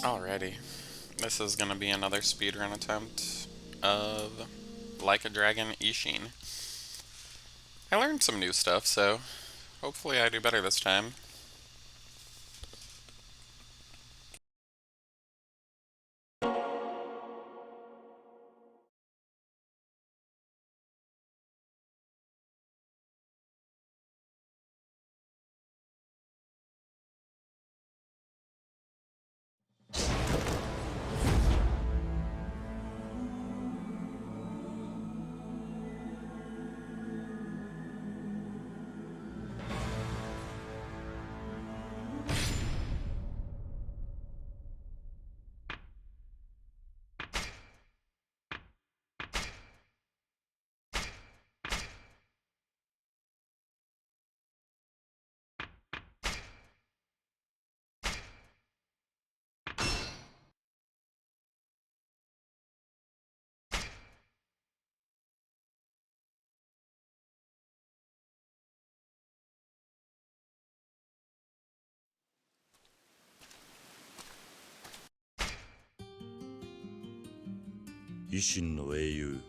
Alrighty, this is gonna be another speedrun attempt of Like a Dragon Ishin. I learned some new stuff, so hopefully I do better this time. Ishin の英雄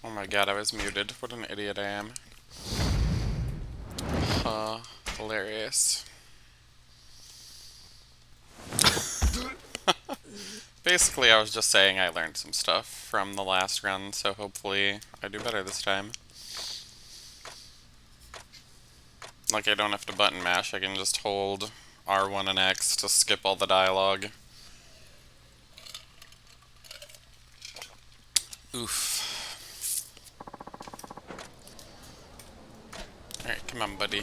Oh my god, I was muted. What an idiot I am. Hilarious. Basically, I was just saying I learned some stuff from the last run, so hopefully I do better this time. Like, I don't have to button mash, I can just hold R1 and X to skip all the dialogue. Oof. Alright, come on, buddy.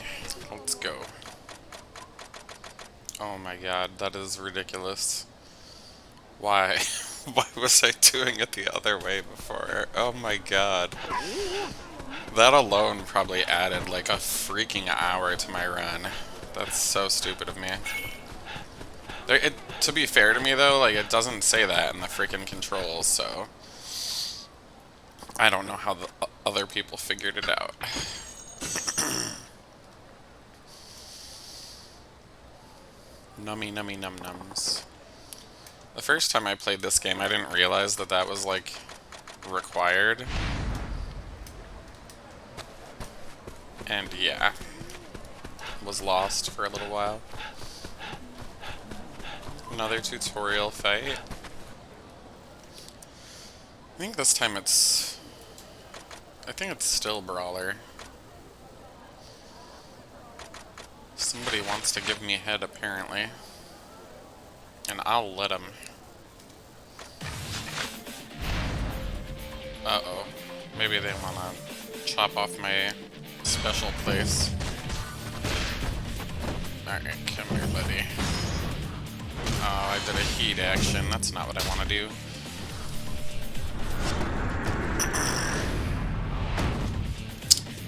Let's go. Oh my god, that is ridiculous. Why? Why was I doing it the other way before? Oh my god. That alone probably added like a freaking hour to my run. That's so stupid of me. To be fair to me though, like it doesn't say that in the freaking controls, so I don't know how the other people figured it out. Nummy nummy num nums. The first time I played this game, I didn't realize that that was like required. And yeah, was lost for a little while. Another tutorial fight. I think this time I think it's still Brawler. Somebody wants to give me head, apparently. And I'll let him. Uh-oh. Maybe they want to chop off my special place. Alright, come here, buddy. Oh, I did a heat action. That's not what I want to do.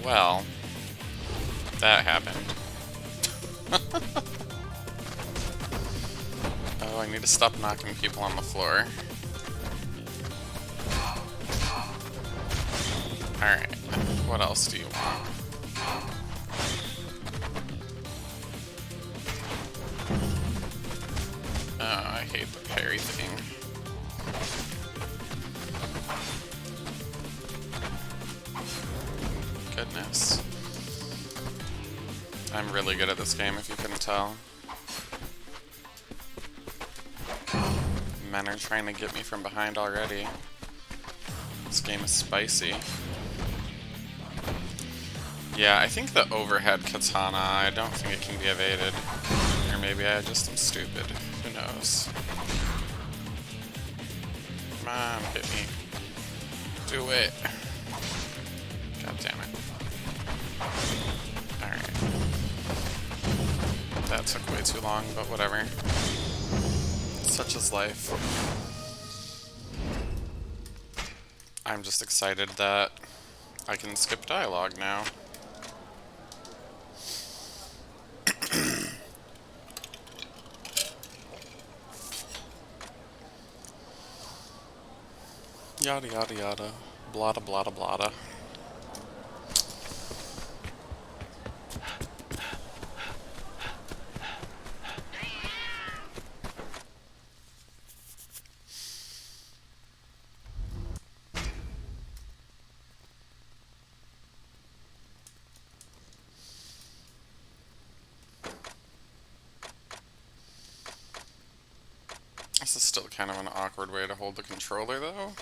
Well, that happened. Oh, I need to stop knocking people on the floor. Alright, what else do you want? Oh, I hate the parry thing. Goodness. I'm really good at this game, if you couldn't tell. Men are trying to get me from behind already. This game is spicy. Yeah, I think the overhead katana, I don't think it can be evaded. Or maybe I just am stupid. Who knows? Come on, hit me. Do it. God damn it. Alright. That took way too long, but whatever. Such is life. I'm just excited that I can skip dialogue now. Yada yada yada. Blada blada blada. This is still kind of an awkward way to hold the controller, though.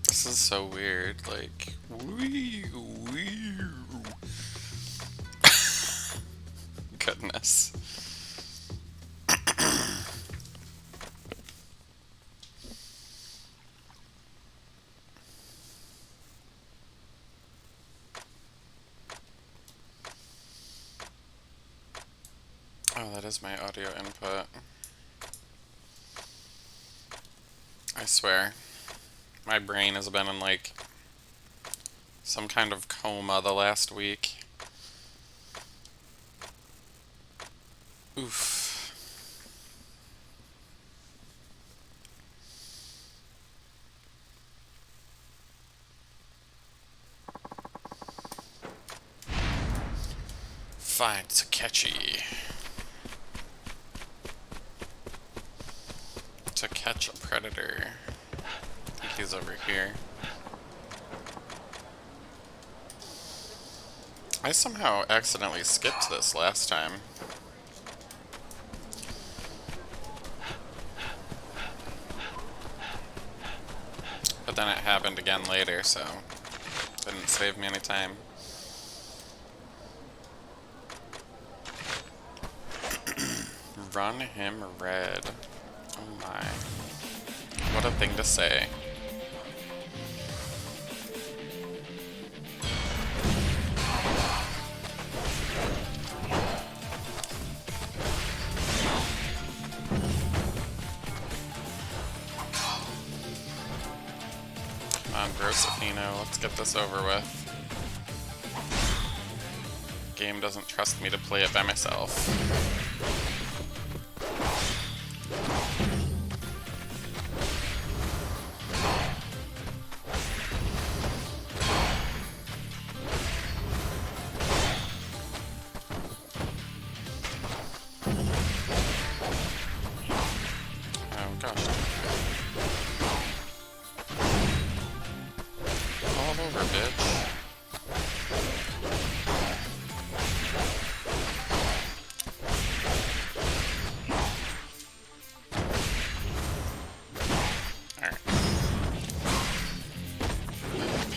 This is so weird, like... Goodness. Oh, that is my audio input. I swear. My brain has been in, like, some kind of coma the last week. Oof. Find Takechi. To catch a predator. I think he's over here. I somehow accidentally skipped this last time. But then it happened again later, so didn't save me any time. Run him red. Oh my. What a thing to say. Come on, Grosefino, let's get this over with. Game doesn't trust me to play it by myself.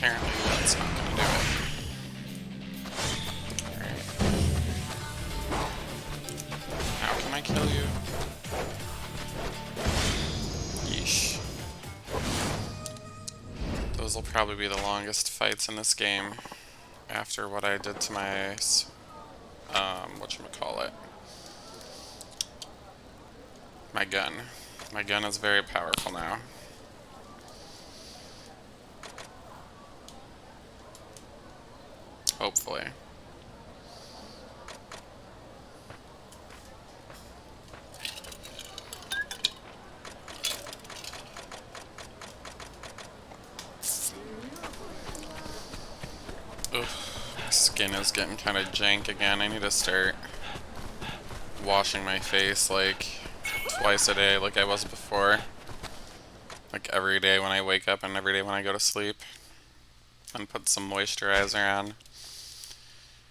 Apparently that's not gonna do it. Alright. How can I kill you? Yeesh. Those will probably be the longest fights in this game after what I did to my, whatchamacallit. My gun. My gun is very powerful now. Hopefully. Ugh, my skin is getting kind of jank again. I need to start washing my face like twice a day like I was before. Like every day when I wake up and every day when I go to sleep. And put some moisturizer on.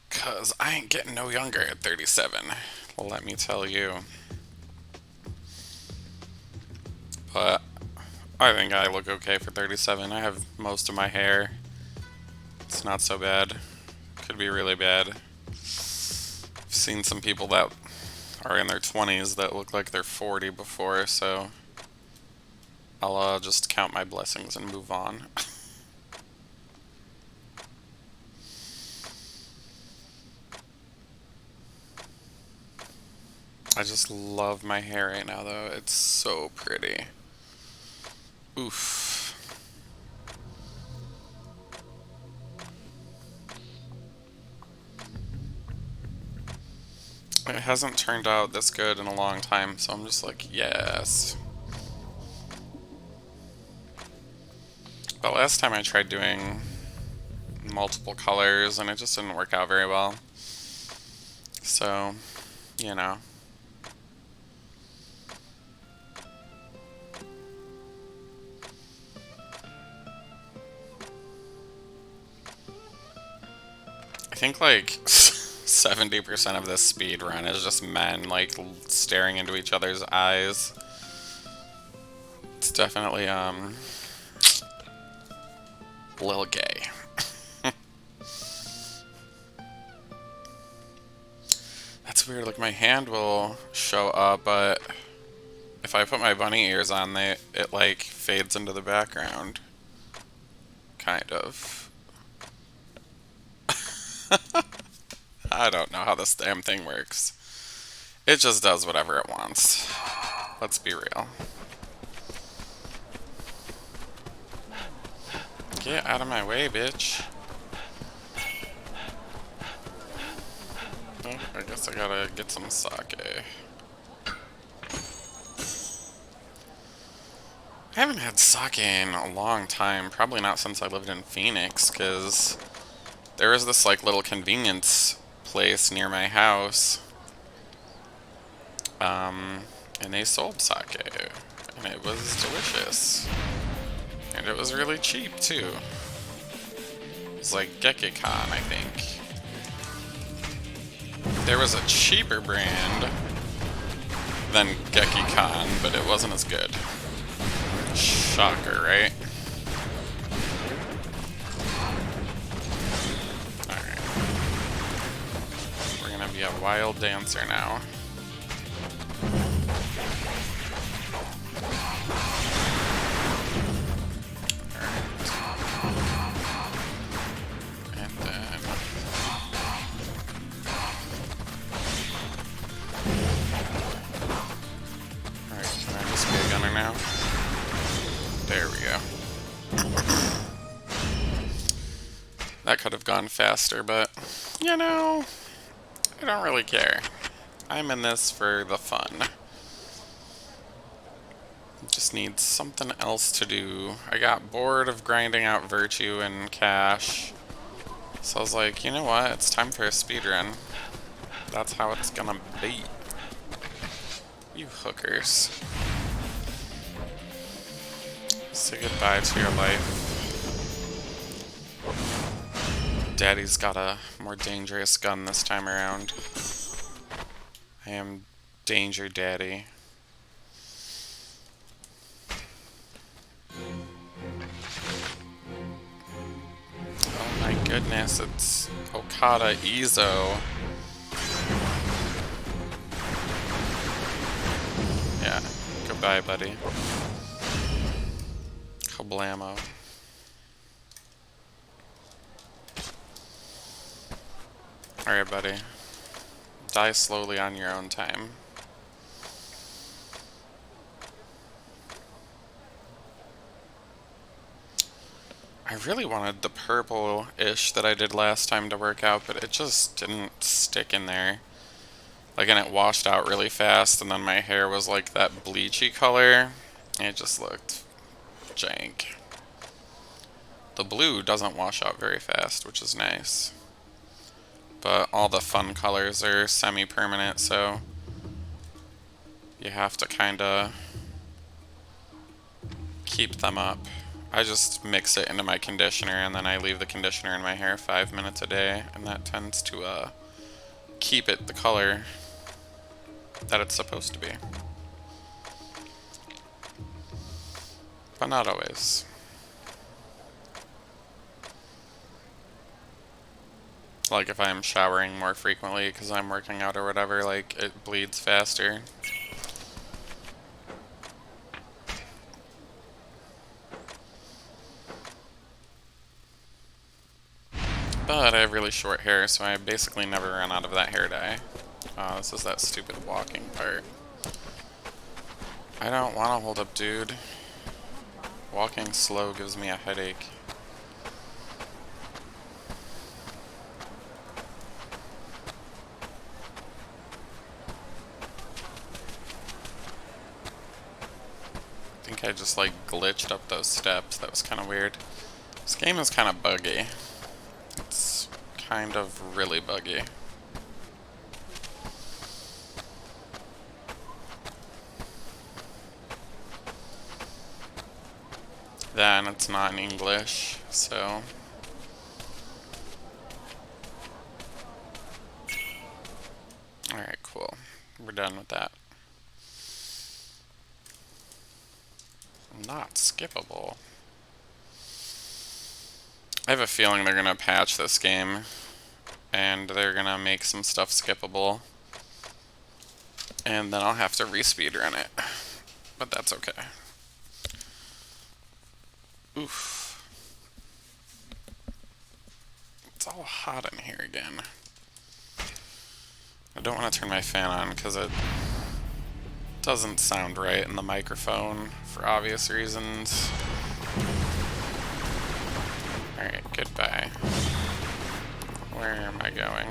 'Cause I ain't getting no younger at 37. Well, let me tell you. But I think I look okay for 37. I have most of my hair. It's not so bad. Could be really bad. I've seen some people that are in their 20s that look like they're 40 before, so I'll just count my blessings and move on. I just love my hair right now, though. It's so pretty. Oof. It hasn't turned out this good in a long time, so I'm just like, yes. But last time I tried doing multiple colors and it just didn't work out very well. So, you know. I think like 70% of this speed run is just men like staring into each other's eyes. It's definitely a little gay. That's weird, like my hand will show up, but if I put my bunny ears on, it like fades into the background. Kind of. I don't know how this damn thing works. It just does whatever it wants. Let's be real. Get out of my way, bitch. Oh, I guess I gotta get some sake. I haven't had sake in a long time. Probably not since I lived in Phoenix, because there was this like little convenience place near my house. And they sold sake. And it was delicious. And it was really cheap, too. It was like Gekikon, I think. There was a cheaper brand than Gekikon, but it wasn't as good. Shocker, right? Alright. We're gonna be a wild dancer now. Now. There we go. That could have gone faster, but, you know, I don't really care. I'm in this for the fun. Just need something else to do. I got bored of grinding out virtue and cash, so I was like, you know what, it's time for a speedrun. That's how it's gonna be. You hookers. Say goodbye to your life. Daddy's got a more dangerous gun this time around. I am Danger Daddy. Oh my goodness, it's Okada Izo. Yeah, goodbye, buddy. Kablamo. Alright, buddy. Die slowly on your own time. I really wanted the purple-ish that I did last time to work out, but it just didn't stick in there. Like, and it washed out really fast, and then my hair was like that bleachy color. It just looked jank. The blue doesn't wash out very fast, which is nice. But all the fun colors are semi-permanent, so you have to kind of keep them up. I just mix it into my conditioner, and then I leave the conditioner in my hair 5 minutes a day, and that tends to keep it the color that it's supposed to be. But not always. Like if I'm showering more frequently because I'm working out or whatever, like it bleeds faster. But I have really short hair, so I basically never run out of that hair dye. This is that stupid walking part. I don't want to hold up, dude. Walking slow gives me a headache. I think I just like glitched up those steps. That was kind of weird. This game is kind of buggy. It's kind of really buggy. Then it's not in English, so... Alright, cool. We're done with that. Not skippable. I have a feeling they're gonna patch this game, and they're gonna make some stuff skippable, and then I'll have to re-speedrun it. But that's okay. Oof. It's all hot in here again. I don't want to turn my fan on because it doesn't sound right in the microphone for obvious reasons. Alright, goodbye. Where am I going?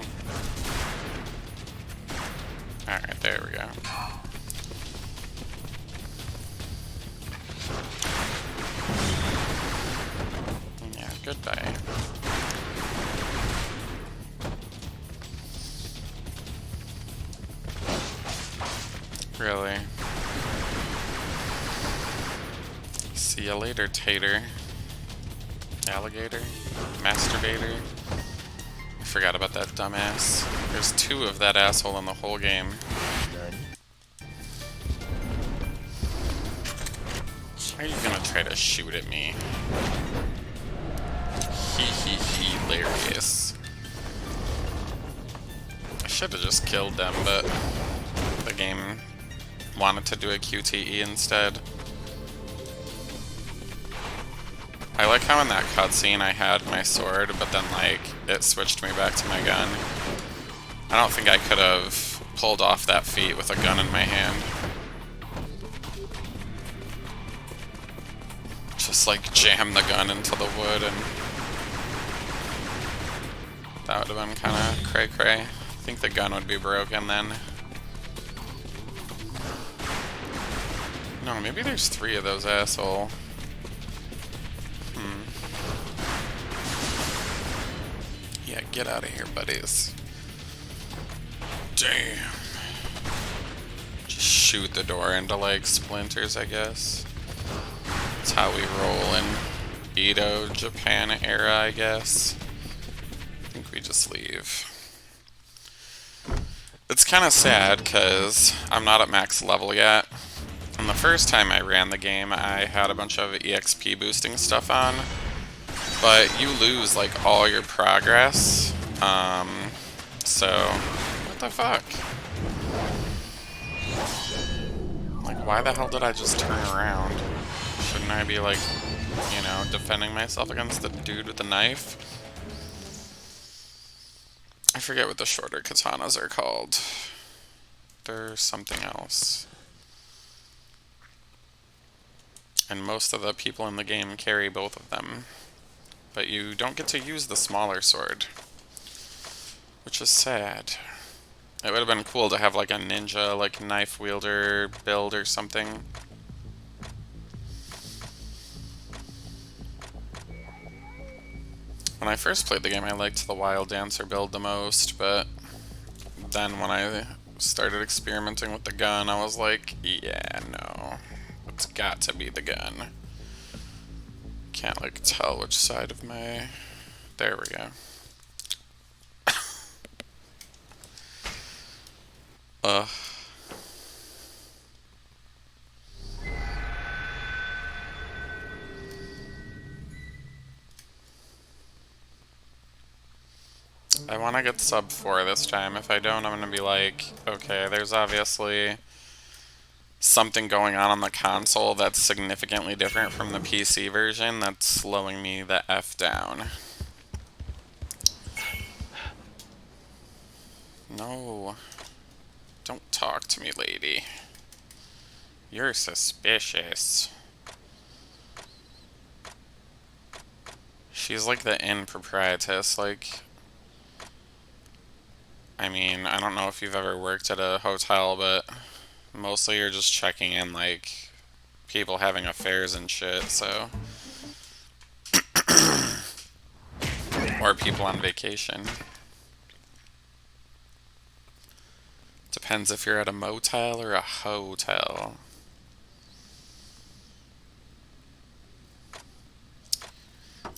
Alright, there we go. Yeah, goodbye. Really? See you later, tater. Alligator? Masturbator? I forgot about that dumbass. There's 2 of that asshole in the whole game. Why are you gonna try to shoot at me? Hilarious. I should have just killed them, but the game wanted to do a QTE instead. I like how in that cutscene I had my sword, but then like it switched me back to my gun. I don't think I could have pulled off that feat with a gun in my hand. Just like jam the gun into the wood, and that would have been kind of cray-cray. I think the gun would be broken then. No, maybe there's 3 of those asshole. Yeah, get out of here, buddies. Damn. Just shoot the door into, like, splinters, I guess. That's how we roll in Edo, Japan era, I guess. I think we just leave. It's kind of sad, because I'm not at max level yet. And the first time I ran the game, I had a bunch of EXP boosting stuff on. But you lose, like, all your progress. So, what the fuck? Like, why the hell did I just turn around? Shouldn't I be, like, you know, defending myself against the dude with the knife? I forget what the shorter katanas are called. There's something else. And most of the people in the game carry both of them. But you don't get to use the smaller sword, which is sad. It would have been cool to have like a ninja, like knife wielder build or something. When I first played the game, I liked the Wild Dancer build the most, but then when I started experimenting with the gun, I was like, yeah, no. It's got to be the gun. Can't, like, tell which side of my... There we go. Ugh. I want to get sub 4 this time. If I don't, I'm going to be like, okay, there's obviously something going on the console that's significantly different from the PC version that's slowing me the F down. No. Don't talk to me, lady. You're suspicious. She's like the improprietess, like... I mean, I don't know if you've ever worked at a hotel, but mostly you're just checking in, like, people having affairs and shit, so... or people on vacation. Depends if you're at a motel or a hotel.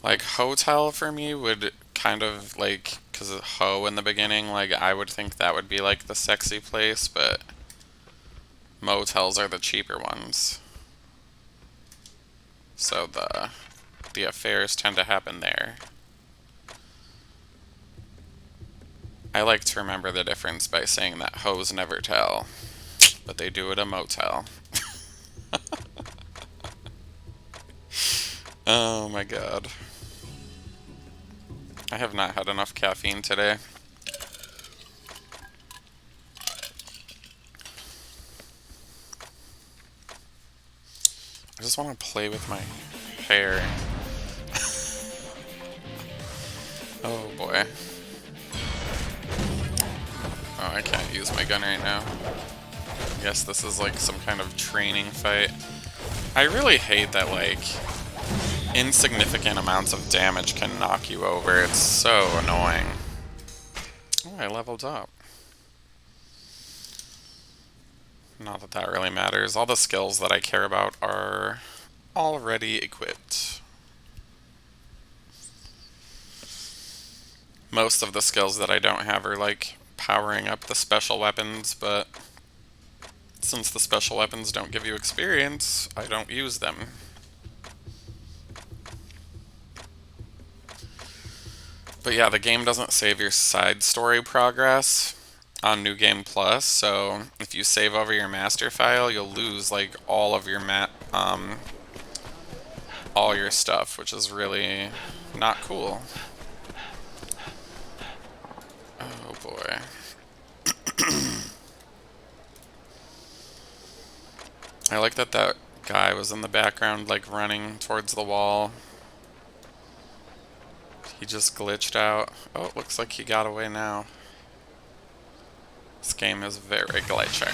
Like, hotel for me would kind of, like, because of ho in the beginning, like, I would think that would be, like, the sexy place, but motels are the cheaper ones. So the affairs tend to happen there. I like to remember the difference by saying that hoes never tell, but they do at a motel. Oh my god. I have not had enough caffeine today. I just want to play with my hair. Oh boy. Oh, I can't use my gun right now. I guess this is like some kind of training fight. I really hate that, like, insignificant amounts of damage can knock you over. It's so annoying. Oh, I leveled up. Not that that really matters. All the skills that I care about are already equipped. Most of the skills that I don't have are, like, powering up the special weapons, but since the special weapons don't give you experience, I don't use them. But yeah, the game doesn't save your side story progress on New Game Plus, so if you save over your master file, you'll lose, like, all of your all your stuff, which is really not cool. Oh boy. I like that that guy was in the background, like, running towards the wall. He just glitched out. Oh, it looks like he got away now. This game is very glitchy.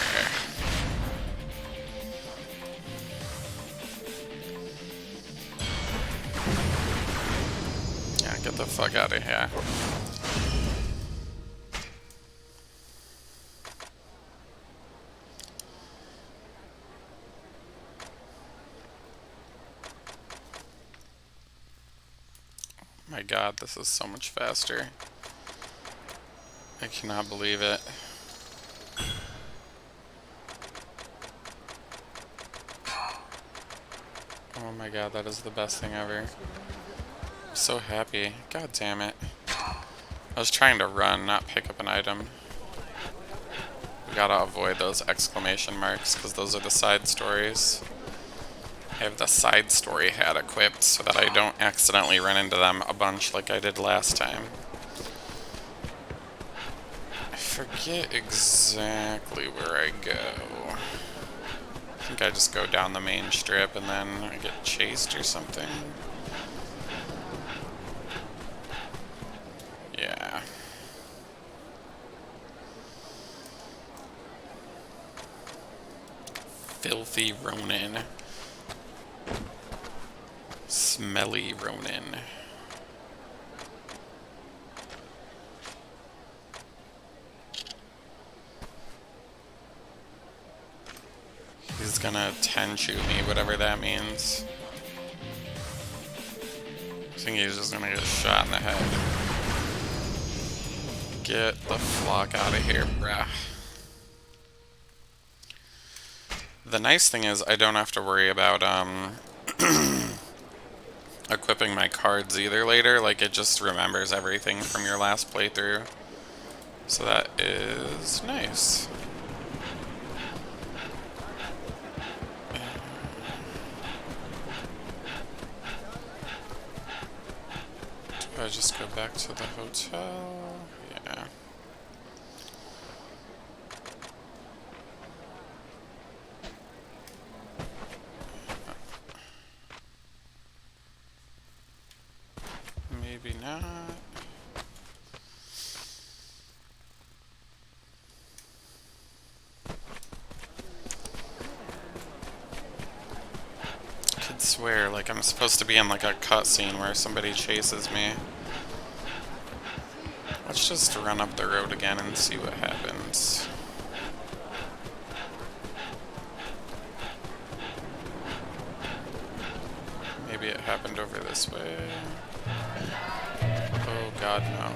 Yeah, get the fuck out of here. My god, this is so much faster. I cannot believe it. Oh my god, that is the best thing ever. I'm so happy. God damn it. I was trying to run, not pick up an item. We gotta avoid those exclamation marks, because those are the side stories. I have the side story hat equipped so that I don't accidentally run into them a bunch like I did last time. I forget exactly where I go. I think I just go down the main strip and then I get chased or something. Yeah. Filthy Ronin. Smelly Ronin. gonna 10 shoot me, whatever that means. I think he's just gonna get shot in the head. Get the flock out of here, bruh. The nice thing is I don't have to worry about equipping my cards either later. Like, it just remembers everything from your last playthrough. So that is nice. Do I just go back to the hotel? Yeah. Maybe not. I could swear, like, I'm supposed to be in, like, a cutscene where somebody chases me. Let's just run up the road again and see what happens. Maybe it happened over this way. Oh god, no.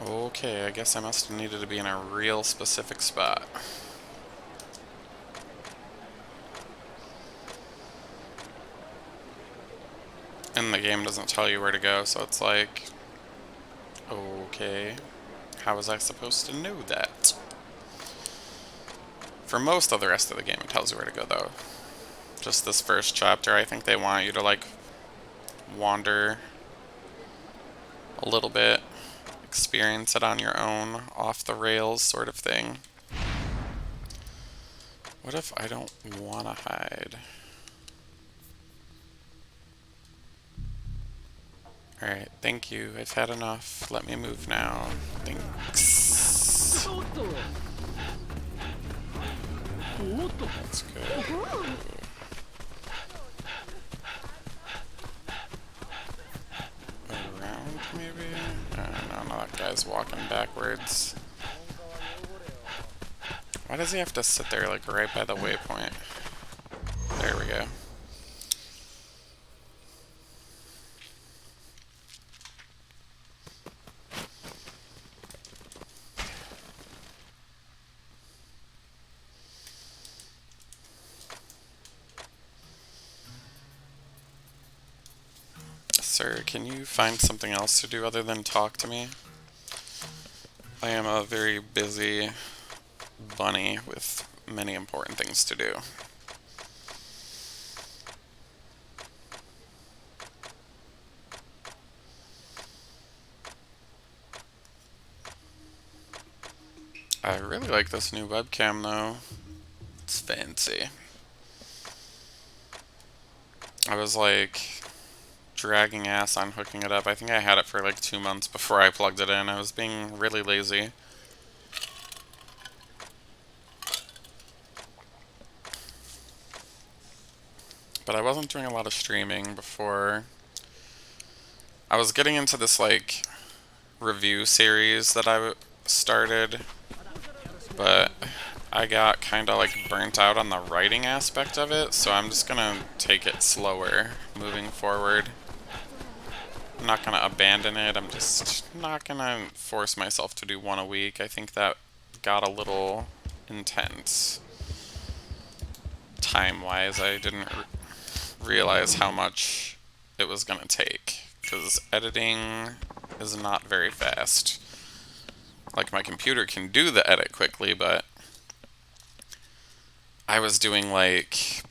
Okay, I guess I must have needed to be in a real specific spot. And the game doesn't tell you where to go, so it's like, okay, how was I supposed to know that? For most of the rest of the game, it tells you where to go, though. Just this first chapter, I think they want you to, like, wander a little bit, experience it on your own, off the rails sort of thing. What if I don't want to hide? Alright, thank you. I've had enough. Let me move now. Thanks. That's good. Around, maybe? No, that guy's walking backwards. Why does he have to sit there, like, right by the waypoint? There we go. Sir, can you find something else to do other than talk to me? I am a very busy bunny with many important things to do. I really like this new webcam though. It's fancy. I was like dragging ass on hooking it up. I think I had it for like 2 months before I plugged it in. I was being really lazy. But I wasn't doing a lot of streaming before. I was getting into this like review series that I started, but I got kind of like burnt out on the writing aspect of it, so I'm just gonna take it slower moving forward. I'm not gonna abandon it, I'm just not gonna force myself to do one a week. I think that got a little intense time-wise. I didn't realize how much it was gonna take, because editing is not very fast. Like, my computer can do the edit quickly, but I was doing like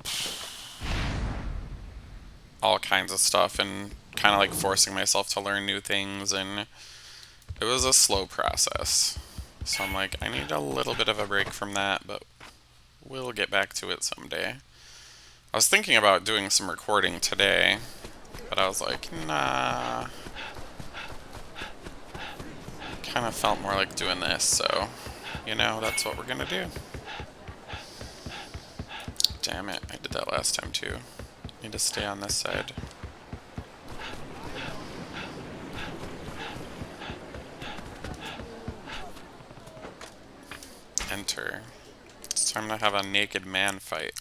all kinds of stuff and kind of like forcing myself to learn new things, and it was a slow process. So I'm like, I need a little bit of a break from that, but we'll get back to it someday. I was thinking about doing some recording today, but I was like, nah. kind of felt more like doing this, so, you know, that's what we're gonna do. Damn it, I did that last time too. Need to stay on this side. Enter. It's time to have a naked man fight.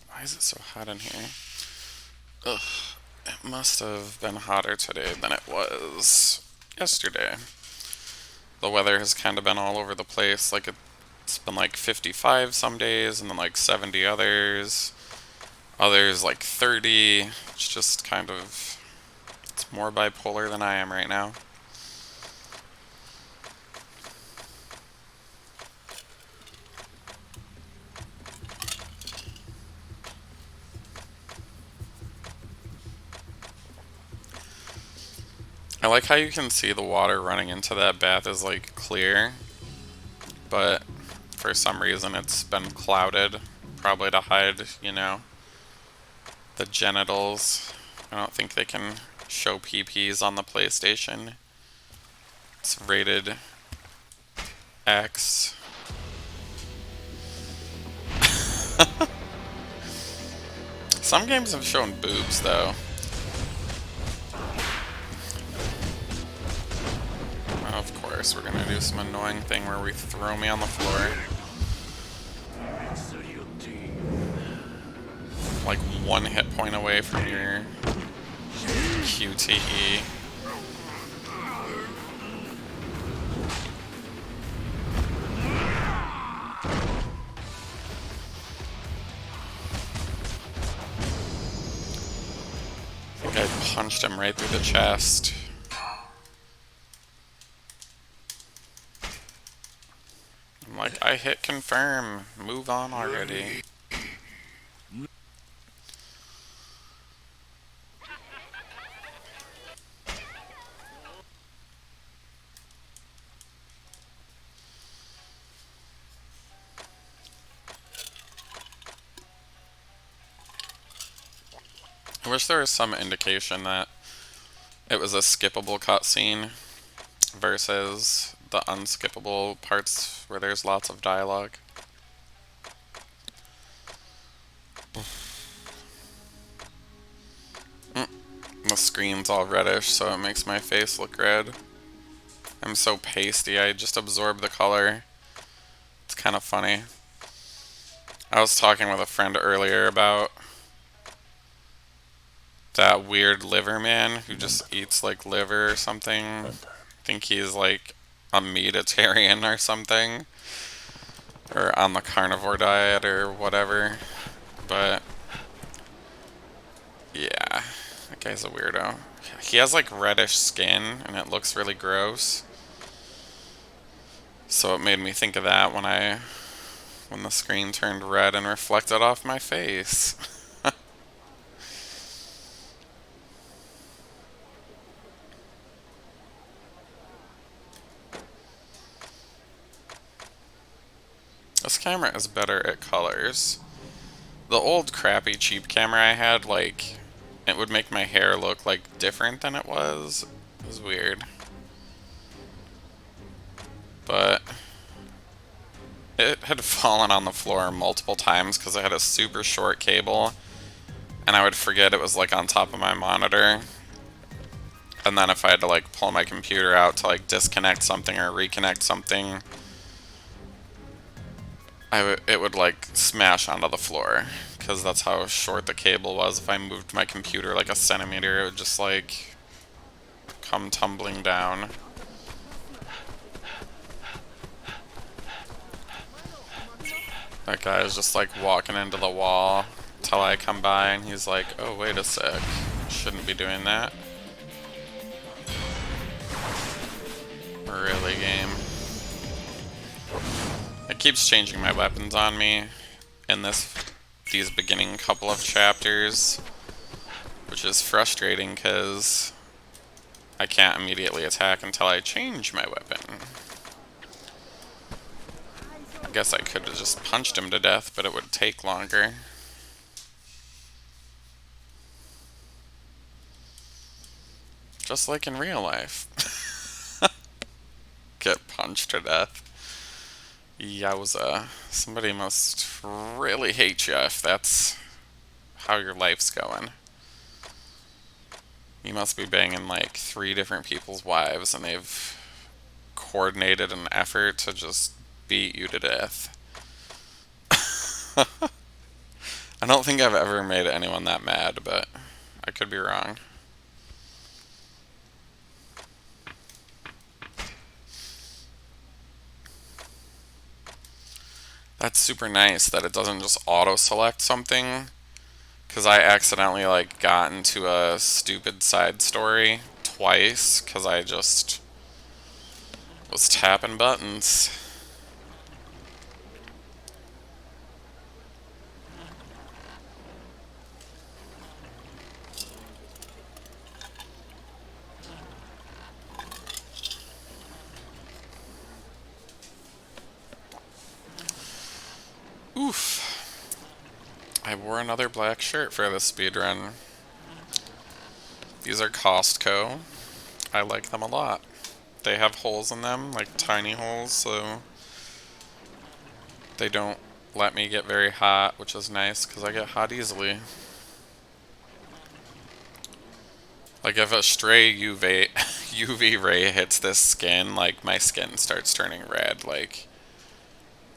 Why is it so hot in here? Ugh. It must have been hotter today than it was yesterday. The weather has kind of been all over the place. Like it's been like 55 some days and then like 70 others. Others like 30. It's just kind of, it's more bipolar than I am right now. I like how you can see the water running into that bath is like clear, but for some reason it's been clouded, probably to hide, you know, the genitals. I don't think they can show PPs on the PlayStation. It's rated X. Some games have shown boobs though. Of course, we're gonna do some annoying thing where we throw me on the floor. Like 1 hit point away from your QTE. I think I punched him right through the chest. I'm like, I hit confirm. Move on already. I wish there was some indication that it was a skippable cutscene versus the unskippable parts where there's lots of dialogue. The screen's all reddish, so it makes my face look red. I'm so pasty, I just absorb the color. It's kind of funny. I was talking with a friend earlier about that weird liver man who just eats like liver or something. I think he's like a meatitarian or something. Or on the carnivore diet or whatever. But yeah, that guy's a weirdo. He has like reddish skin and it looks really gross. So it made me think of that when the screen turned red and reflected off my face. This camera is better at colors. The old crappy cheap camera I had, like, it would make my hair look like different than it was. It was weird. But it had fallen on the floor multiple times because I had a super short cable and I would forget it was like on top of my monitor. And then if I had to like pull my computer out to like disconnect something or reconnect something, it would like smash onto the floor because that's how short the cable was. If I moved my computer like a centimeter, it would just like come tumbling down. That guy is just like walking into the wall till I come by and he's like, oh wait a sec, shouldn't be doing that. Really, game. It keeps changing my weapons on me in these beginning couple of chapters. which is frustrating because I can't immediately attack until I change my weapon. I guess I could have just punched him to death, but it would take longer. Just like in real life. Get punched to death. Yowza. Somebody must really hate you if that's how your life's going. You must be banging like 3 different people's wives and they've coordinated an effort to just beat you to death. I don't think I've ever made anyone that mad, but I could be wrong. That's super nice that it doesn't just auto-select something, because I accidentally like got into a stupid side story twice because I just was tapping buttons. Oof. I wore another black shirt for this speedrun. These are Costco. I like them a lot. They have holes in them, like tiny holes, so they don't let me get very hot, which is nice because I get hot easily. Like if a stray UV ray hits this skin, like my skin starts turning red. Like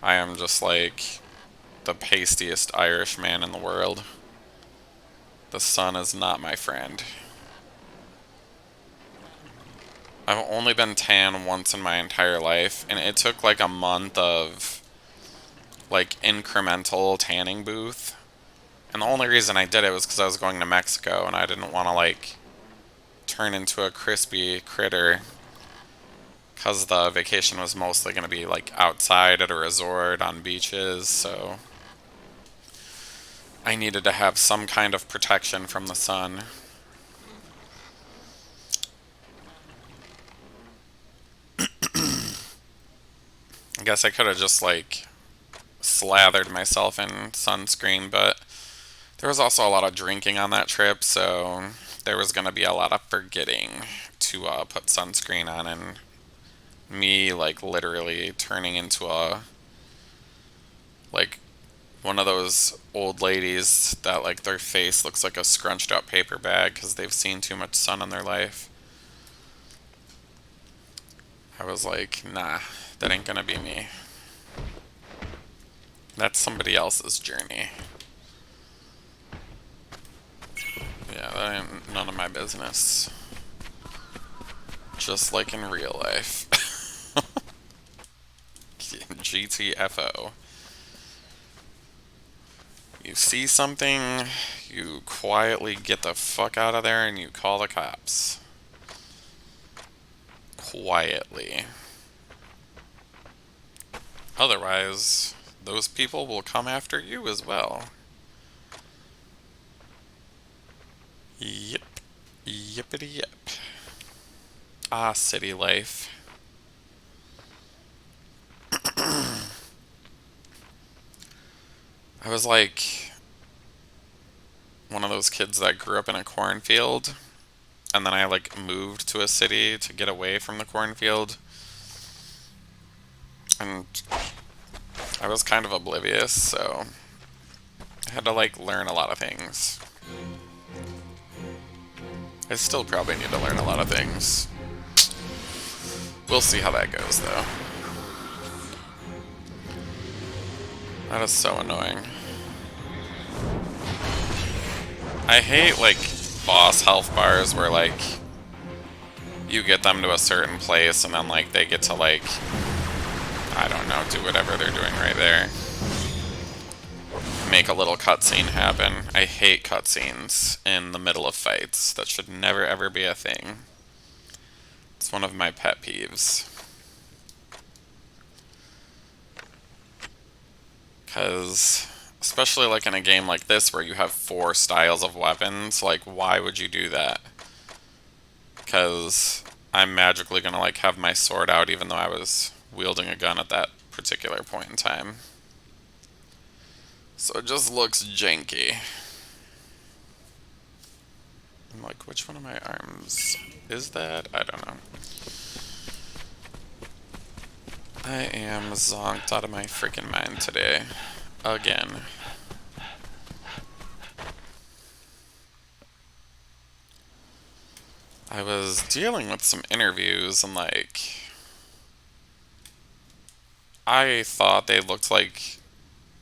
I am just like the pastiest Irish man in the world. The sun is not my friend. I've only been tan once in my entire life, and it took like a month of like incremental tanning booth. And the only reason I did it was because I was going to Mexico and I didn't want to like turn into a crispy critter because the vacation was mostly going to be like outside at a resort on beaches, so I needed to have some kind of protection from the sun. I guess I could have just like slathered myself in sunscreen, but there was also a lot of drinking on that trip, so there was going to be a lot of forgetting to put sunscreen on, and me like literally turning into a like one of those old ladies that like their face looks like a scrunched up paper bag because they've seen too much sun in their life. I was like, nah, that ain't gonna be me. That's somebody else's journey. Yeah, that ain't none of my business. Just like in real life. GTFO. You see something, you quietly get the fuck out of there and you call the cops. Quietly. Otherwise, those people will come after you as well. Yep. Yippity yip. Ah, city life. I was like one of those kids that grew up in a cornfield, and then I like moved to a city to get away from the cornfield. And I was kind of oblivious, so I had to like learn a lot of things. I still probably need to learn a lot of things. We'll see how that goes, though. That is so annoying. I hate, like, boss health bars where, like, you get them to a certain place and then, like, they get to, like, I don't know, do whatever they're doing right there. Make a little cutscene happen. I hate cutscenes in the middle of fights. That should never ever be a thing. It's one of my pet peeves. Because Especially like in a game like this where you have 4 styles of weapons, like why would you do that? Because I'm magically gonna like have my sword out even though I was wielding a gun at that particular point in time. So it just looks janky. I'm like, which one of my arms is that? I don't know. I am zonked out of my freaking mind today. Again. I was dealing with some interviews and like I thought they looked like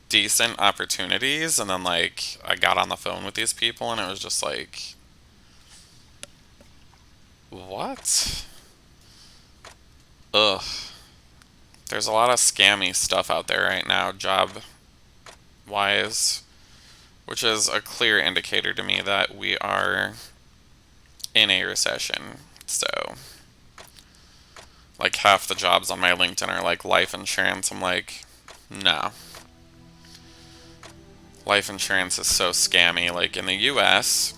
decent opportunities, and then like I got on the phone with these people and it was just like, what? Ugh. There's a lot of scammy stuff out there right now, job wise, which is a clear indicator to me that we are in a recession. So, like half the jobs on my LinkedIn are like life insurance. I'm like, no. Life insurance is so scammy. Like in the US,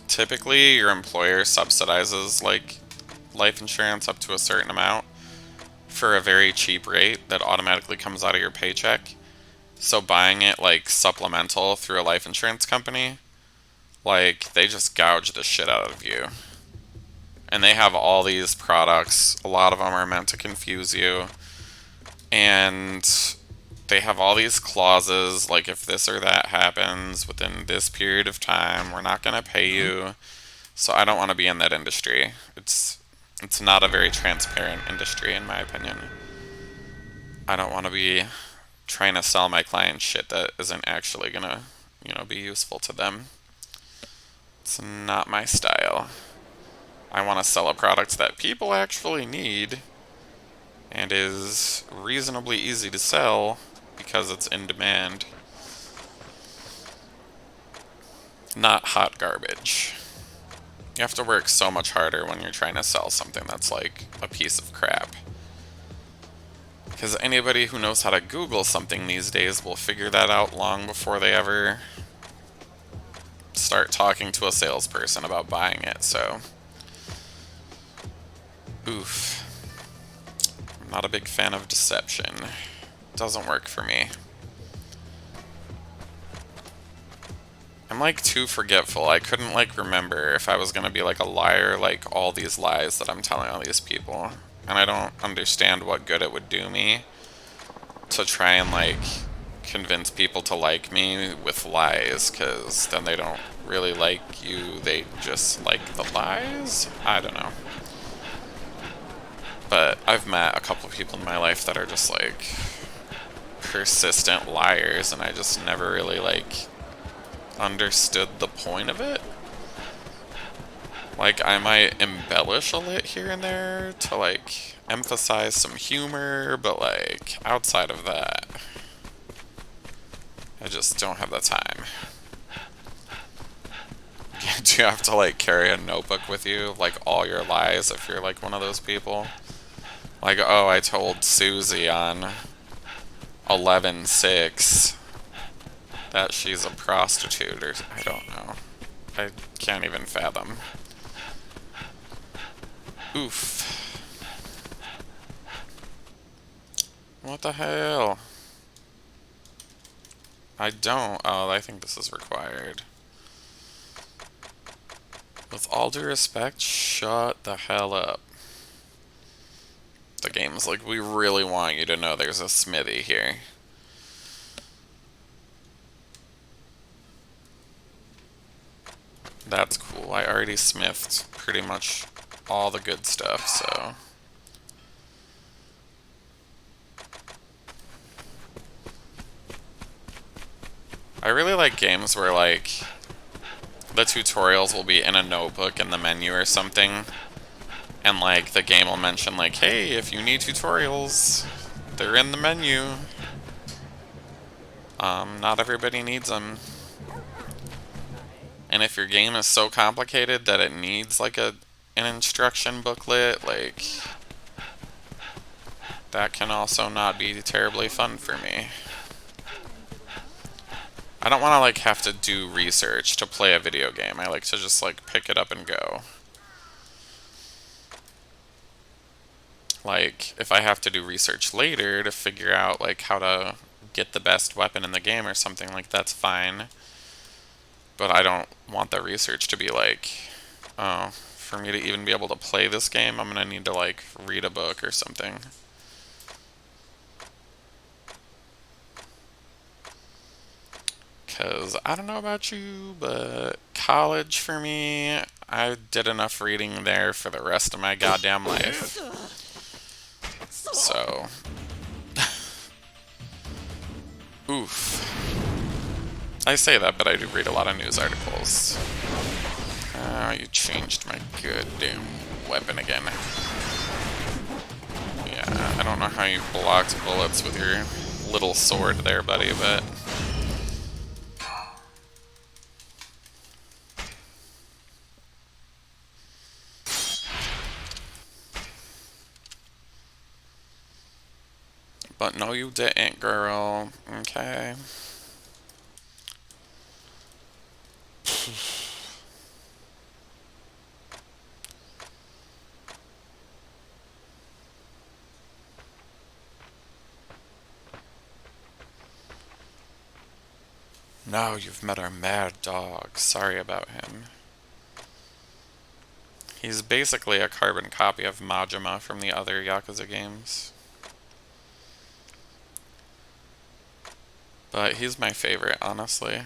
typically your employer subsidizes like life insurance up to a certain amount for a very cheap rate that automatically comes out of your paycheck. So buying it like supplemental through a life insurance company, like they just gouge the shit out of you. And they have all these products. A lot of them are meant to confuse you. And they have all these clauses, like if this or that happens within this period of time, we're not going to pay you. So I don't want to be in that industry. It's not a very transparent industry in my opinion. I don't want to be trying to sell my clients shit that isn't actually going to, be useful to them. It's not my style. I want to sell a product that people actually need and is reasonably easy to sell because it's in demand. Not hot garbage. You have to work so much harder when you're trying to sell something that's like a piece of crap. Because anybody who knows how to Google something these days will figure that out long before they ever start talking to a salesperson about buying it, so. Oof. I'm not a big fan of deception. Doesn't work for me. I'm like too forgetful. I couldn't like remember if I was gonna be like a liar, like all these lies that I'm telling all these people. And I don't understand what good it would do me to try and like convince people to like me with lies, because then they don't really like you, they just like the lies? I don't know. But I've met a couple of people in my life that are just like persistent liars, and I just never really like understood the point of it. Like I might embellish a lit here and there to like emphasize some humor, but like outside of that, I just don't have the time. Do you have to like carry a notebook with you, like all your lies, if you're like one of those people? Like, oh, I told Susie on 11/6 that she's a prostitute, or I don't know. I can't even fathom. Oof. What the hell? I don't. Oh, I think this is required. With all due respect, shut the hell up. The game's like, we really want you to know there's a smithy here. That's cool. I already smithed pretty much all the good stuff, so. I really like games where, like, the tutorials will be in a notebook in the menu or something, and, like, the game will mention, like, hey, if you need tutorials, they're in the menu. Not everybody needs them. And if your game is so complicated that it needs, like, an instruction booklet, like, that can also not be terribly fun for me. I don't want to like have to do research to play a video game. I like to just like pick it up and go. Like, if I have to do research later to figure out like how to get the best weapon in the game or something, like that's fine. But I don't want the research to be like, oh, for me to even be able to play this game, I'm gonna need to like read a book or something. Because I don't know about you, but college for me, I did enough reading there for the rest of my goddamn life. So, oof. I say that, but I do read a lot of news articles. Oh, you changed my goddamn weapon again. Yeah, I don't know how you blocked bullets with your little sword there, buddy, but... But no, you didn't, girl. Okay. Now you've met our mad dog. Sorry about him. He's basically a carbon copy of Majima from the other Yakuza games. But he's my favorite, honestly.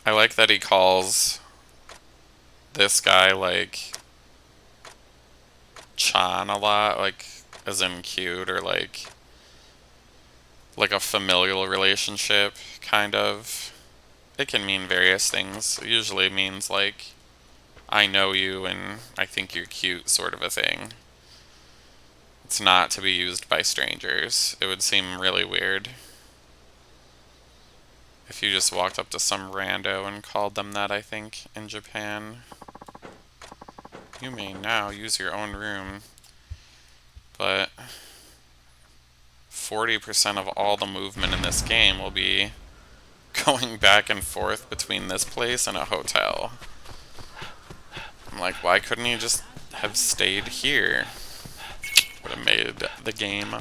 I like that he calls this guy, like, Chan a lot, like, as in cute, or like a familial relationship, kind of. It can mean various things. It usually means, like, I know you and I think you're cute, sort of a thing. It's not to be used by strangers. It would seem really weird if you just walked up to some rando and called them that, I think, in Japan. You may now use your own room, but 40% of all the movement in this game will be going back and forth between this place and a hotel. I'm like, why couldn't you just have stayed here? Would have made the game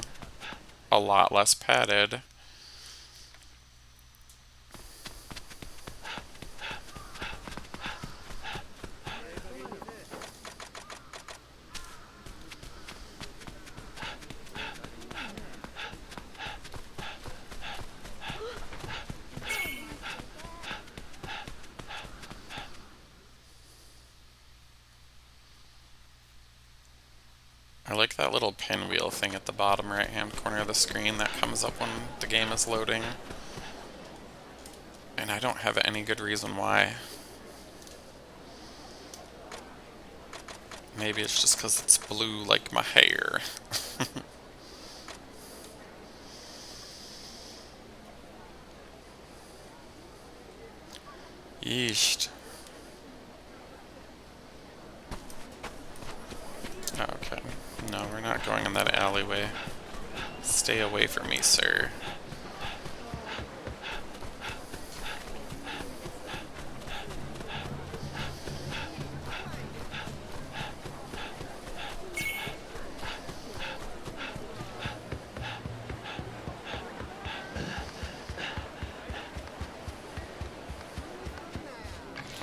a lot less padded. I like that little pinwheel thing at the bottom right hand corner of the screen that comes up when the game is loading. And I don't have any good reason why. Maybe it's just because it's blue like my hair. Yeesh. Okay. No, we're not going in that alleyway. Stay away from me, sir.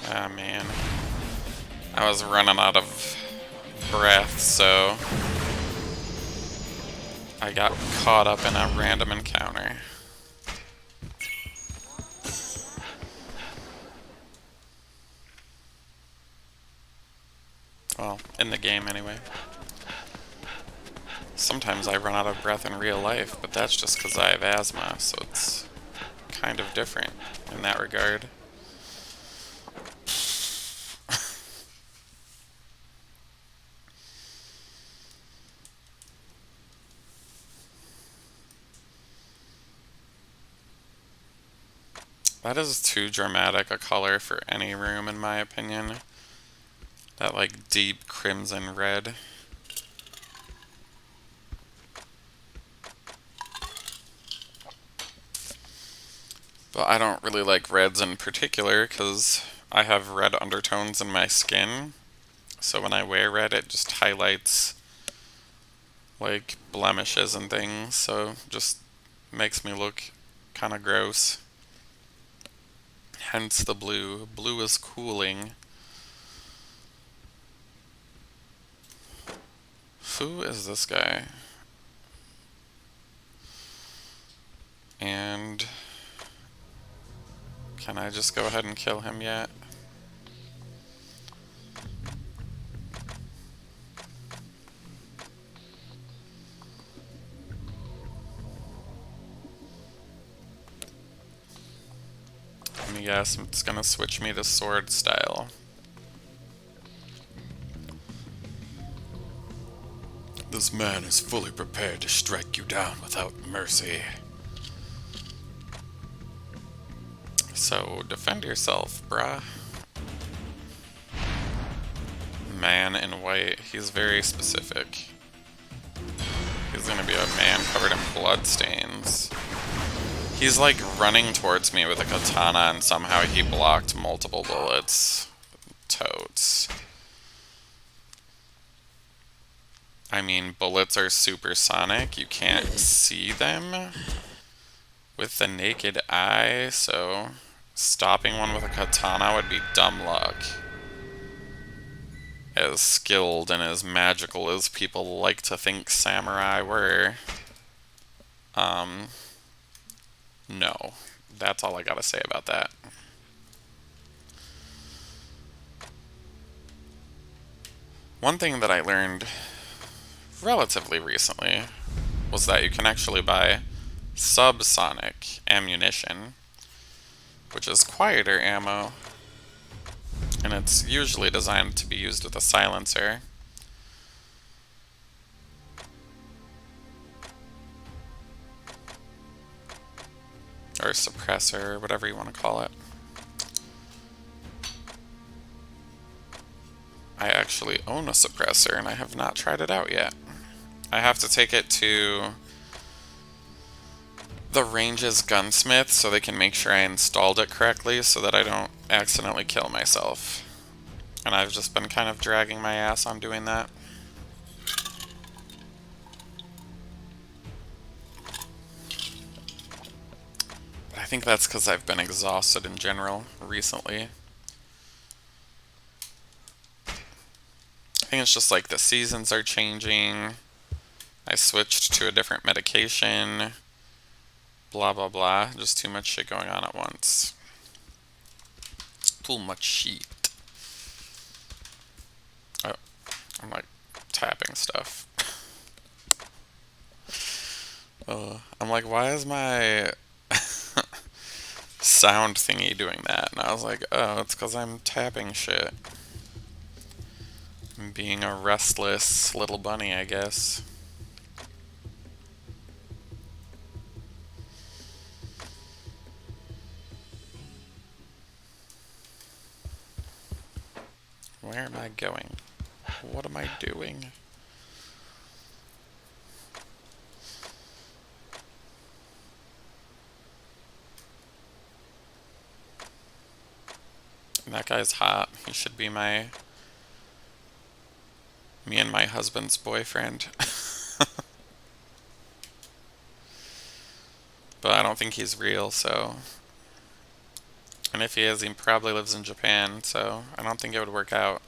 Ah, man. I was running out of breath, so I got caught up in a random encounter. Well, in the game anyway. Sometimes I run out of breath in real life, but that's just because I have asthma, so it's kind of different in that regard. That is too dramatic a color for any room, in my opinion. That, like, deep crimson red. But I don't really like reds in particular because I have red undertones in my skin. So when I wear red, it just highlights like blemishes and things. So just makes me look kind of gross. Hence the blue. Blue is cooling. Who is this guy? And can I just go ahead and kill him yet? Let me guess, it's gonna switch me to sword style. This man is fully prepared to strike you down without mercy. So, defend yourself, bruh. Man in white, he's very specific. He's gonna be a man covered in bloodstains. He's like running towards me with a katana and somehow he blocked multiple bullets. Totes. I mean, bullets are supersonic. You can't see them with the naked eye, so stopping one with a katana would be dumb luck. As skilled and as magical as people like to think samurai were. No. That's all I gotta say about that. One thing that I learned relatively recently was that you can actually buy subsonic ammunition, which is quieter ammo, and it's usually designed to be used with a silencer. Or a suppressor, whatever you want to call it. I actually own a suppressor and I have not tried it out yet. I have to take it to the range's gunsmith so they can make sure I installed it correctly so that I don't accidentally kill myself. And I've just been kind of dragging my ass on doing that. But I think that's because I've been exhausted in general recently. I think it's just like the seasons are changing. I switched to a different medication. Blah blah blah. Just too much shit going on at once. Too much shit. Oh, I'm like tapping stuff. I'm like, why is my sound thingy doing that? And I was like, oh, it's because I'm tapping shit. I'm being a restless little bunny, I guess. Where am I going? What am I doing? That guy's hot. He should be me and my husband's boyfriend. But I don't think he's real, so. And if he is, he probably lives in Japan, so I don't think it would work out.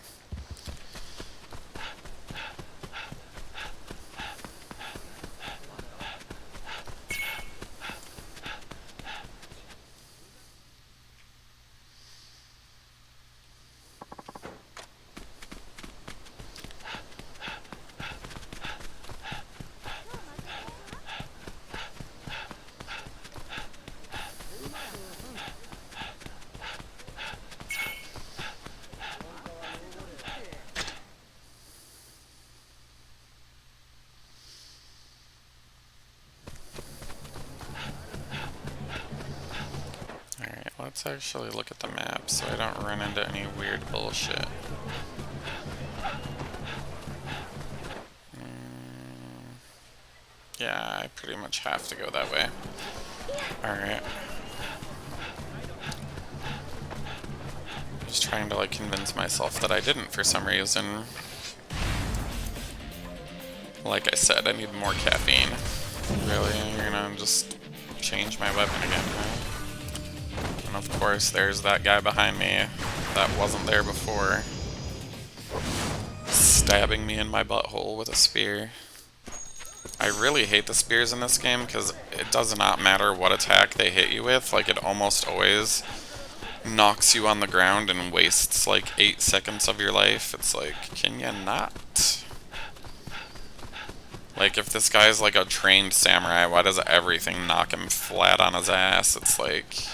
Let's actually look at the map so I don't run into any weird bullshit. Yeah, I pretty much have to go that way. Alright. Just trying to like convince myself that I didn't for some reason. Like I said, I need more caffeine. Really, you're gonna just change my weapon again, huh? And of course, there's that guy behind me that wasn't there before, stabbing me in my butthole with a spear. I really hate the spears in this game because it does not matter what attack they hit you with, like it almost always knocks you on the ground and wastes like 8 seconds of your life. It's like, can you not? Like, if this guy's like a trained samurai, why does everything knock him flat on his ass? It's like,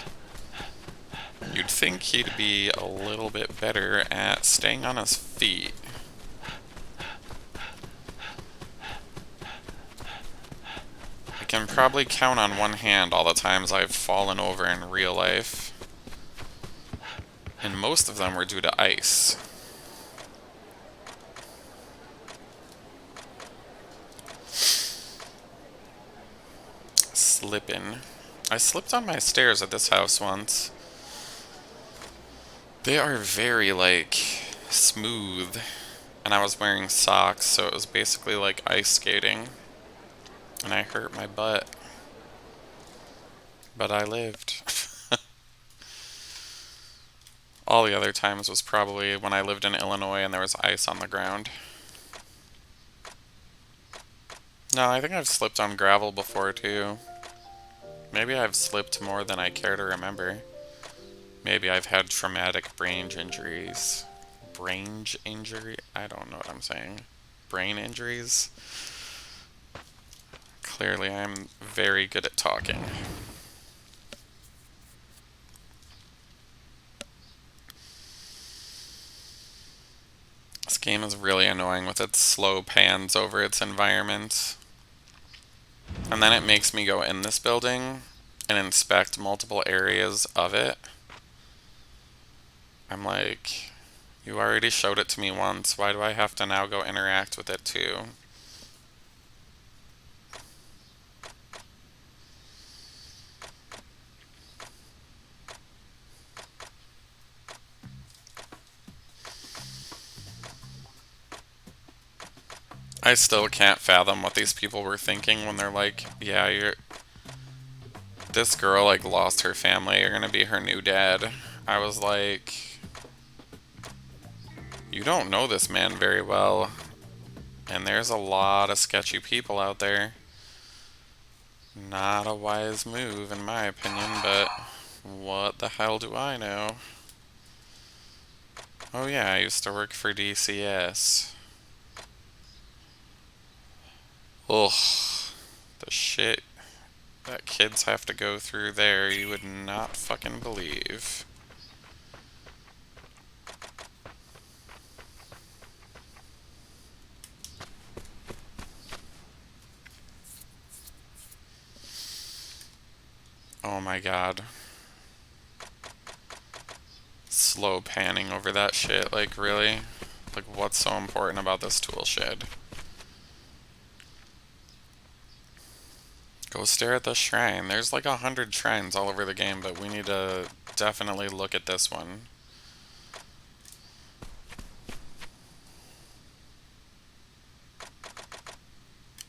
you'd think he'd be a little bit better at staying on his feet. I can probably count on one hand all the times I've fallen over in real life. And most of them were due to ice. Slipping. I slipped on my stairs at this house once. They are very, like, smooth. And I was wearing socks, so it was basically like ice skating. And I hurt my butt. But I lived. All the other times was probably when I lived in Illinois and there was ice on the ground. No, I think I've slipped on gravel before too. Maybe I've slipped more than I care to remember. Maybe I've had traumatic brain injuries. Brain injury? I don't know what I'm saying. Brain injuries? Clearly I'm very good at talking. This game is really annoying with its slow pans over its environment. And then it makes me go in this building and inspect multiple areas of it. I'm like, you already showed it to me once, why do I have to now go interact with it too? I still can't fathom what these people were thinking when they're like, yeah, this girl like lost her family, you're gonna be her new dad. I was like, you don't know this man very well, and there's a lot of sketchy people out there. Not a wise move in my opinion, but what the hell do I know? Oh yeah, I used to work for DCS. Ugh, the shit that kids have to go through there, you would not fucking believe. Oh my god. Slow panning over that shit, like really? Like what's so important about this tool shed? Go stare at the shrine. There's like 100 shrines all over the game, but we need to definitely look at this one.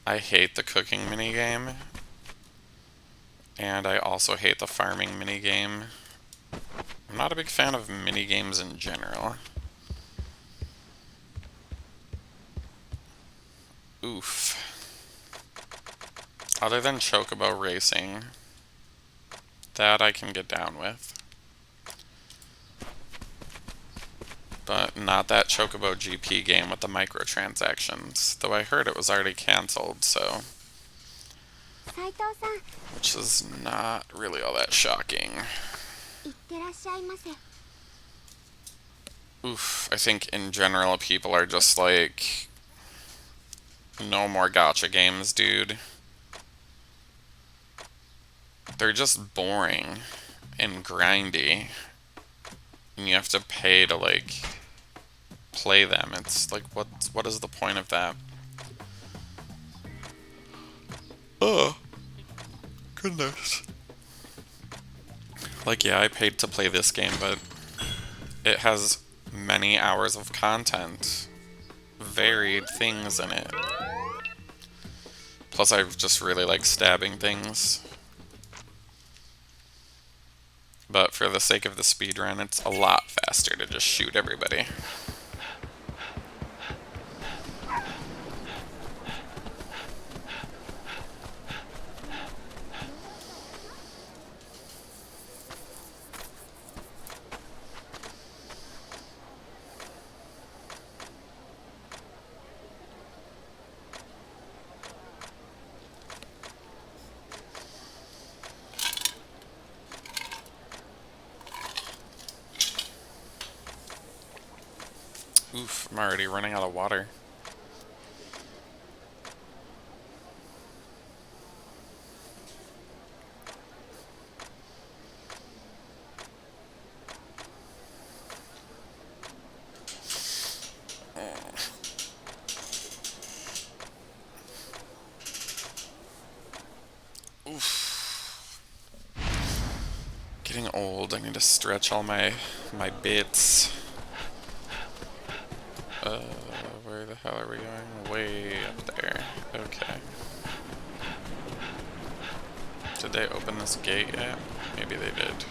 I hate the cooking minigame. And I also hate the farming minigame. I'm not a big fan of minigames in general. Oof. Other than Chocobo Racing, that I can get down with. But not that Chocobo GP game with the microtransactions, though I heard it was already cancelled, so... Which is not really all that shocking. Oof, I think in general people are just like, no more gacha games, dude. They're just boring and grindy, and you have to pay to like play them. It's like, what is the point of that? Oh, goodness. Like, yeah, I paid to play this game, but it has many hours of content, varied things in it. Plus, I just really like stabbing things. But for the sake of the speedrun, it's a lot faster to just shoot everybody. Oof, I'm already running out of water. Oof. Getting old, I need to stretch all my bits. Where the hell are we going? Way up there. Okay. Did they open this gate yet? Maybe they did.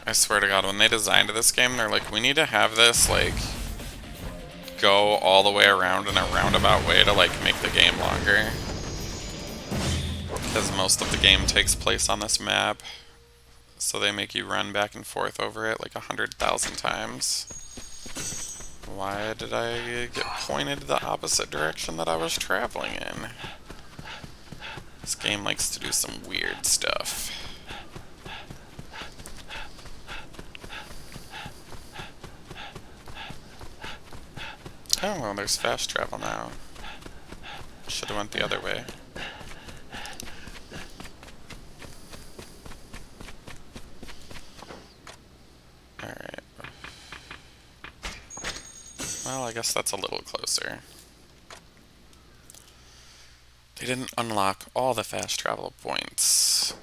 I swear to God, when they designed this game, they're like, we need to have this, like, go all the way around in a roundabout way to, like, make the game longer. Because most of the game takes place on this map. So they make you run back and forth over it like 100,000 times. Why did I get pointed the opposite direction that I was traveling in? This game likes to do some weird stuff. Oh, well, there's fast travel now. Should have went the other way. Alright. Well, I guess that's a little closer. They didn't unlock all the fast travel points.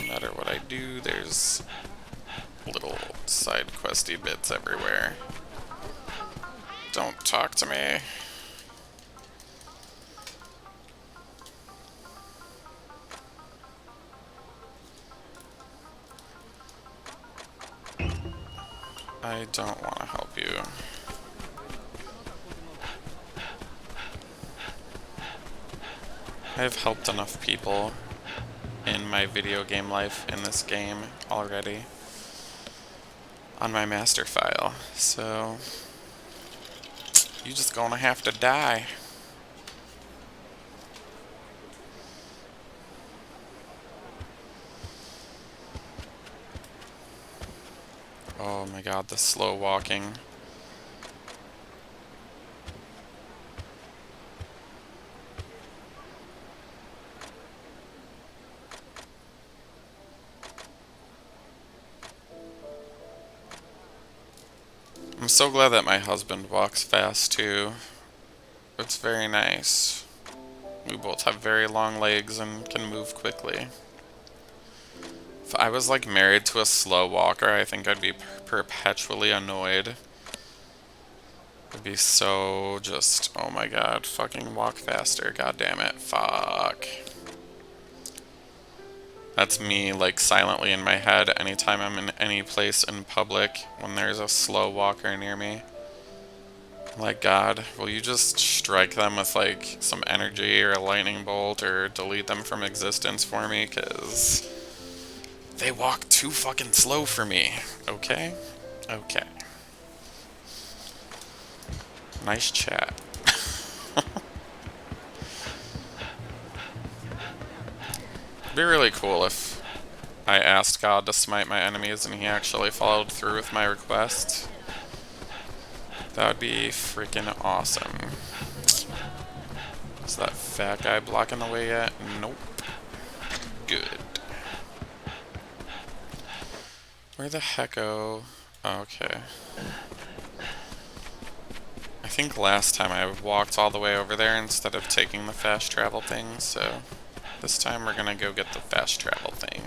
No matter what I do, there's little side questy bits everywhere. Don't talk to me. I don't want to help you. I've helped enough people in my video game life in this game already on my master file, so you just gonna have to die. Oh my God, the slow walking. I'm so glad that my husband walks fast too. It's very nice. We both have very long legs and can move quickly. If I was like married to a slow walker, I think I'd be perpetually annoyed. It'd be so just, oh my God, fucking walk faster, god damn it, fuck. That's me, like, silently in my head anytime I'm in any place in public when there's a slow walker near me. Like, God, will you just strike them with, like, some energy or a lightning bolt or delete them from existence for me? Because they walk too fucking slow for me. Okay? Okay. Nice chat. It'd be really cool if I asked God to smite my enemies and he actually followed through with my request. That would be freaking awesome. Is that fat guy blocking the way yet? Nope. Good. Where the hecko? Oh, okay. I think last time I walked all the way over there instead of taking the fast travel thing, so this time we're gonna go get the fast travel thing.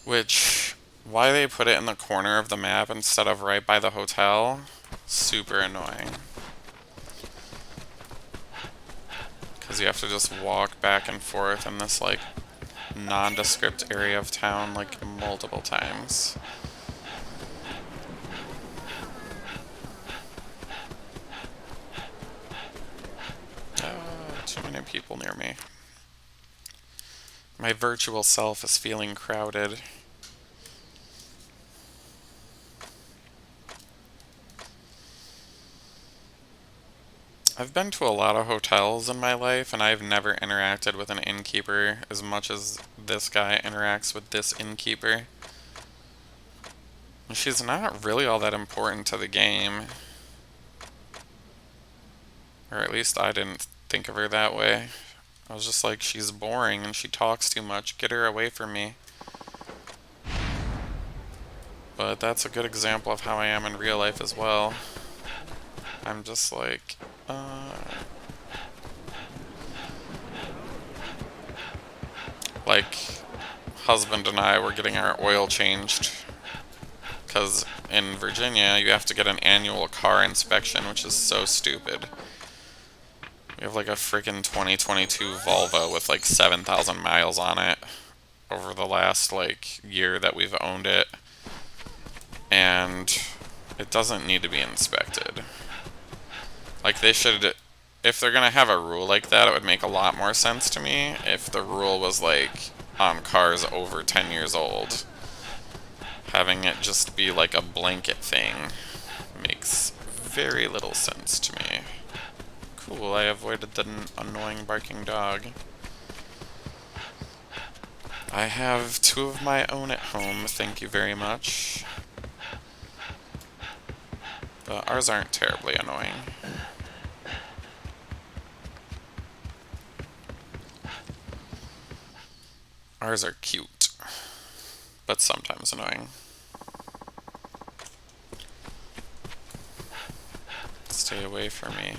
Which, why they put it in the corner of the map instead of right by the hotel? Super annoying. Because you have to just walk back and forth in this, like, nondescript area of town, like, multiple times. Too many people near me. My virtual self is feeling crowded. I've been to a lot of hotels in my life, and I've never interacted with an innkeeper as much as this guy interacts with this innkeeper. And she's not really all that important to the game. Or at least I didn't think of her that way. I was just like, she's boring and she talks too much. Get her away from me. But that's a good example of how I am in real life as well. I'm just like, like, husband and I were getting our oil changed. Because in Virginia, you have to get an annual car inspection, which is so stupid. We have like a freaking 2022 Volvo with like 7,000 miles on it over the last like year that we've owned it. And it doesn't need to be inspected. Like they should, if they're gonna have a rule like that, it would make a lot more sense to me if the rule was like on cars over 10 years old. Having it just be like a blanket thing makes very little sense to me. Cool, I avoided the annoying barking dog. I have 2 of my own at home, thank you very much. But ours aren't terribly annoying. Ours are cute, but sometimes annoying. Stay away from me.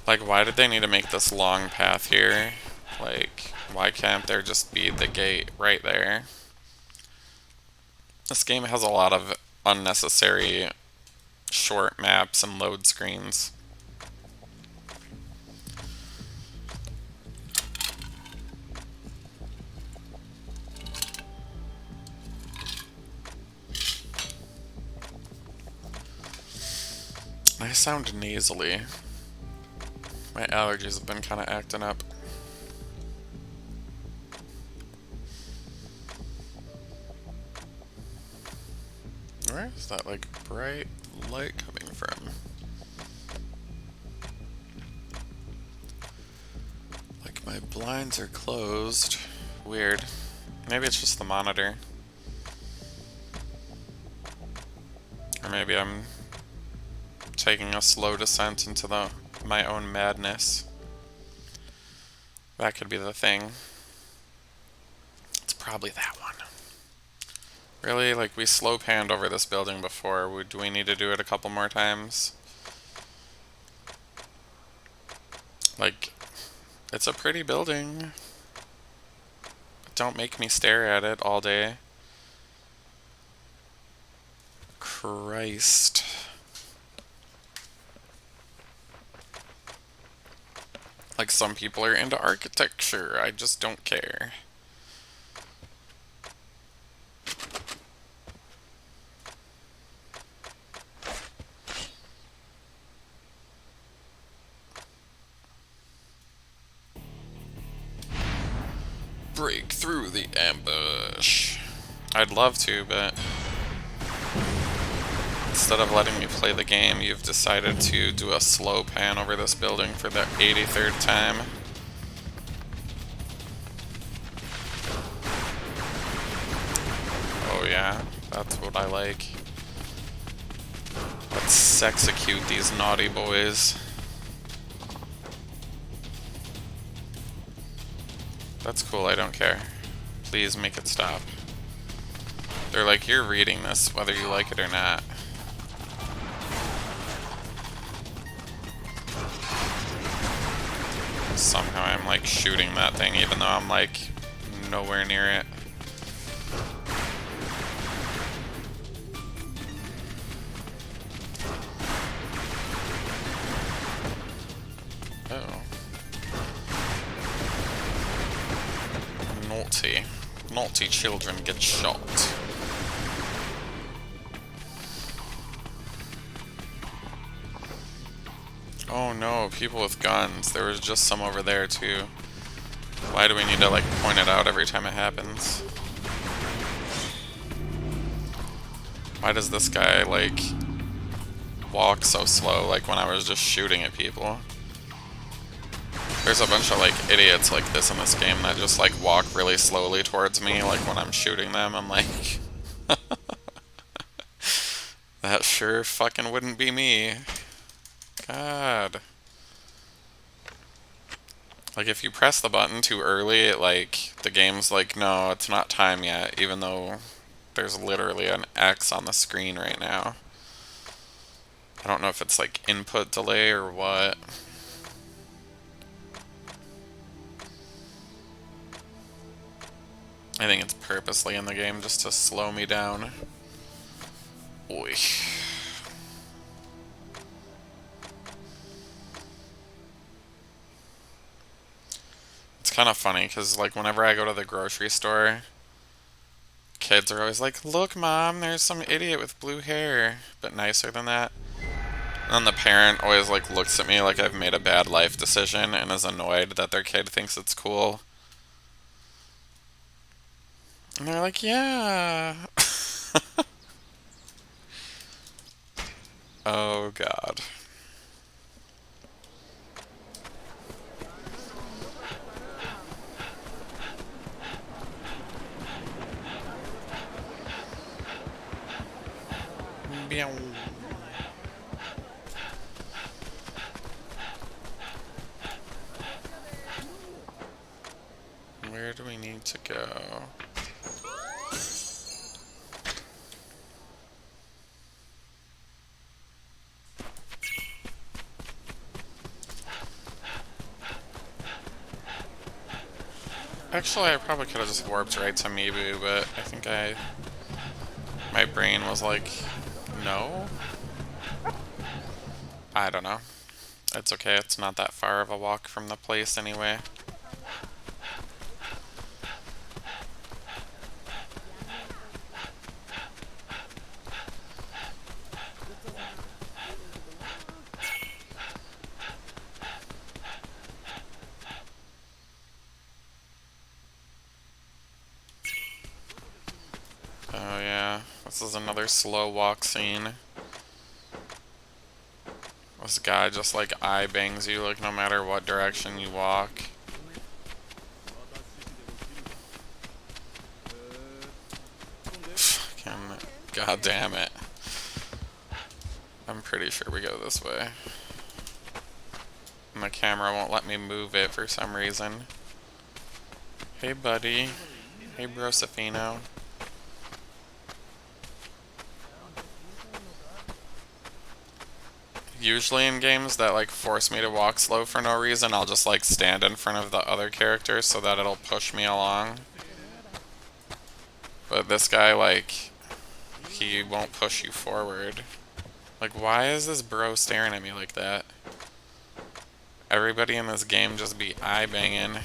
Like, why did they need to make this long path here? Like, why can't there just be the gate right there? This game has a lot of unnecessary short maps and load screens. I sound nasally. My allergies have been kind of acting up. Where is that, like, bright light coming from? Like, my blinds are closed. Weird. Maybe it's just the monitor. Or maybe I'm taking a slow descent into my own madness. That could be the thing. It's probably that one. Really? Like, we slow panned over this building before. Do we need to do it a couple more times? Like, it's a pretty building. But don't make me stare at it all day. Christ. Like, some people are into architecture. I just don't care. Break through the ambush. I'd love to, but instead of letting me play the game, you've decided to do a slow pan over this building for the 83rd time. Oh yeah, that's what I like. Let's sexecute these naughty boys. That's cool, I don't care. Please make it stop. They're like, you're reading this whether you like it or not. Somehow I'm like shooting that thing even though I'm like nowhere near it. Oh. Naughty. Naughty children get shot. Oh no, people with guns. There was just some over there too. Why do we need to like point it out every time it happens? Why does this guy like walk so slow like when I was just shooting at people? There's a bunch of like idiots like this in this game that just like walk really slowly towards me like when I'm shooting them. I'm like that sure fucking wouldn't be me. God. Like if you press the button too early, it like the game's like, no, it's not time yet, even though there's literally an X on the screen right now. I don't know if it's like input delay or what. I think it's purposely in the game just to slow me down. Oy. It's kind of funny because like whenever I go to the grocery store, kids are always like, look mom, there's some idiot with blue hair, but nicer than that. And then the parent always like looks at me like I've made a bad life decision and is annoyed that their kid thinks it's cool. And they're like, yeah. Oh god. Meow. Where do we need to go? Actually, I probably could have just warped right to Mibu, but I think my brain was like, no? I don't know. It's okay, it's not that far of a walk from the place anyway. Oh yeah, this is another slow walk scene. This guy just like eye bangs you like no matter what direction you walk. Fucking god damn it. I'm pretty sure we go this way. And the camera won't let me move it for some reason. Hey buddy. Hey Brosafino. Usually in games that like force me to walk slow for no reason, I'll just like stand in front of the other characters so that it'll push me along. But this guy like, he won't push you forward. Like why is this bro staring at me like that? Everybody in this game just be eye banging.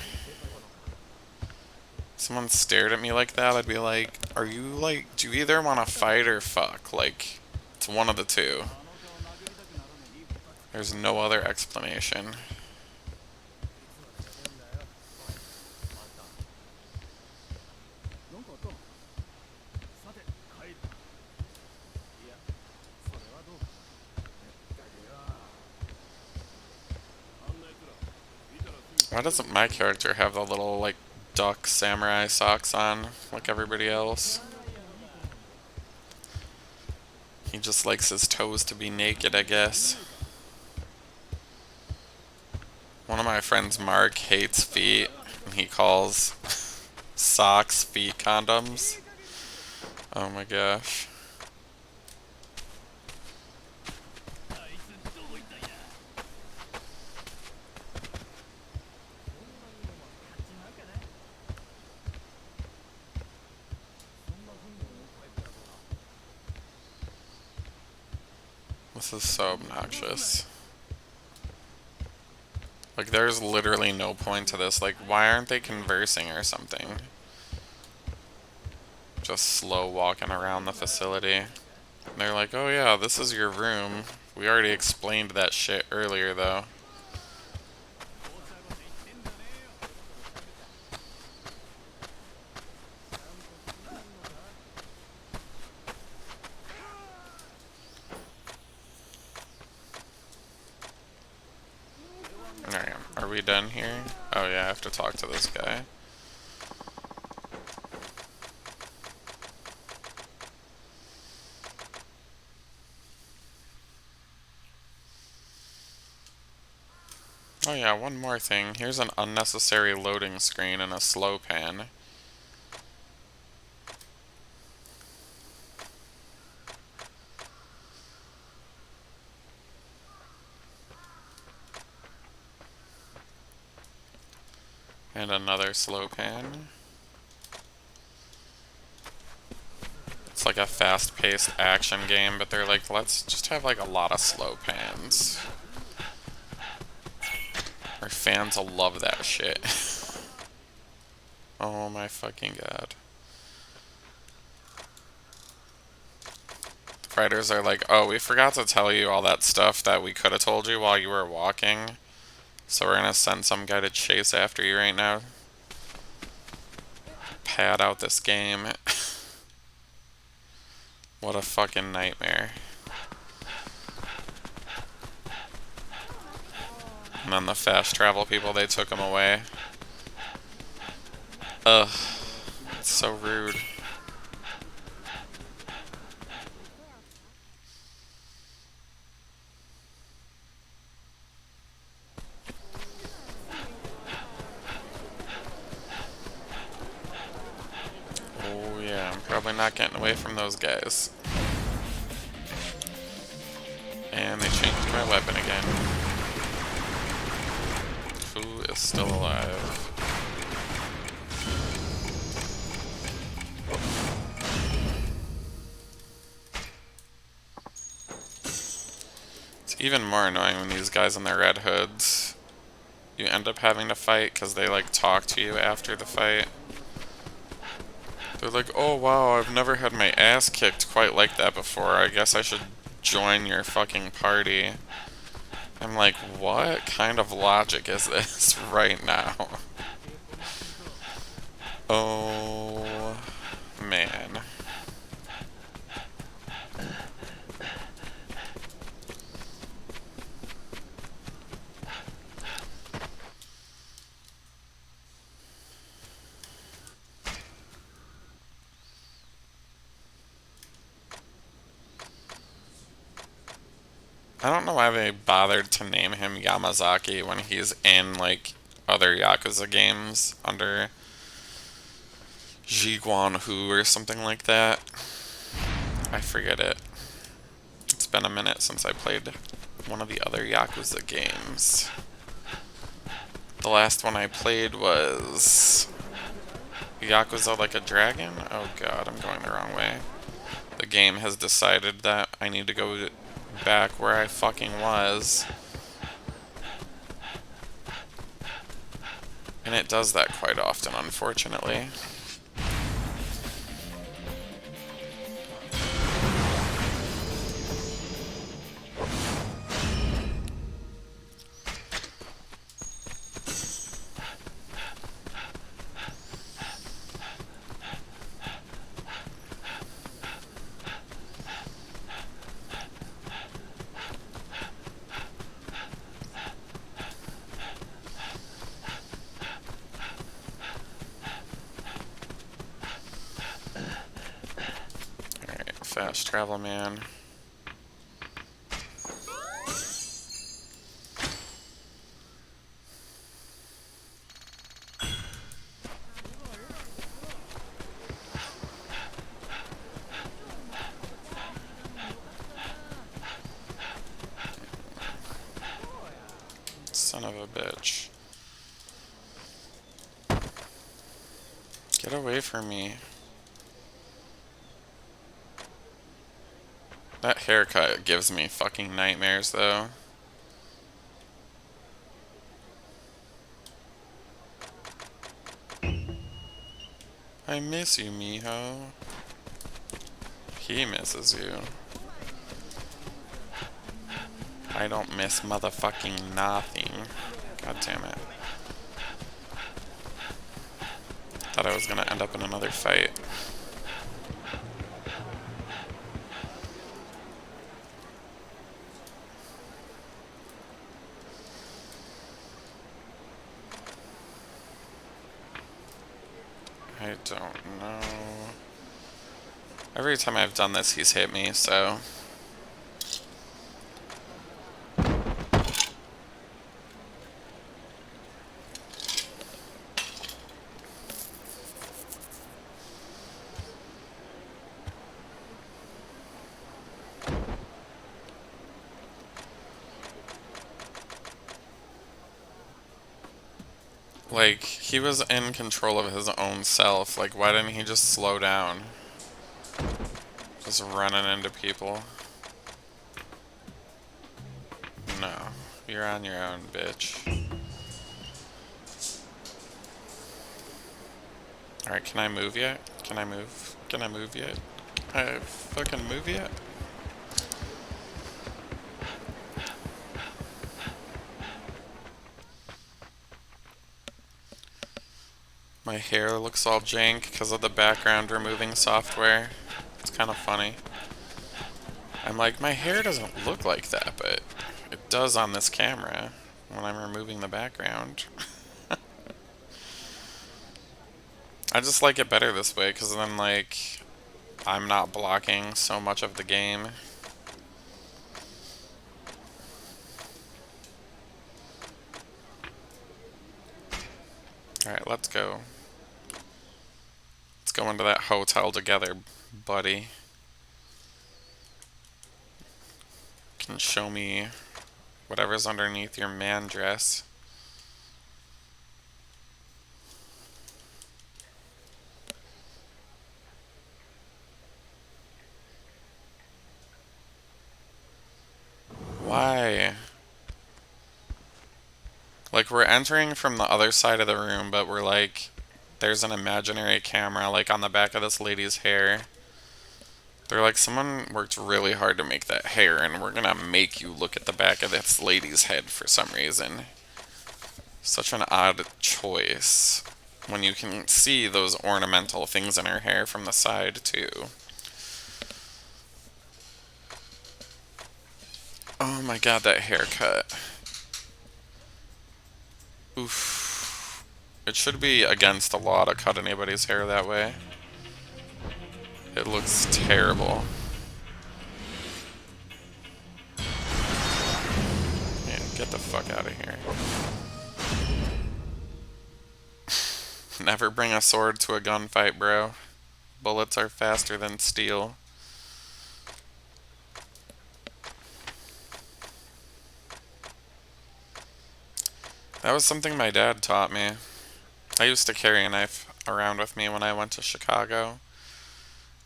Someone stared at me like that, I'd be like, are you like, do you either want to fight or fuck? Like, it's one of the two. There's no other explanation. Why doesn't my character have the little, like, duck samurai socks on, like everybody else? He just likes his toes to be naked, I guess. One of my friends, Mark, hates feet, and he calls socks feet condoms. Oh my gosh. This is so obnoxious. Like, there's literally no point to this. Like, why aren't they conversing or something? Just slow walking around the facility. And they're like, oh yeah, this is your room. We already explained that shit earlier, though. Alright, are we done here? Oh yeah, I have to talk to this guy. Oh yeah, one more thing. Here's an unnecessary loading screen and a slow pan. And another slow pan. It's like a fast-paced action game, but they're like, let's just have like a lot of slow pans. Our fans will love that shit. Oh my fucking god. The writers are like, oh, we forgot to tell you all that stuff that we could have told you while you were walking. So we're gonna send some guy to chase after you right now. Pad out this game. What a fucking nightmare. And then the fast travel people, they took him away. Ugh. It's so rude. Oh yeah, I'm probably not getting away from those guys. And they changed my weapon again. Who is still alive? It's even more annoying when these guys in their red hoods, you end up having to fight because they like talk to you after the fight. They're like, oh wow, I've never had my ass kicked quite like that before. I guess I should join your fucking party. I'm like, what kind of logic is this right now? Oh, man. I don't know why they bothered to name him Yamazaki when he's in, like, other Yakuza games under Jiguan Hu or something like that. I forget it. It's been a minute since I played one of the other Yakuza games. The last one I played was Yakuza Like a Dragon? Oh god, I'm going the wrong way. The game has decided that I need to go back where I fucking was. And it does that quite often, unfortunately. fast travel, man. Son of a bitch. Get away from me. That haircut gives me fucking nightmares, though. I miss you, mijo. He misses you. I don't miss motherfucking nothing. God damn it. Thought I was gonna end up in another fight. I don't know. Every time I've done this, he's hit me, so... Like, he was in control of his own self. Like, why didn't he just slow down? Just running into people. No. You're on your own, bitch. Alright, can I move yet? Can I move? Can I move yet? Can I fucking move yet? My hair looks all jank because of the background removing software. It's kind of funny. I'm like, my hair doesn't look like that, but it does on this camera when I'm removing the background. I just like it better this way because then, like, I'm not blocking so much of the game. Alright, let's go. Let's go into that hotel together, buddy. Can show me whatever's underneath your man dress. Why? Like, we're entering from the other side of the room, but we're like, there's an imaginary camera, like, on the back of this lady's hair. They're like, someone worked really hard to make that hair, and we're gonna make you look at the back of this lady's head for some reason. Such an odd choice, when you can see those ornamental things in her hair from the side, too. Oh my god, that haircut. Oof. It should be against the law to cut anybody's hair that way. It looks terrible. Yeah, get the fuck out of here. Never bring a sword to a gunfight, bro. Bullets are faster than steel. That was something my dad taught me. I used to carry a knife around with me when I went to Chicago.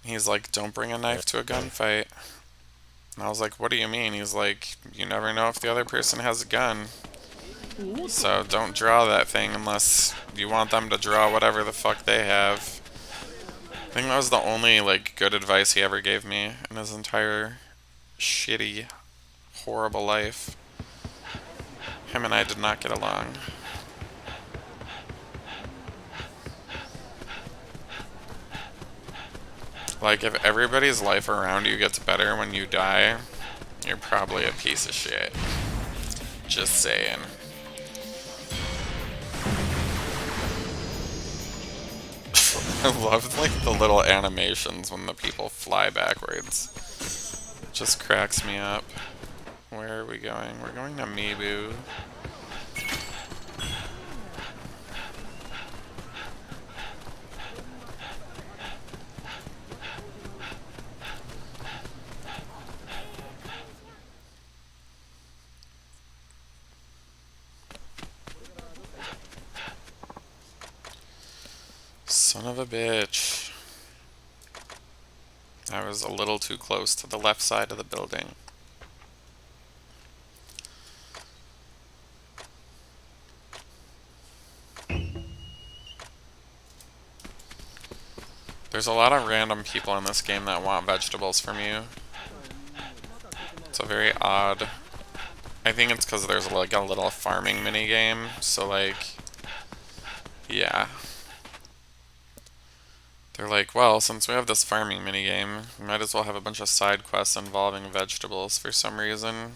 He's like, don't bring a knife to a gunfight. And I was like, what do you mean? He's like, you never know if the other person has a gun. So don't draw that thing unless you want them to draw whatever the fuck they have. I think that was the only, like, good advice he ever gave me in his entire shitty, horrible life. Him and I did not get along. Like, if everybody's life around you gets better when you die, you're probably a piece of shit. Just saying. I love like the little animations when the people fly backwards. It just cracks me up. Where are we going? We're going to Mibu. Son of a bitch. I was a little too close to the left side of the building. There's a lot of random people in this game that want vegetables from you. It's a very odd... I think it's because there's like a little farming mini game, so like... Yeah. They're like, well, since we have this farming minigame, we might as well have a bunch of side quests involving vegetables for some reason.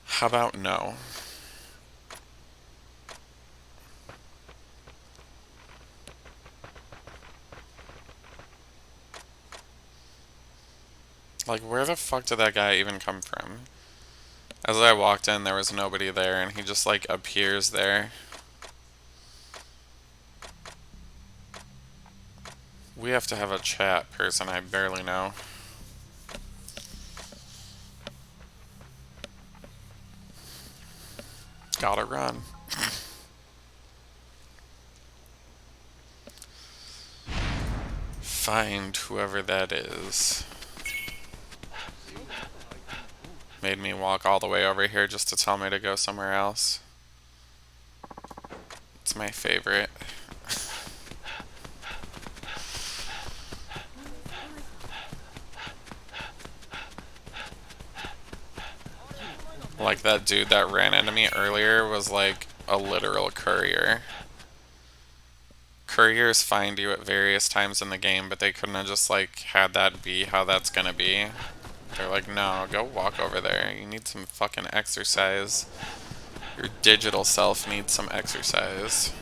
How about no? Like, where the fuck did that guy even come from? As I walked in, there was nobody there, and he just, like, appears there. We have to have a chat person I barely know. Gotta run. Find whoever that is. Made me walk all the way over here just to tell me to go somewhere else. It's my favorite. Like that dude that ran into me earlier was like a literal courier. Couriers find you at various times in the game, but they couldn't have just like had that be how that's gonna be. They're like, no, go walk over there. You need some fucking exercise. Your digital self needs some exercise.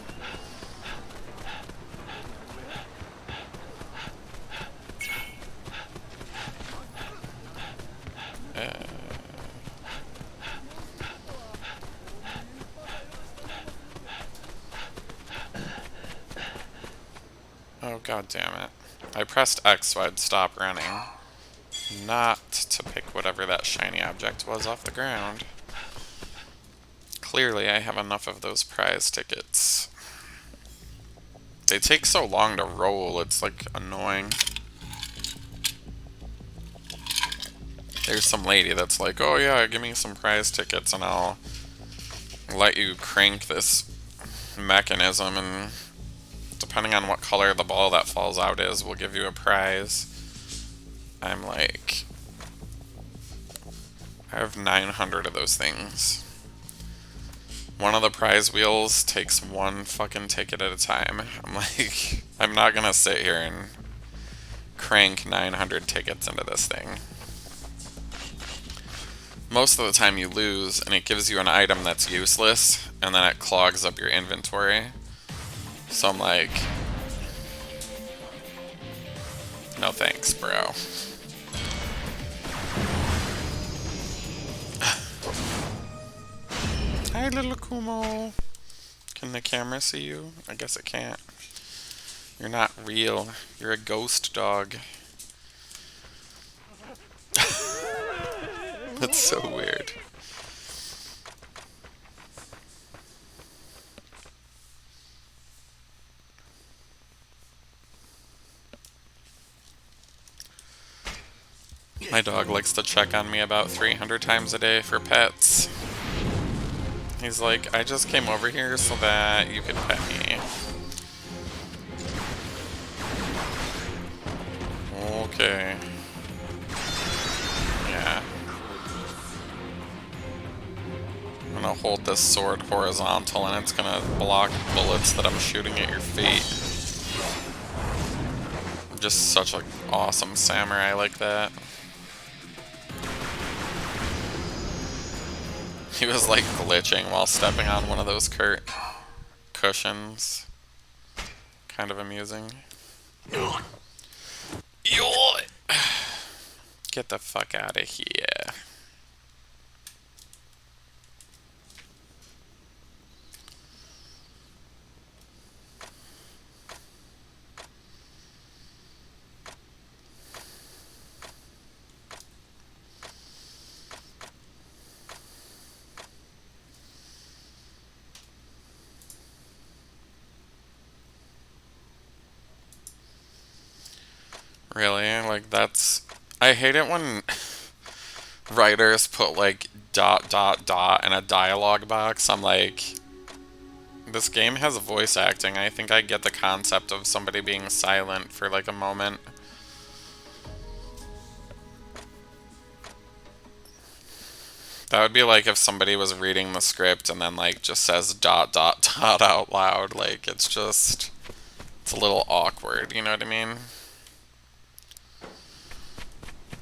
Oh, god damn it. I pressed X so I'd stop running. Not to pick whatever that shiny object was off the ground. Clearly I have enough of those prize tickets. They take so long to roll, it's like annoying. There's some lady that's like, oh yeah, give me some prize tickets and I'll let you crank this mechanism, and depending on what color the ball that falls out is, we'll give you a prize. I'm like, I have 900 of those things. One of the prize wheels takes one fucking ticket at a time. I'm like, I'm not gonna sit here and crank 900 tickets into this thing. Most of the time you lose, and it gives you an item that's useless, and then it clogs up your inventory. So I'm like, no thanks, bro. Hi, little Kumo. Can the camera see you? I guess it can't. You're not real. You're a ghost dog. That's so weird. My dog likes to check on me about 300 times a day for pets. He's like, I just came over here so that you could pet me. Okay. Yeah. I'm gonna hold this sword horizontal and it's gonna block bullets that I'm shooting at your feet. I'm just such an awesome samurai like that. He was like glitching while stepping on one of those cushions. Kind of amusing. Get the fuck out of here. Really? Like, that's... I hate it when writers put, like, dot, dot, dot in a dialogue box. I'm like, this game has voice acting. I think I get the concept of somebody being silent for, like, a moment. That would be like if somebody was reading the script and then, like, just says dot, dot, dot out loud. Like, it's just... It's a little awkward, you know what I mean?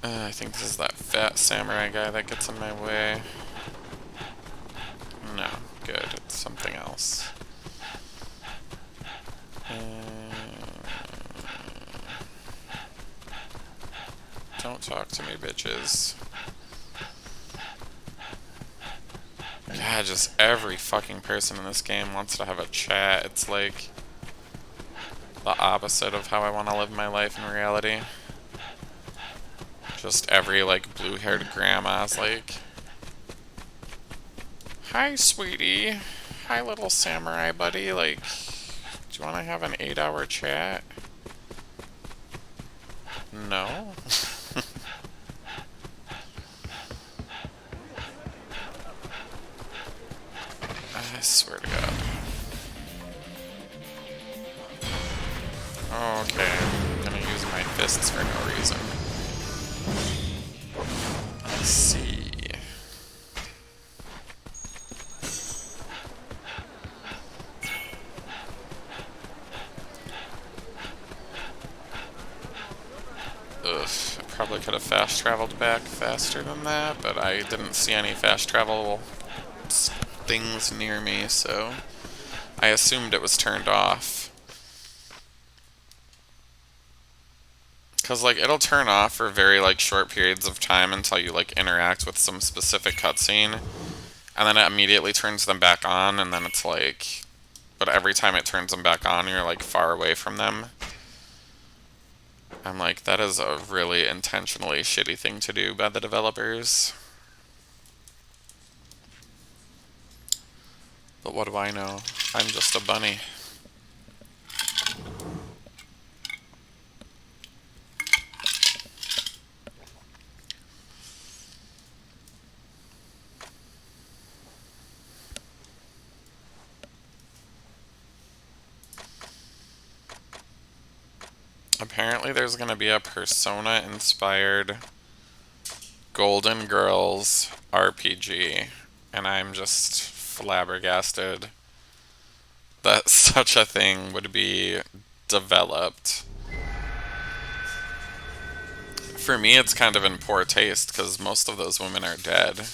I think this is that fat samurai guy that gets in my way. No, good. It's something else. Don't talk to me, bitches. Yeah, just every fucking person in this game wants to have a chat. It's like the opposite of how I want to live my life in reality. Just every, like, blue-haired grandma's like, "Hi, sweetie. Hi, little samurai buddy. Like, do you want to have an 8-hour chat?" No. I swear to God. Okay, I'm gonna use my fists for no reason. Let's see. Ugh, I probably could have fast traveled back faster than that, but I didn't see any fast travel things near me, so I assumed it was turned off. Because, like, it'll turn off for very, like, short periods of time until you, like, interact with some specific cutscene. And then it immediately turns them back on, and then it's like... But every time it turns them back on, you're, like, far away from them. I'm like, that is a really intentionally shitty thing to do by the developers. But what do I know? I'm just a bunny. Apparently there's going to be a Persona-inspired Golden Girls RPG, and I'm just flabbergasted that such a thing would be developed. For me, it's kind of in poor taste, because most of those women are dead.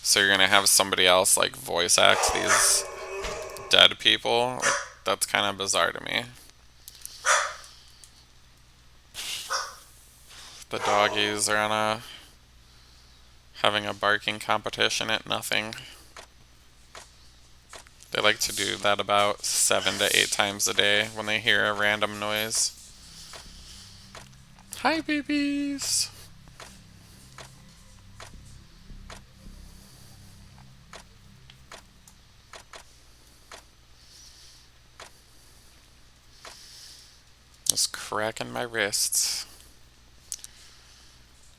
So you're going to have somebody else, like, voice act these dead people? Like, that's kind of bizarre to me. The doggies are on having a barking competition at nothing. They like to do that about 7 to 8 times a day when they hear a random noise. Hi, babies! Just cracking my wrists.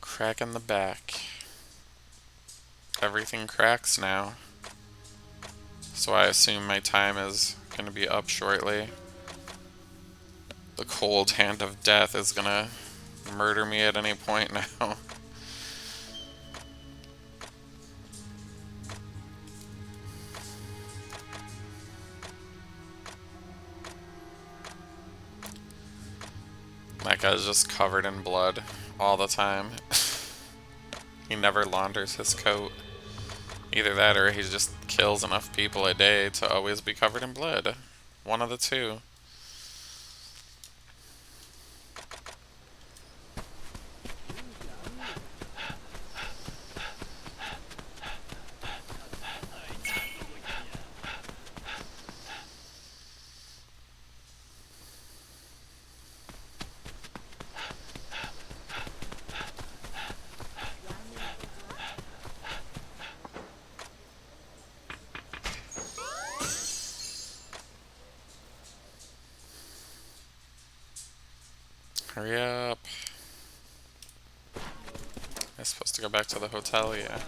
Cracking the back. Everything cracks now. So I assume my time is going to be up shortly. The cold hand of death is going to murder me at any point now. That guy's just covered in blood all the time. He never launders his coat. Either that or he just kills enough people a day to always be covered in blood. One of the two. Hurry up. I'm supposed to go back to the hotel, yeah.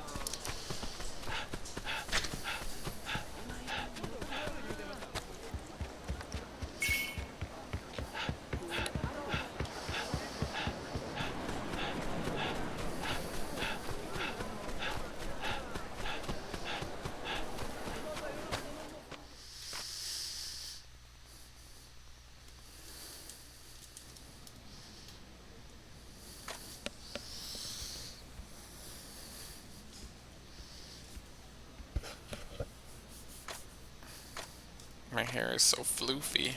My hair is so floofy.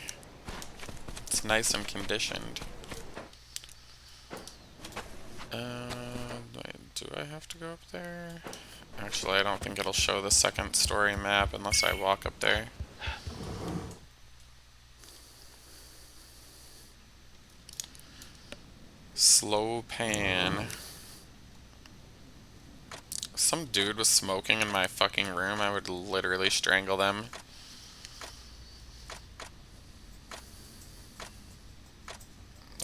It's nice and conditioned. Do I have to go up there? Actually, I don't think it'll show the second story map unless I walk up there. Slow pan. Some dude was smoking in my fucking room. I would literally strangle them.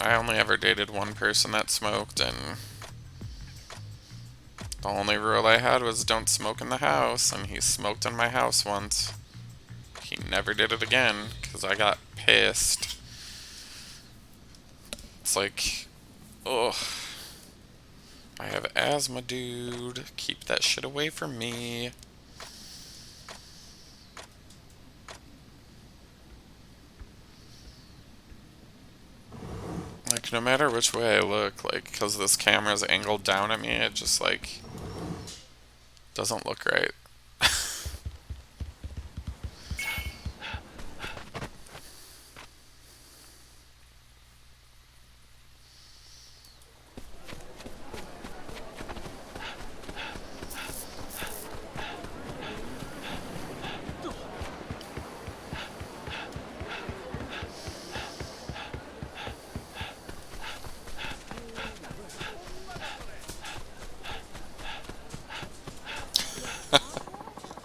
I only ever dated one person that smoked, and the only rule I had was don't smoke in the house, and he smoked in my house once. He never did it again, because I got pissed. It's like, ugh. I have asthma, dude. Keep that shit away from me. Like, no matter which way I look, like, because this camera's angled down at me, it just, like, doesn't look right.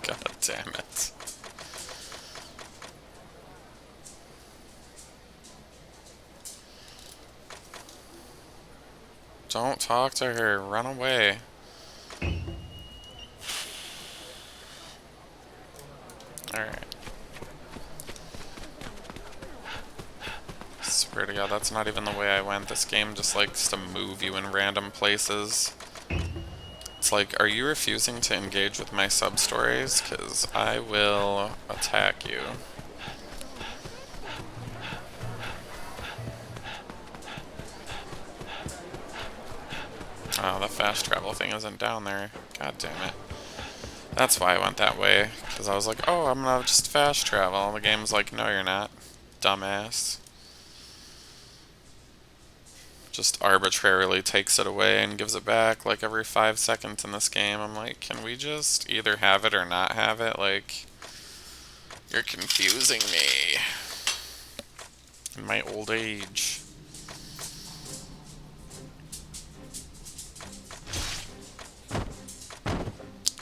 God damn it. Don't talk to her. Run away. Alright. Swear to God, that's not even the way I went. This game just likes to move you in random places. It's like, are you refusing to engage with my sub-stories? Because I will attack you. Oh, the fast travel thing isn't down there. God damn it. That's why I went that way. Because I was like, oh, I'm gonna just fast travel. And the game's like, no, you're not. Dumbass. Just arbitrarily takes it away and gives it back like every 5 seconds in this game. I'm like, can we just either have it or not have it? Like, you're confusing me. In my old age.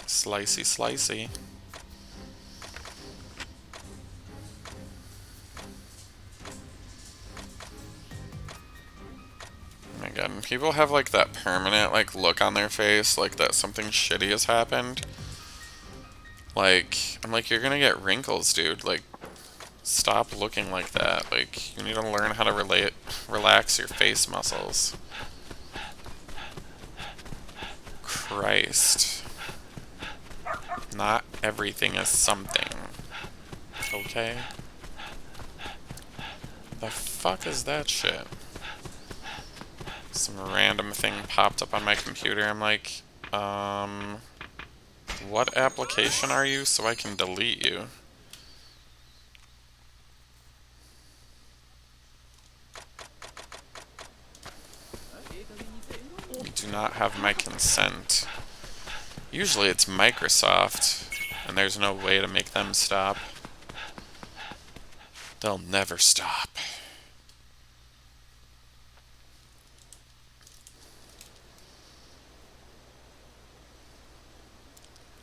Slicey, slicey. Oh my god, and people have like that permanent like look on their face, like that something shitty has happened. Like, I'm like, you're gonna get wrinkles, dude. Like, stop looking like that. Like, you need to learn how to relax your face muscles. Christ. Not everything is something. Okay? The fuck is that shit? Some random thing popped up on my computer. I'm like, What application are you so I can delete you? You do not have my consent. Usually it's Microsoft, and there's no way to make them stop. They'll never stop.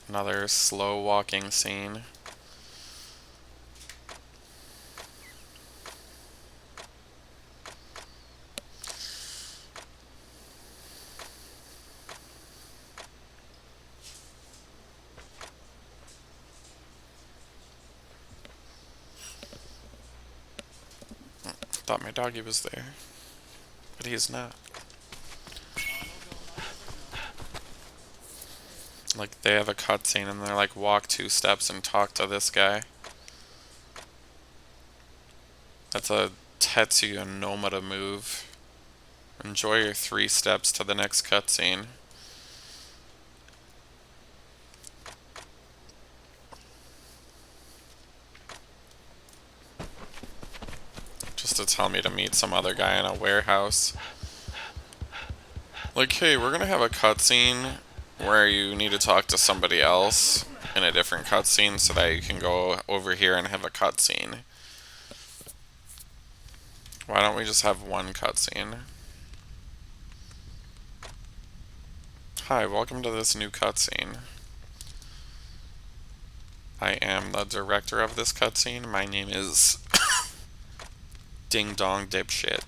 Another slow walking scene. Thought my doggy was there, but he is not. Like, they have a cutscene and they're like, walk 2 steps and talk to this guy. That's a Tetsuya Nomada move. Enjoy your 3 steps to the next cutscene. Just to tell me to meet some other guy in a warehouse. Like, hey, we're gonna have a cutscene where you need to talk to somebody else in a different cutscene so that you can go over here and have a cutscene. Why don't we just have one cutscene? Hi, welcome to this new cutscene. I am the director of this cutscene. My name is Ding Dong Dipshit.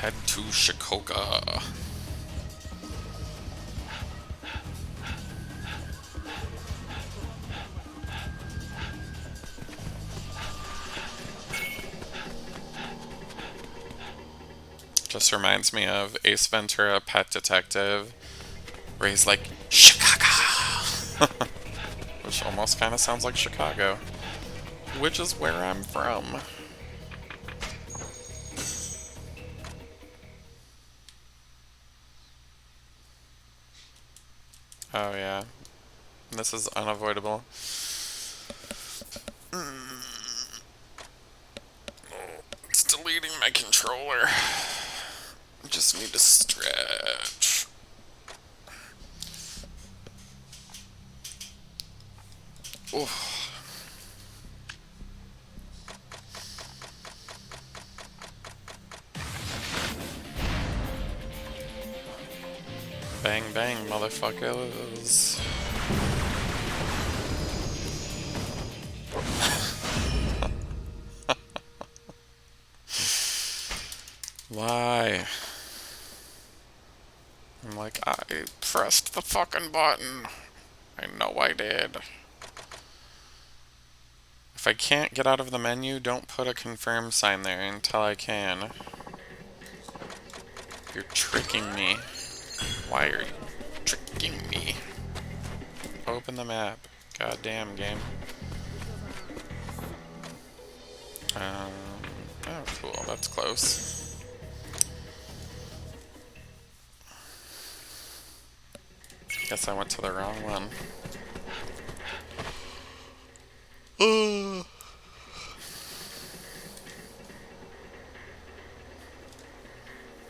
Head to Shikoka. Just reminds me of Ace Ventura: Pet Detective, where he's like, Chicago! Which almost kind of sounds like Chicago. Which is where I'm from. Oh yeah. This is unavoidable. It's deleting my controller. I just need to stretch. Oof. Bang bang, motherfuckers. Why? I'm like, I pressed the fucking button. I know I did. If I can't get out of the menu, don't put a confirm sign there until I can. You're tricking me. Why are you tricking me? Open the map. Goddamn game. Oh cool, that's close. Guess I went to the wrong one.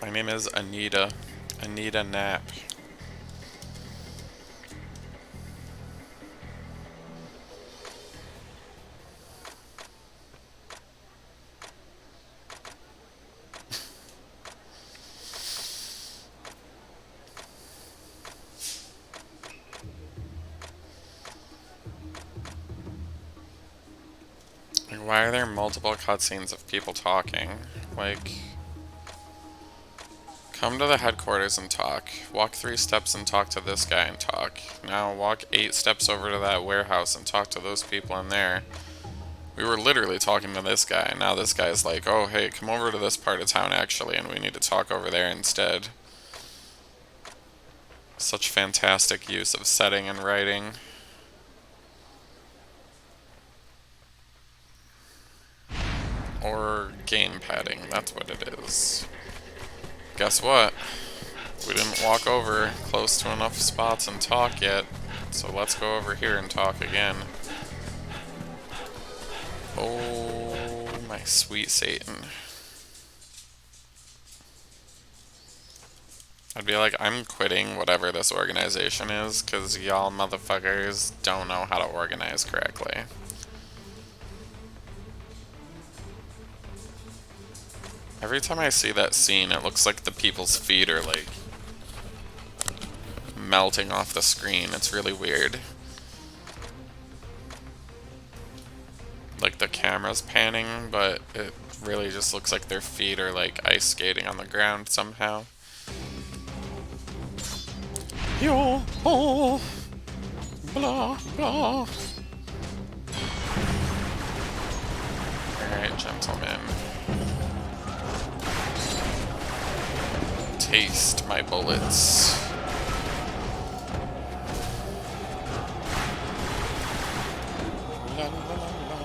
My name is Anita. Anita Knapp. Like, why are there multiple cutscenes of people talking? Like, come to the headquarters and talk. Walk 3 steps and talk to this guy and talk. Now walk 8 steps over to that warehouse and talk to those people in there. We were literally talking to this guy, and now this guy's like, oh hey, come over to this part of town actually, and we need to talk over there instead. Such fantastic use of setting and writing. Or game padding, that's what it is. Guess what? We didn't walk over close to enough spots and talk yet, so let's go over here and talk again. Oh, my sweet Satan. I'd be like, I'm quitting whatever this organization is, because y'all motherfuckers don't know how to organize correctly. Every time I see that scene, it looks like the people's feet are, like, melting off the screen. It's really weird. Like, the camera's panning, but it really just looks like their feet are, like, ice skating on the ground somehow. Yo, oh, blah, blah. Alright, gentlemen. Taste my bullets. La, la, la, la.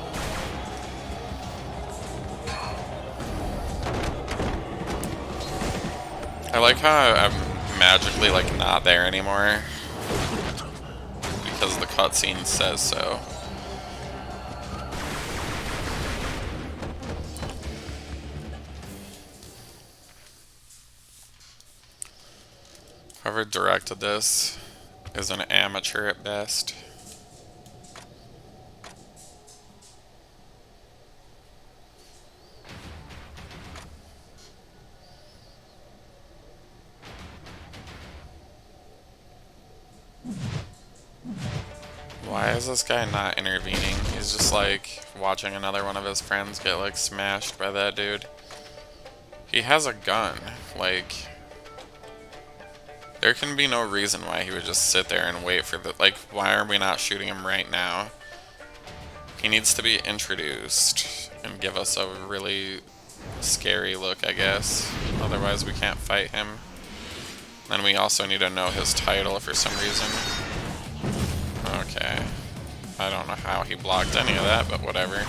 I like how I'm magically, like, not there anymore. Because the cutscene says so. Whoever directed this is an amateur at best. Why is this guy not intervening? He's just like watching another one of his friends get like smashed by that dude. He has a gun. Like, there can be no reason why he would just sit there and wait for the, like, why are we not shooting him right now? He needs to be introduced and give us a really scary look, I guess. Otherwise we can't fight him. Then we also need to know his title for some reason. Okay. I don't know how he blocked any of that, but whatever.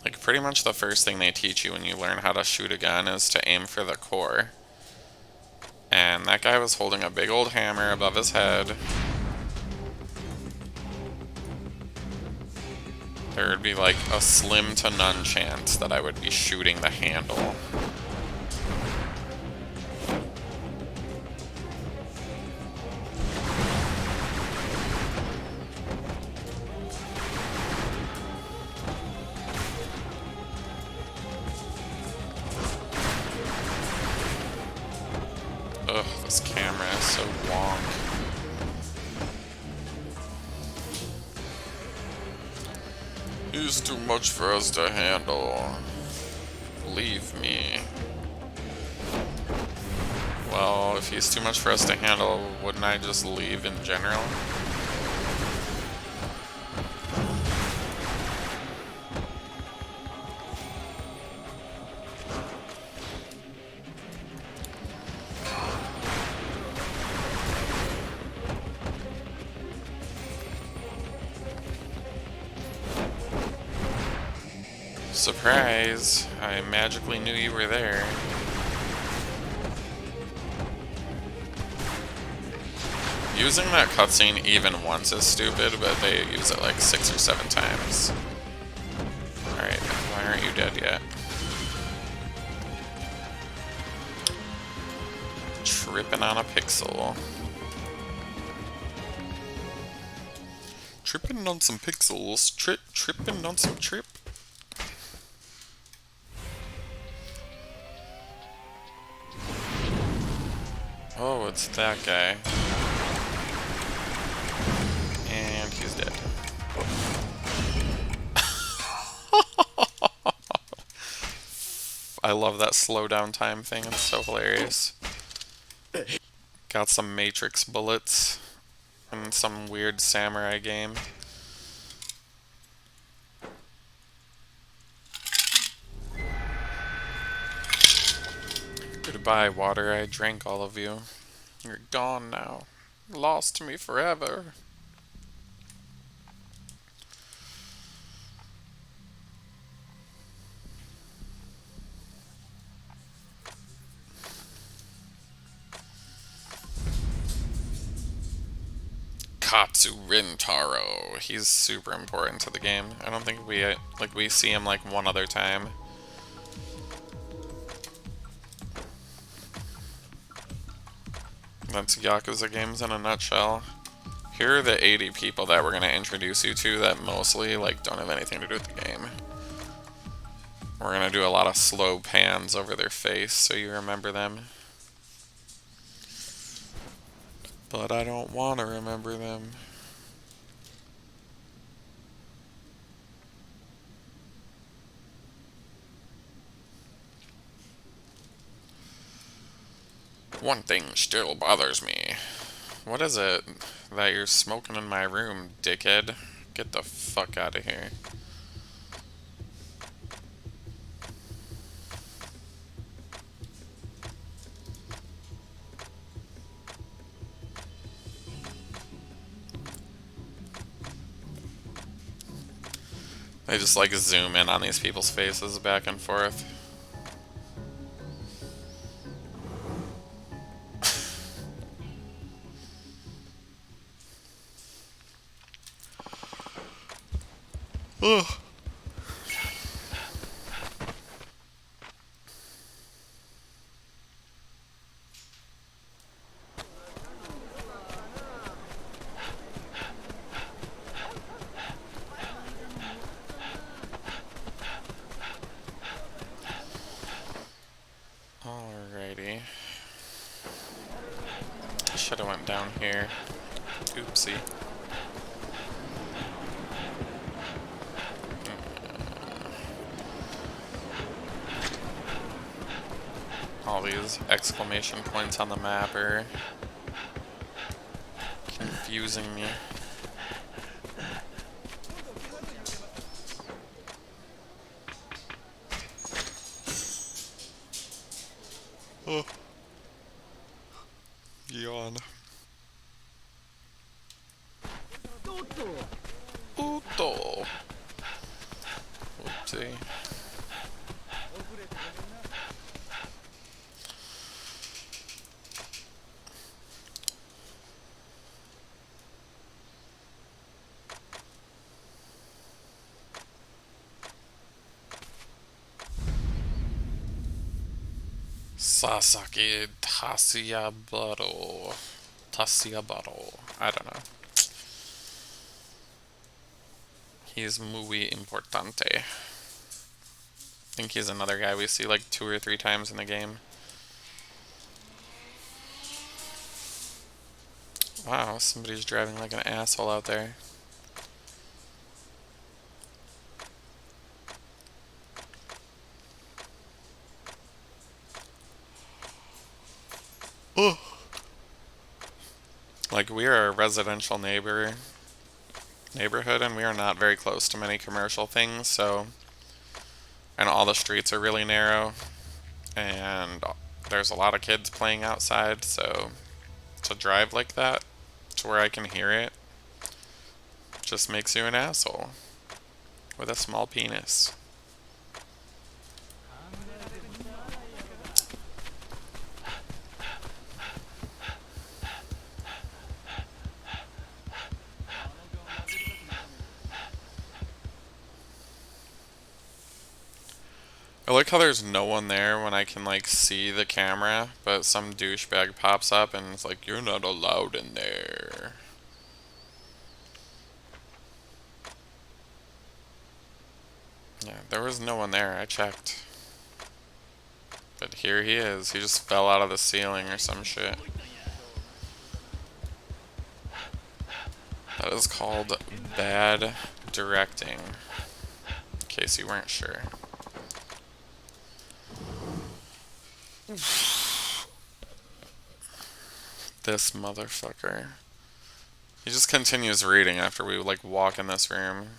Like, pretty much the first thing they teach you when you learn how to shoot a gun is to aim for the core. And that guy was holding a big old hammer above his head. There would be like a slim to none chance that I would be shooting the handle. Ugh, this camera is so wonk. He's too much for us to handle. Leave me. Well, if he's too much for us to handle, wouldn't I just leave in general? Surprise! I magically knew you were there. Using that cutscene even once is stupid, but they use it like 6 or 7 times. Alright, why aren't you dead yet? Tripping on a pixel. Tripping on some pixels. Tripping on some trip. Oh, it's that guy. And he's dead. I love that slowdown time thing, it's so hilarious. Got some Matrix bullets in some weird samurai game. Goodbye, water. I drank all of you. You're gone now. Lost to me forever. Katsu Rintaro. He's super important to the game. I don't think we see him like one other time. That's Yakuza games in a nutshell. Here are the 80 people that we're going to introduce you to that mostly like don't have anything to do with the game. We're going to do a lot of slow pans over their face so you remember them. But I don't want to remember them. One thing still bothers me. What is it that you're smoking in my room, dickhead? Get the fuck out of here. They just like zoom in on these people's faces back and forth. Ugh. Alrighty. Should have went down here. Oopsie. All these exclamation points on the map are confusing me. Oh. Yawn. Uto. Whoopsie. Sasaki Tasiyabaro. Tasiyabaro. I don't know. He's muy importante. I think he's another guy we see like 2 or 3 times in the game. Wow, somebody's driving like an asshole out there. Oh. Like, we are a residential neighborhood and we are not very close to many commercial things, so, and all the streets are really narrow and there's a lot of kids playing outside, so to drive like that to where I can hear it just makes you an asshole with a small penis. I like how there's no one there when I can like see the camera, but some douchebag pops up and it's like, you're not allowed in there. Yeah, there was no one there, I checked. But here he is, he just fell out of the ceiling or some shit. That is called bad directing, in case you weren't sure. This motherfucker. He just continues reading after we like walk in this room.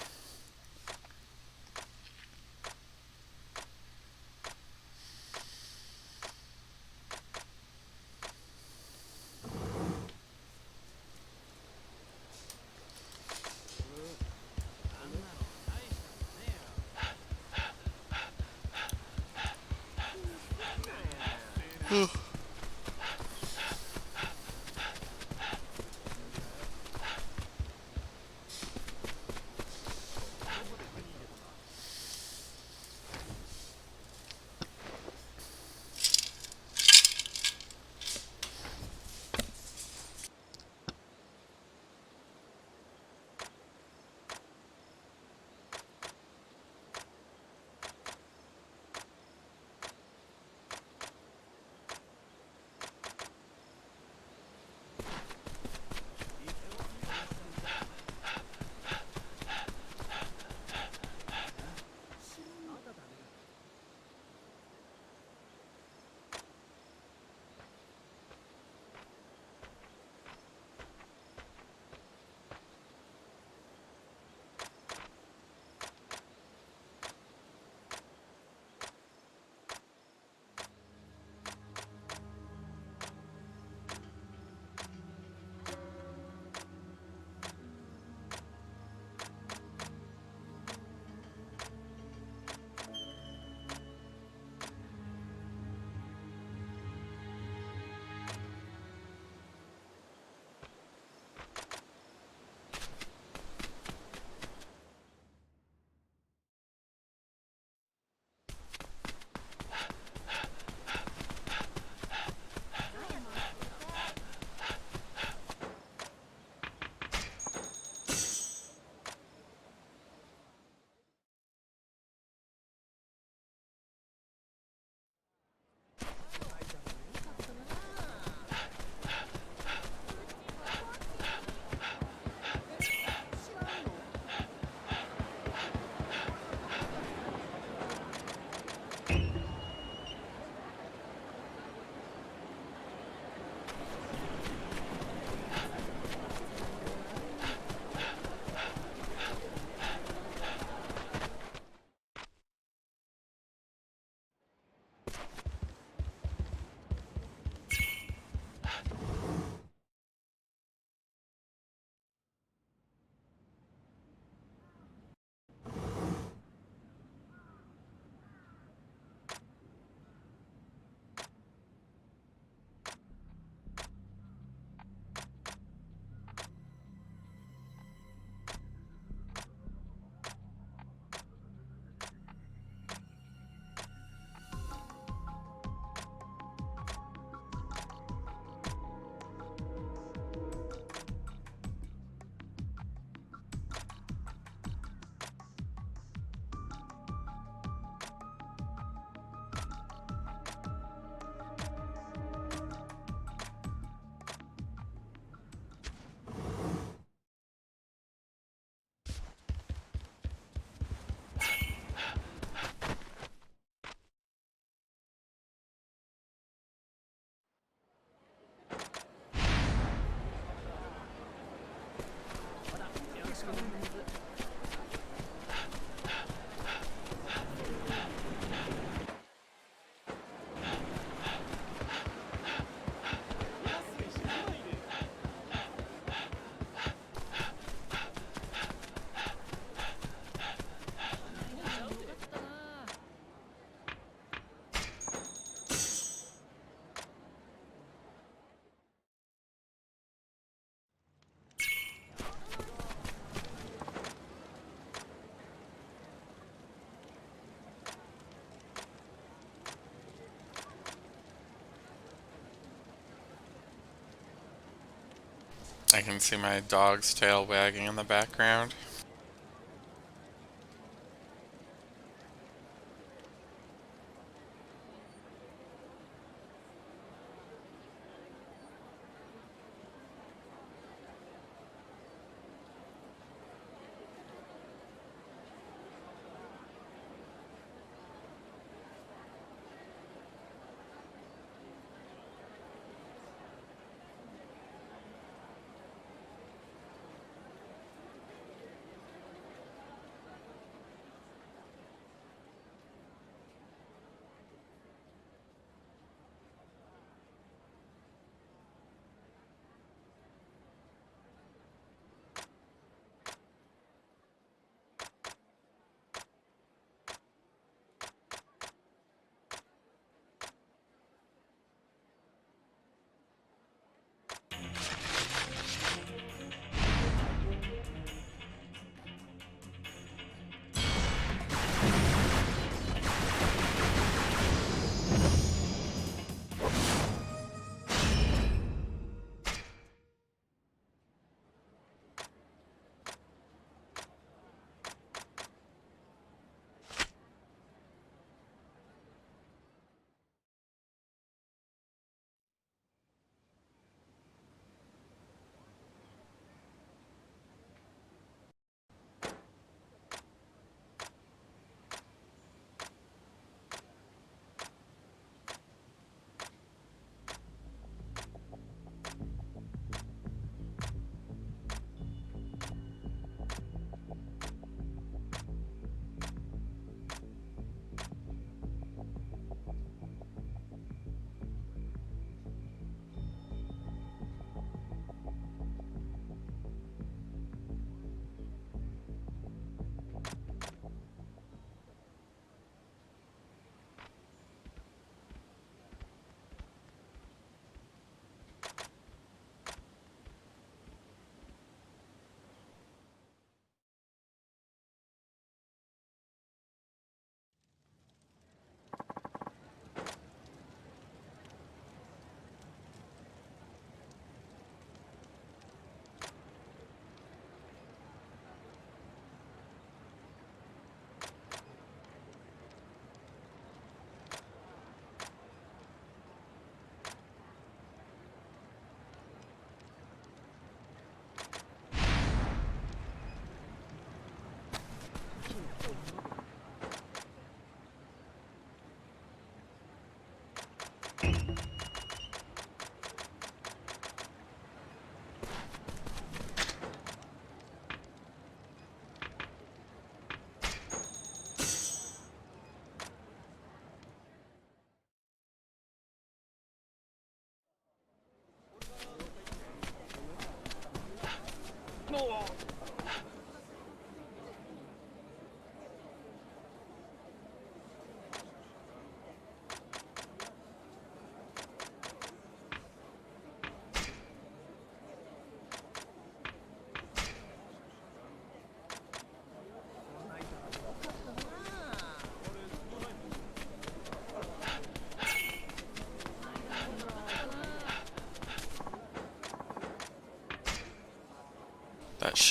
I can see my dog's tail wagging in the background.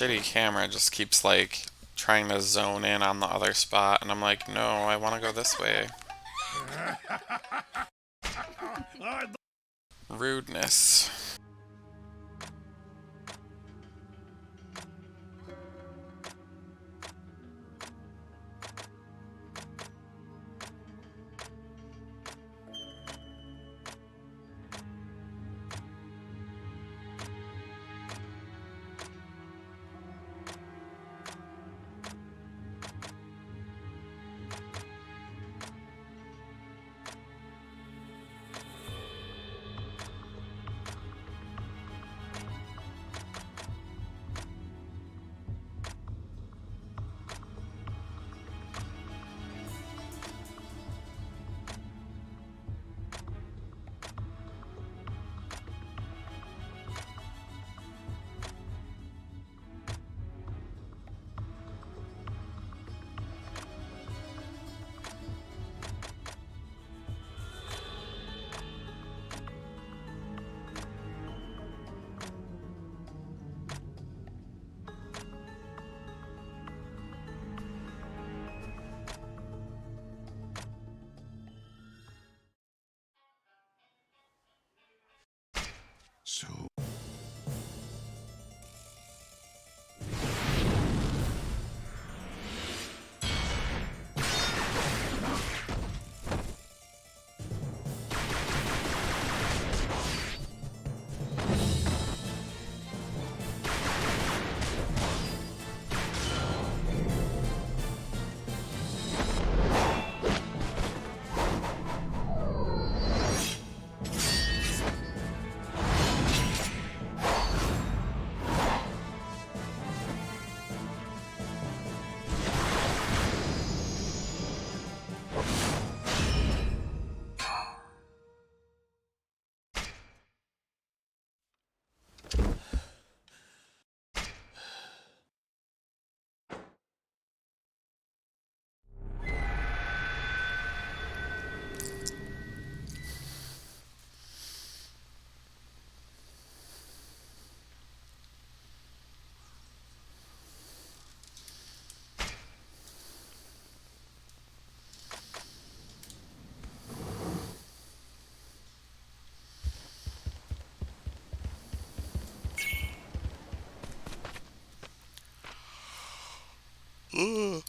shitty camera just keeps like trying to zone in on the other spot, and I'm like, no, I want to go this way. Rudeness. So Ugh.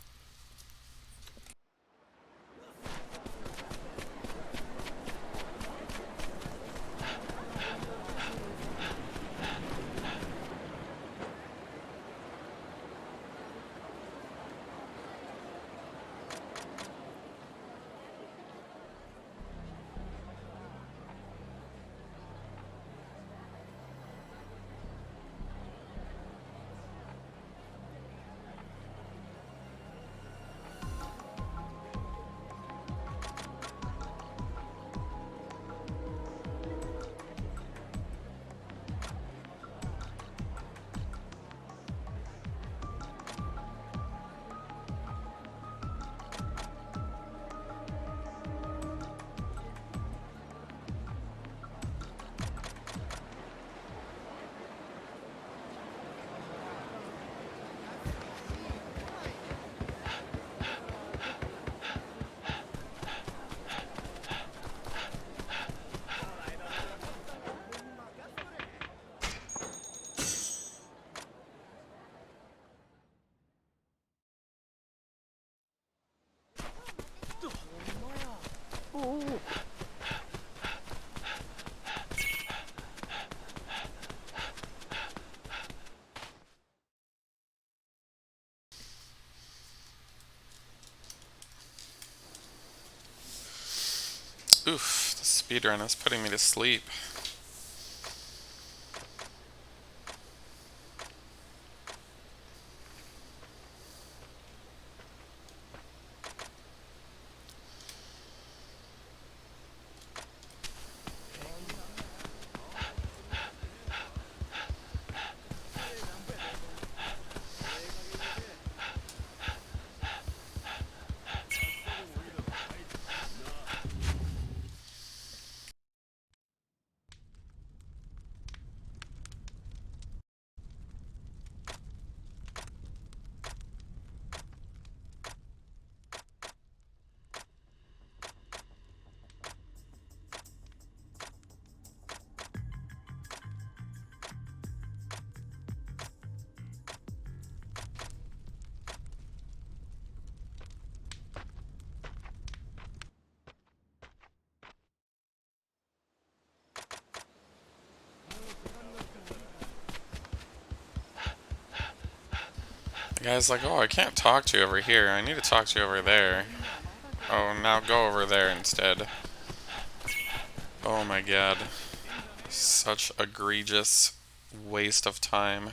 Oof, the speedrun is putting me to sleep. guy's like, oh, I can't talk to you over here. I need to talk to you over there. Oh, now go over there instead. Oh my god. Such egregious waste of time.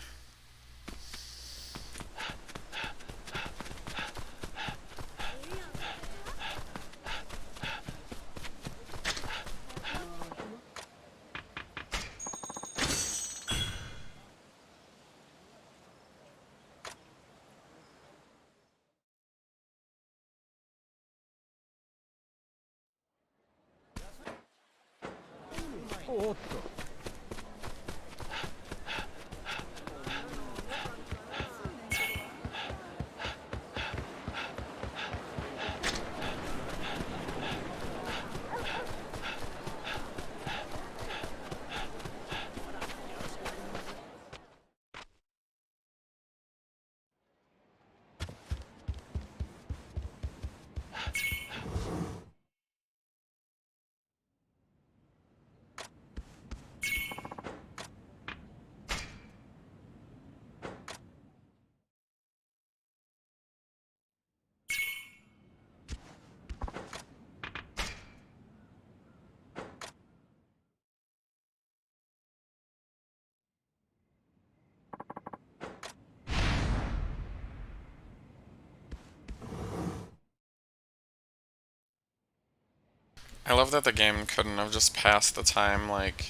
I love that the game couldn't have just passed the time, like,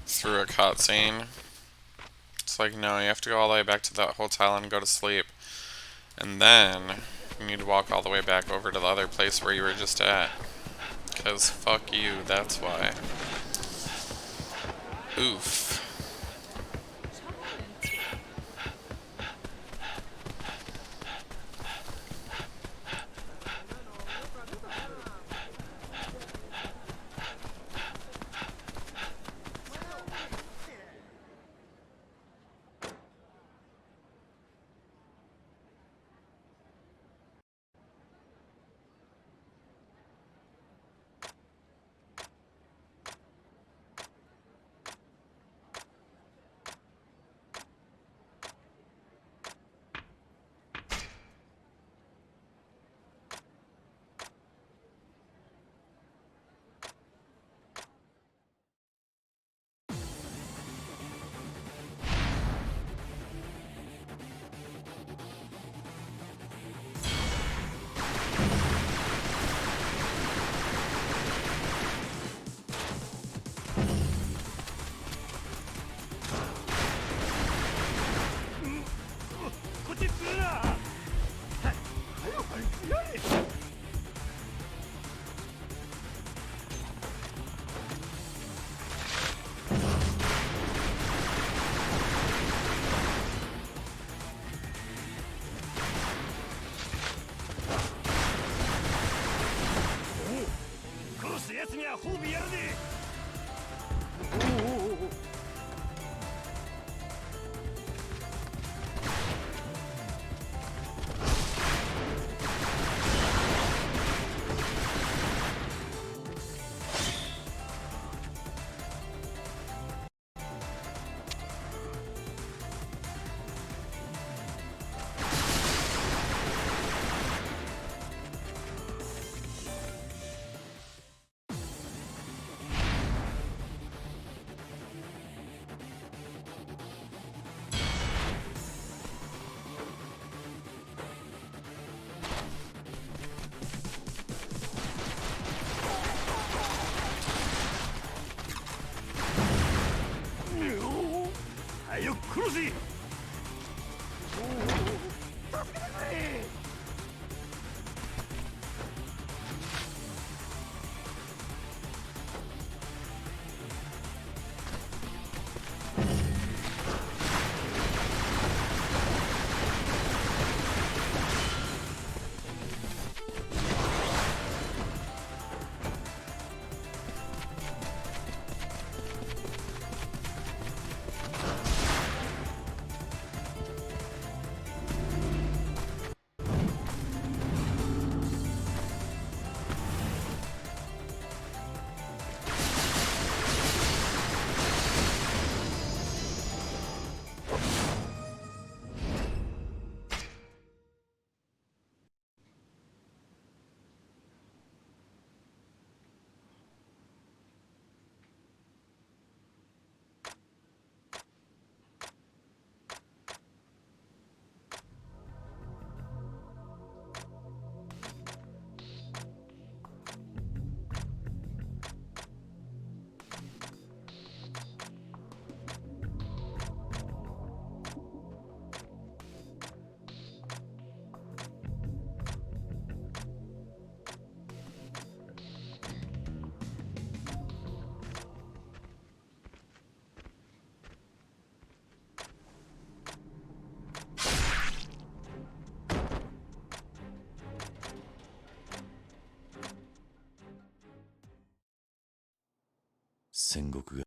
through a cutscene. It's like, no, you have to go all the way back to that hotel and go to sleep. And then, you need to walk all the way back over to the other place where you were just at. Because fuck you, that's why. Oof. 戦国が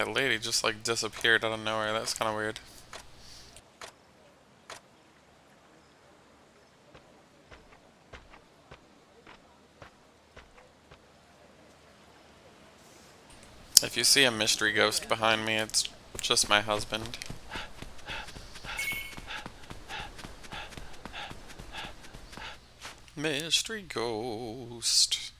That lady just like disappeared out of nowhere. That's kind of weird. If you see a mystery ghost behind me, it's just my husband. Mystery ghost.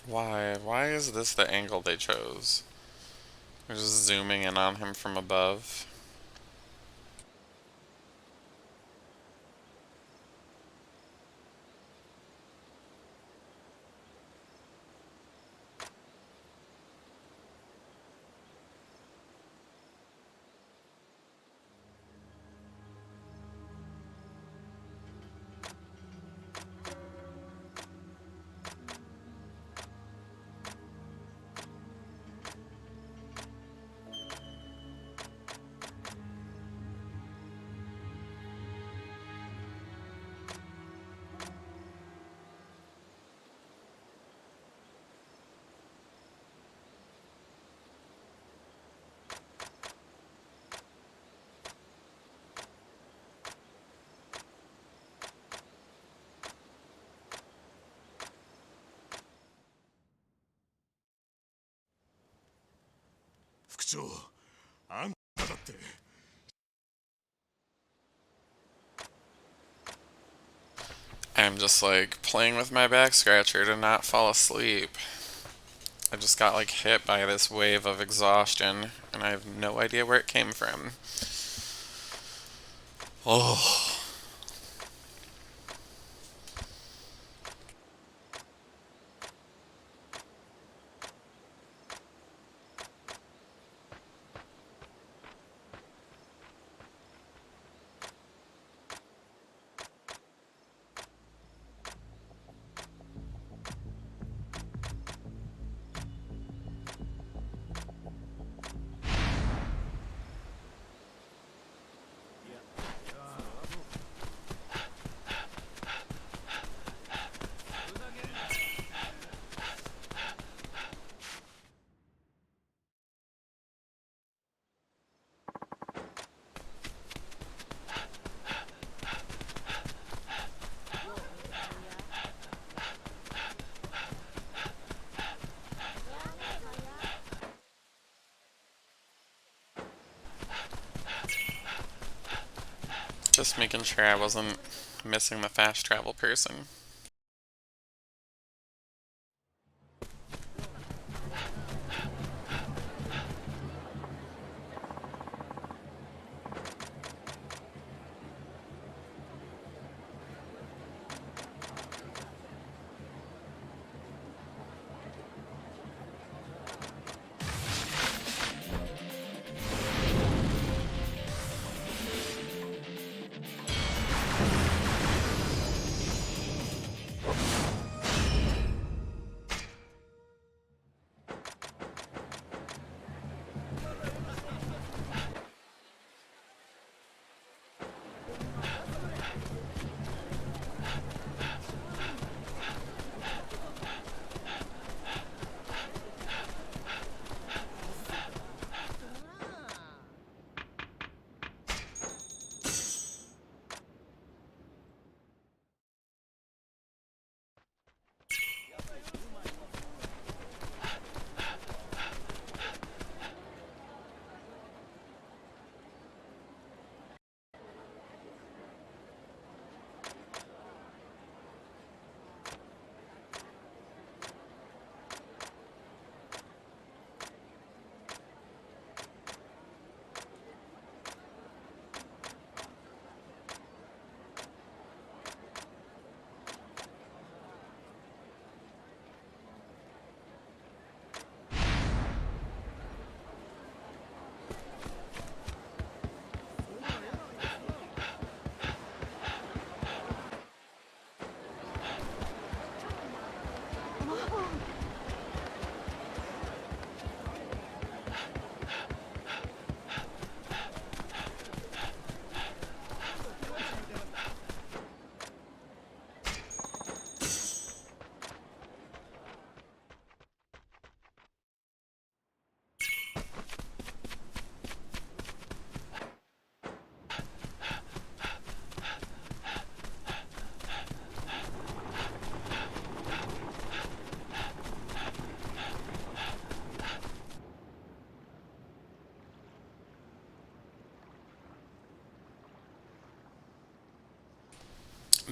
Why? Why is this the angle they chose? They're just zooming in on him from above. I'm just like playing with my back scratcher to not fall asleep. I just got like hit by this wave of exhaustion and I have no idea where it came from. Oh. Just making sure I wasn't missing the fast travel person.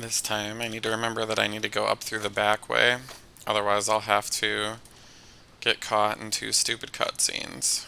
This time I need to remember that I need to go up through the back way. Otherwise I'll have to get caught in two stupid cutscenes.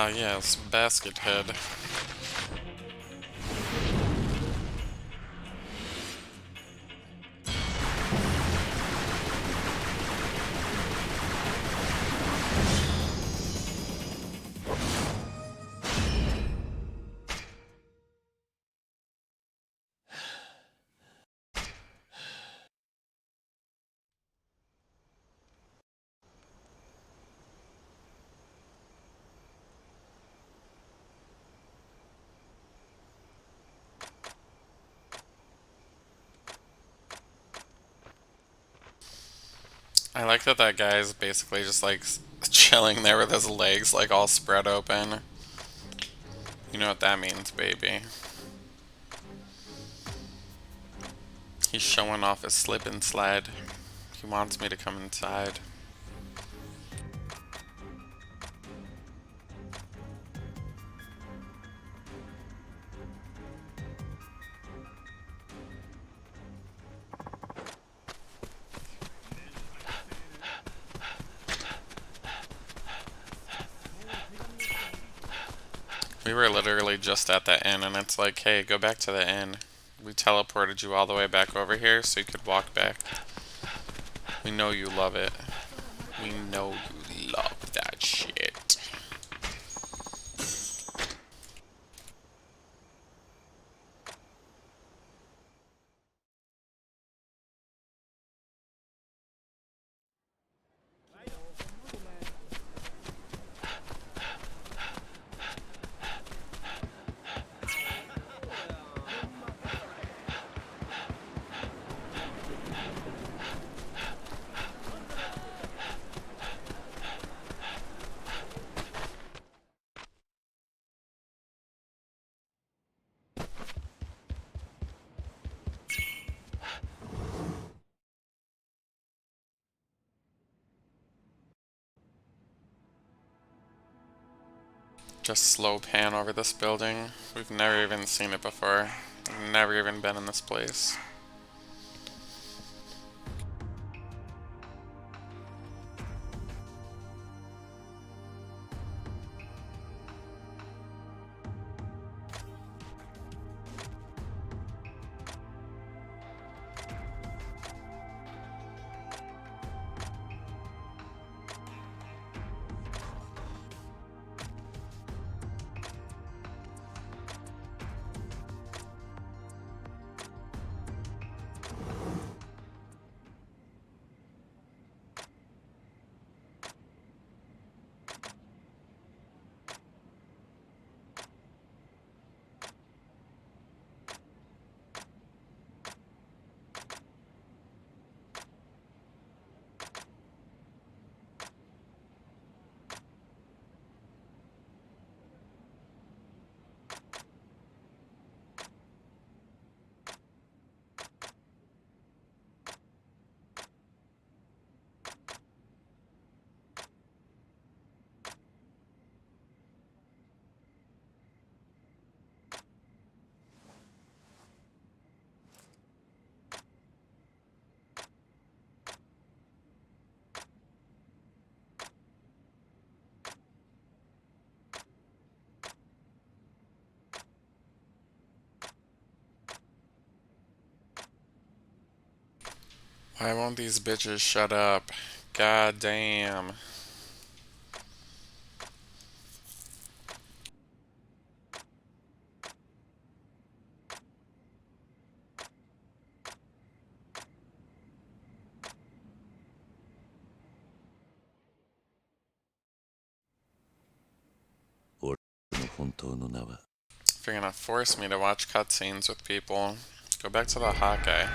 Ah, yes, basket head. I like that that guy is basically just like chilling there with his legs like all spread open. You know what that means, baby. He's showing off his slip and slide. He wants me to come inside. We were literally just at the inn, and it's like, hey, go back to the inn. We teleported you all the way back over here so you could walk back. We know you love it. We know you love that shit. Just slow pan over this building. We've never even seen it before. We've never even been in this place. Why won't these bitches shut up? God damn. If you're gonna force me to watch cutscenes with people, go back to the hot guy.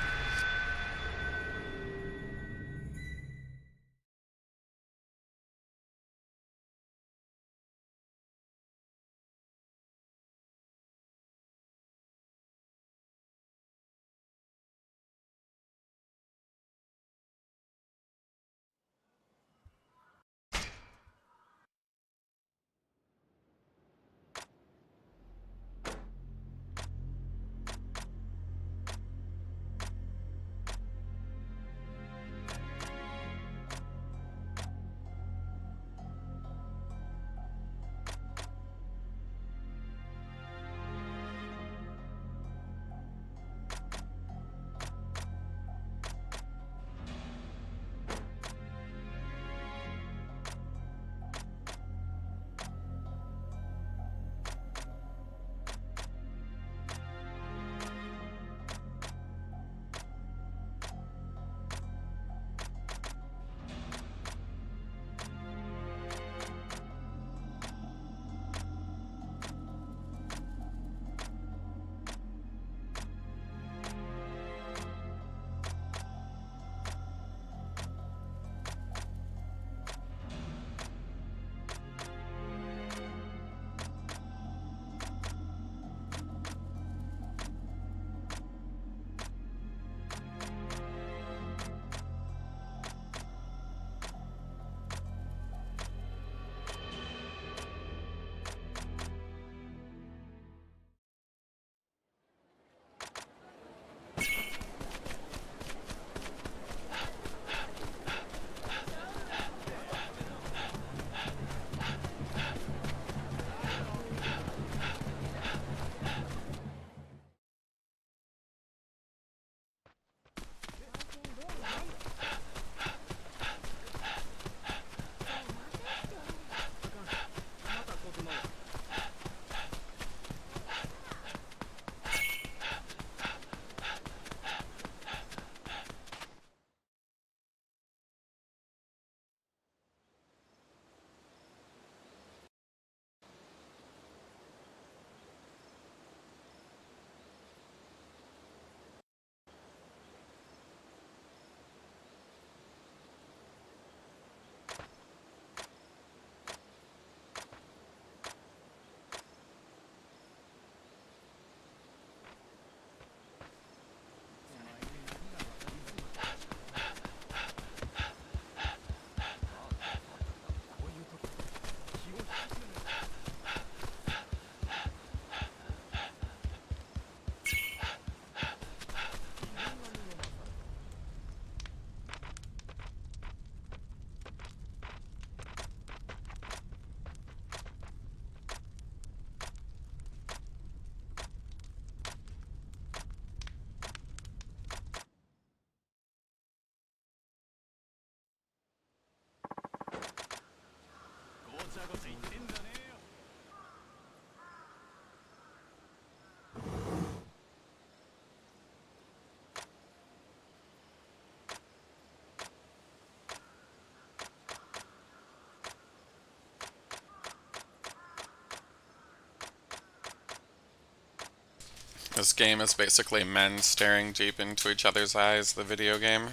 This game is basically men staring deep into each other's eyes, the video game.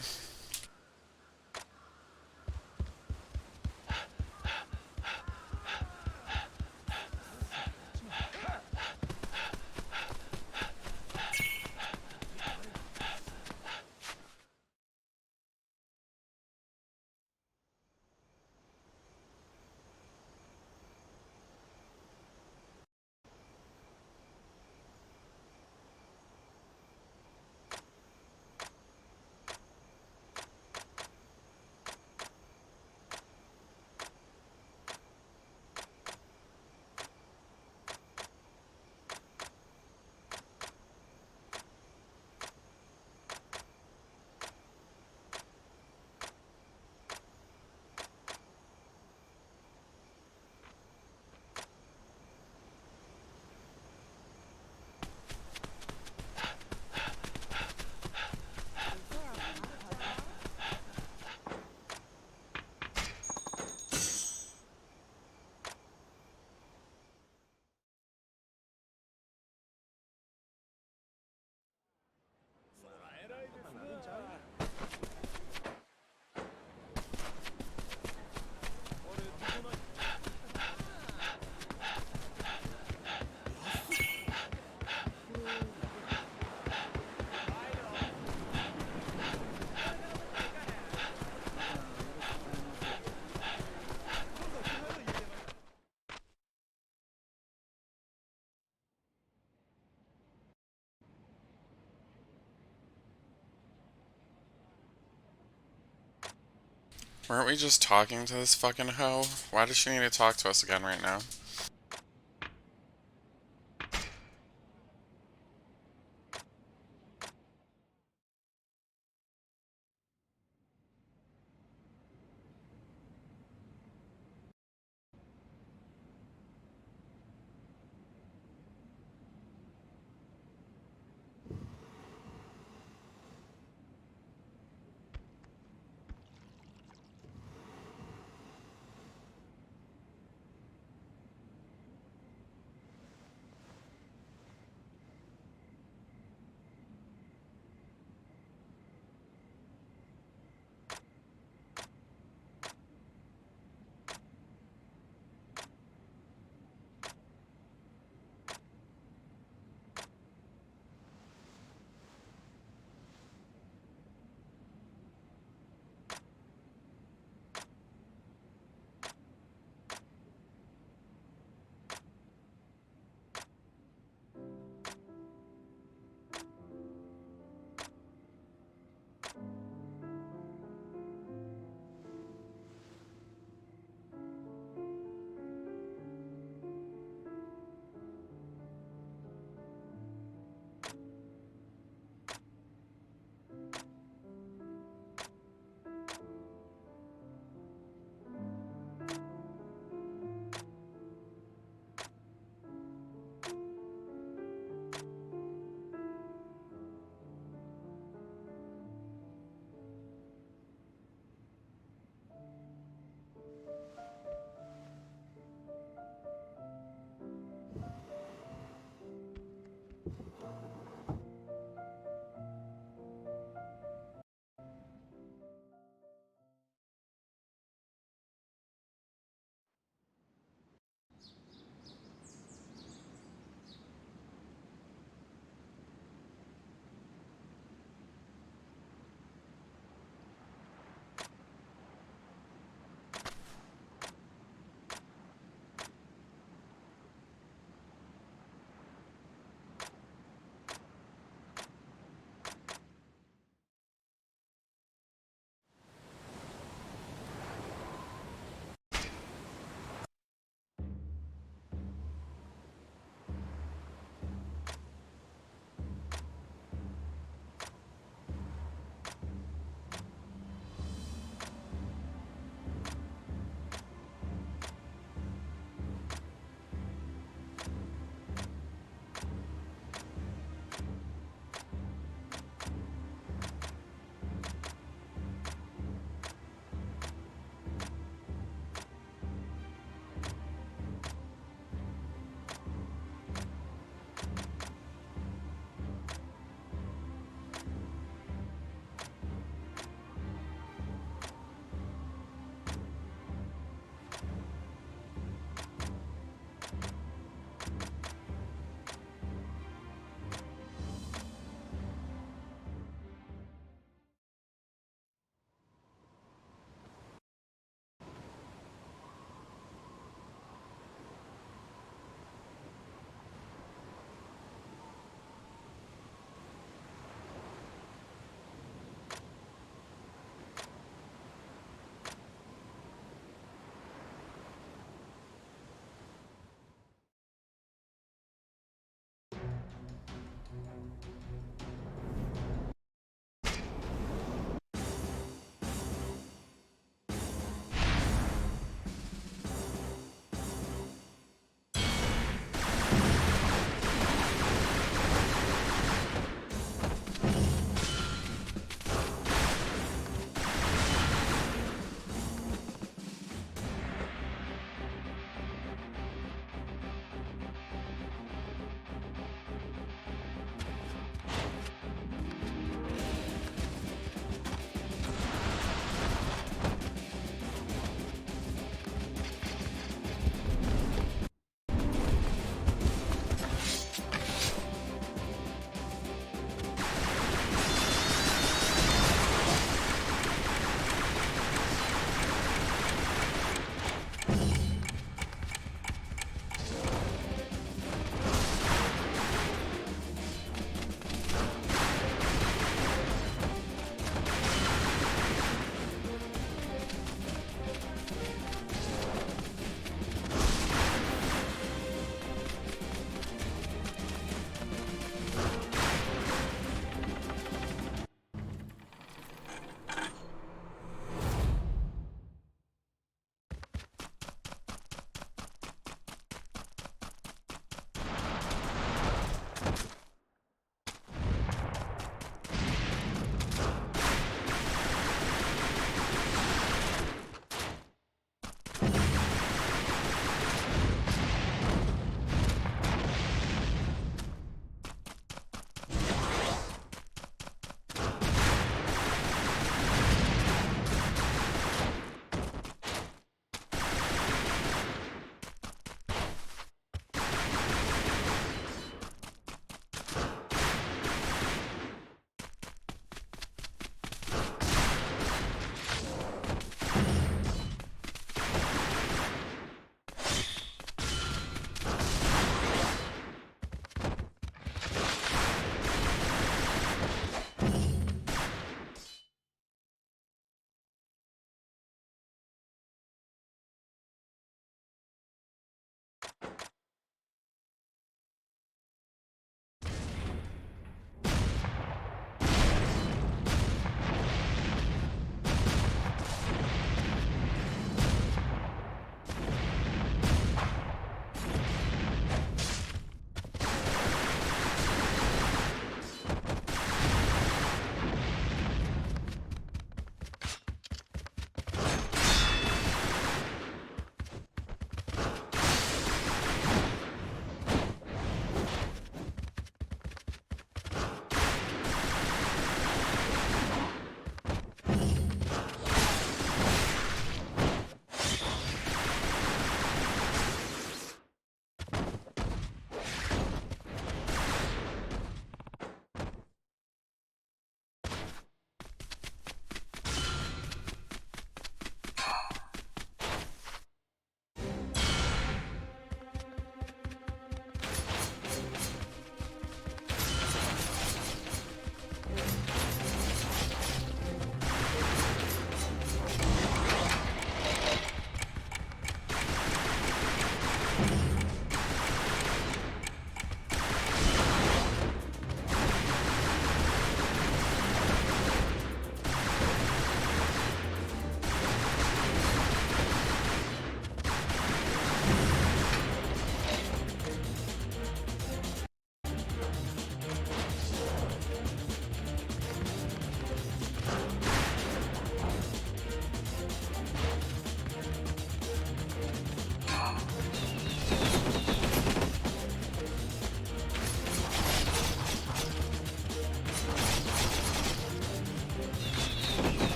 Weren't we just talking to this fucking hoe? Why does she need to talk to us again right now?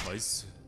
返す。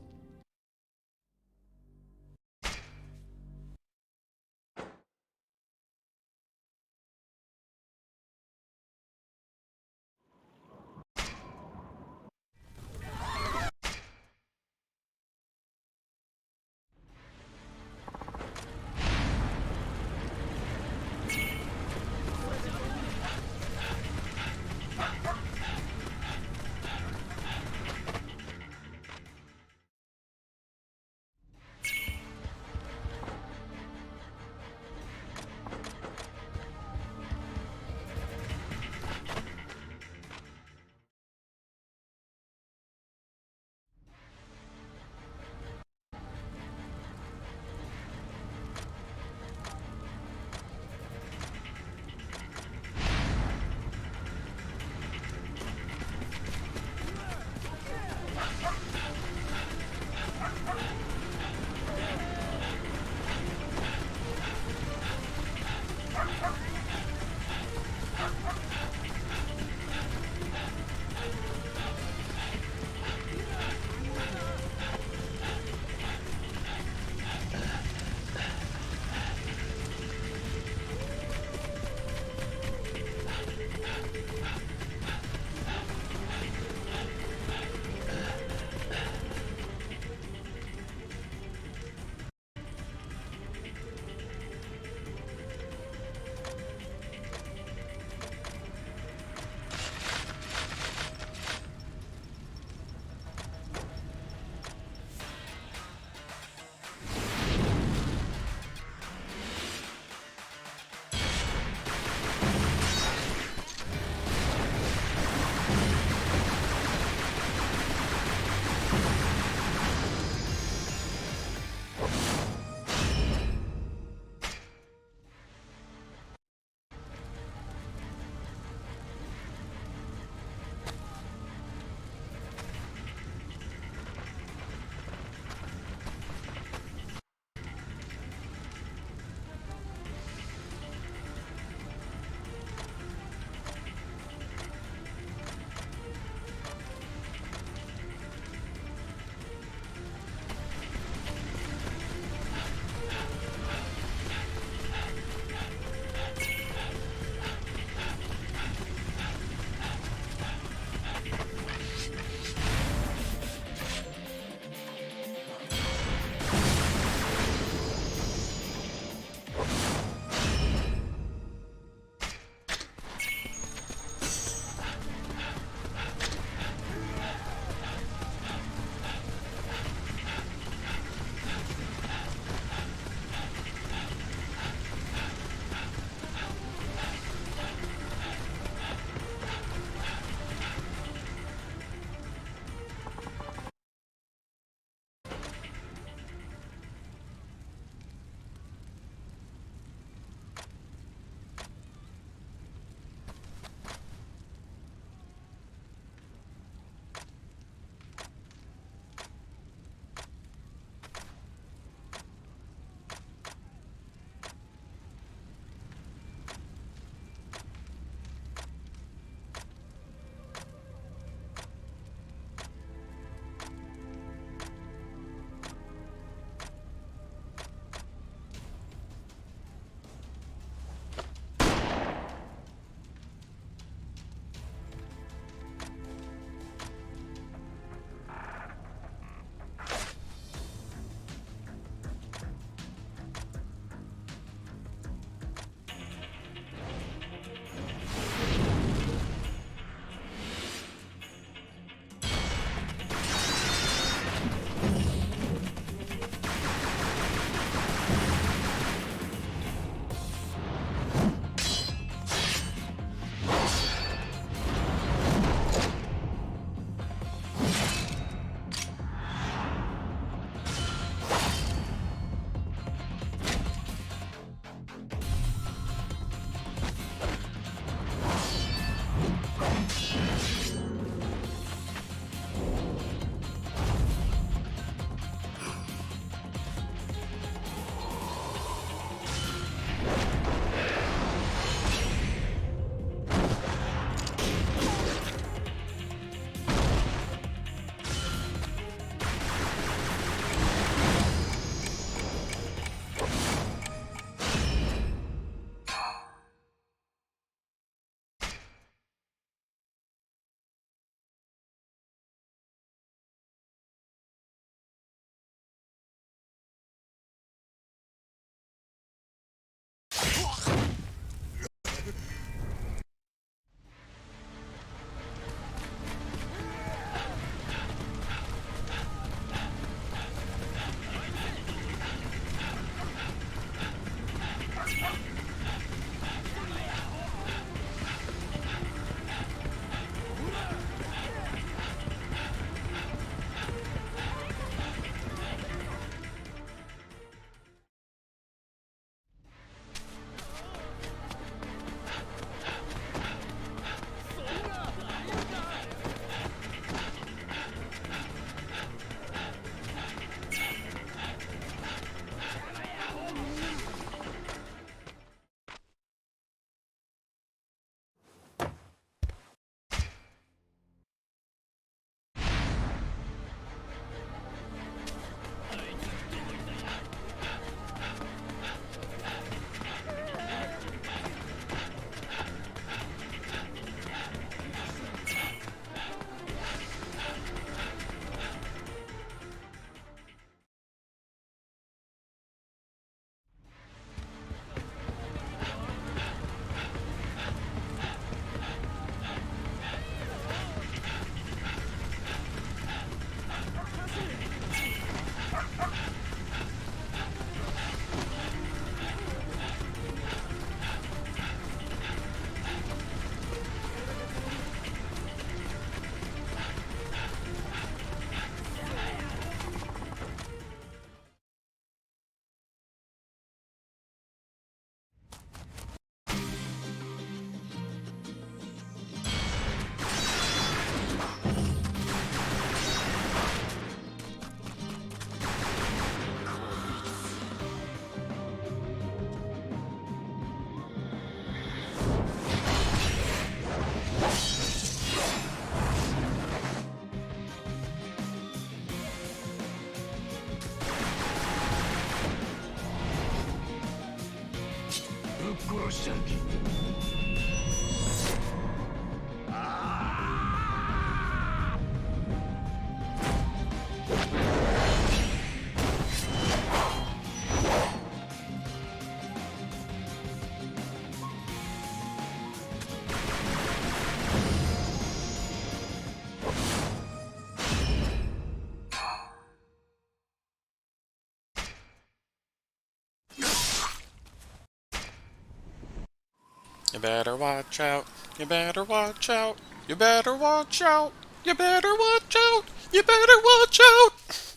You better watch out. You better watch out. You better watch out. You better watch out. You better watch out.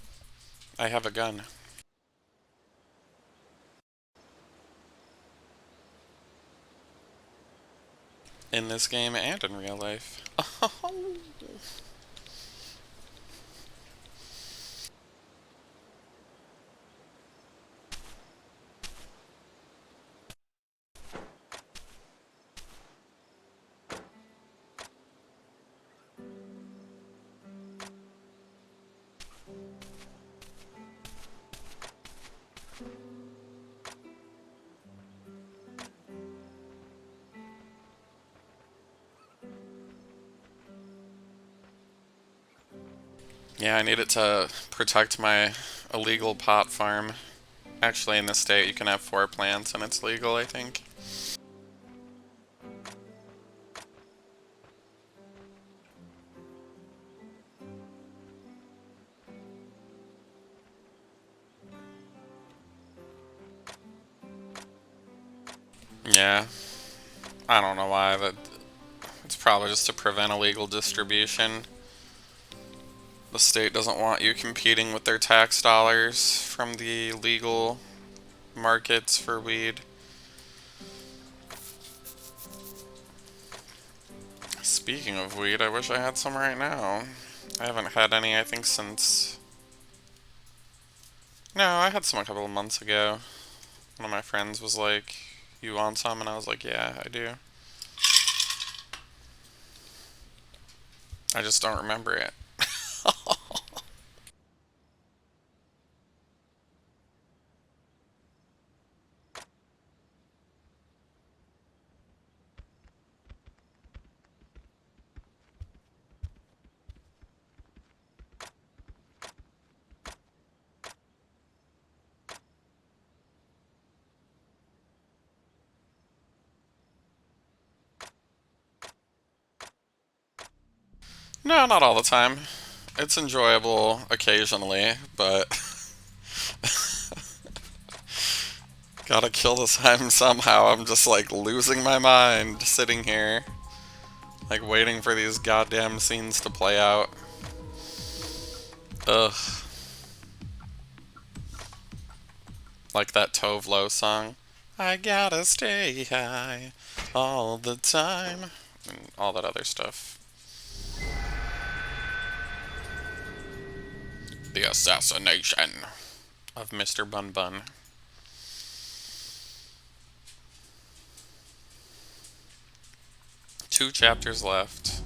I have a gun. In this game and in real life. Yeah, I need it to protect my illegal pot farm. Actually, in this state, you can have 4 plants and it's legal, I think. Yeah, I don't know why, but it's probably just to prevent illegal distribution. The state doesn't want you competing with their tax dollars from the legal markets for weed. Speaking of weed, I wish I had some right now. I haven't had any, I think, since... No, I had some a couple of months ago. One of my friends was like, "You want some?" And I was like, "Yeah, I do." I just don't remember it. No, not all the time. It's enjoyable occasionally, but gotta kill the time somehow. I'm just like losing my mind sitting here, like waiting for these goddamn scenes to play out. Ugh. Like that Tove Lo song. I gotta stay high all the time. And all that other stuff. The assassination of Mr. Bun Bun. Two chapters left.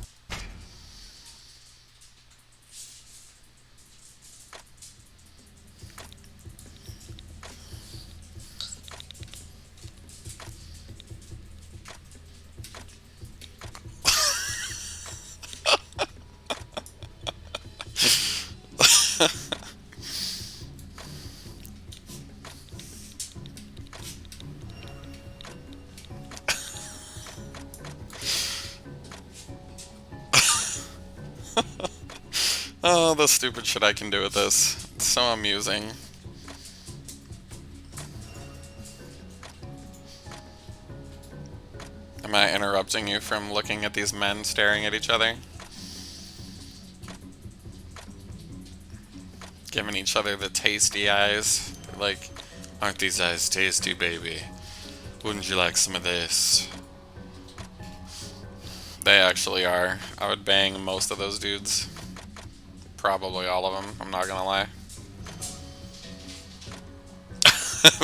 Oh, the stupid shit I can do with this. It's so amusing. Am I interrupting you from looking at these men staring at each other? Giving each other the tasty eyes. Like, aren't these eyes tasty, baby? Wouldn't you like some of this? They actually are. I would bang most of those dudes. Probably all of them, I'm not gonna lie.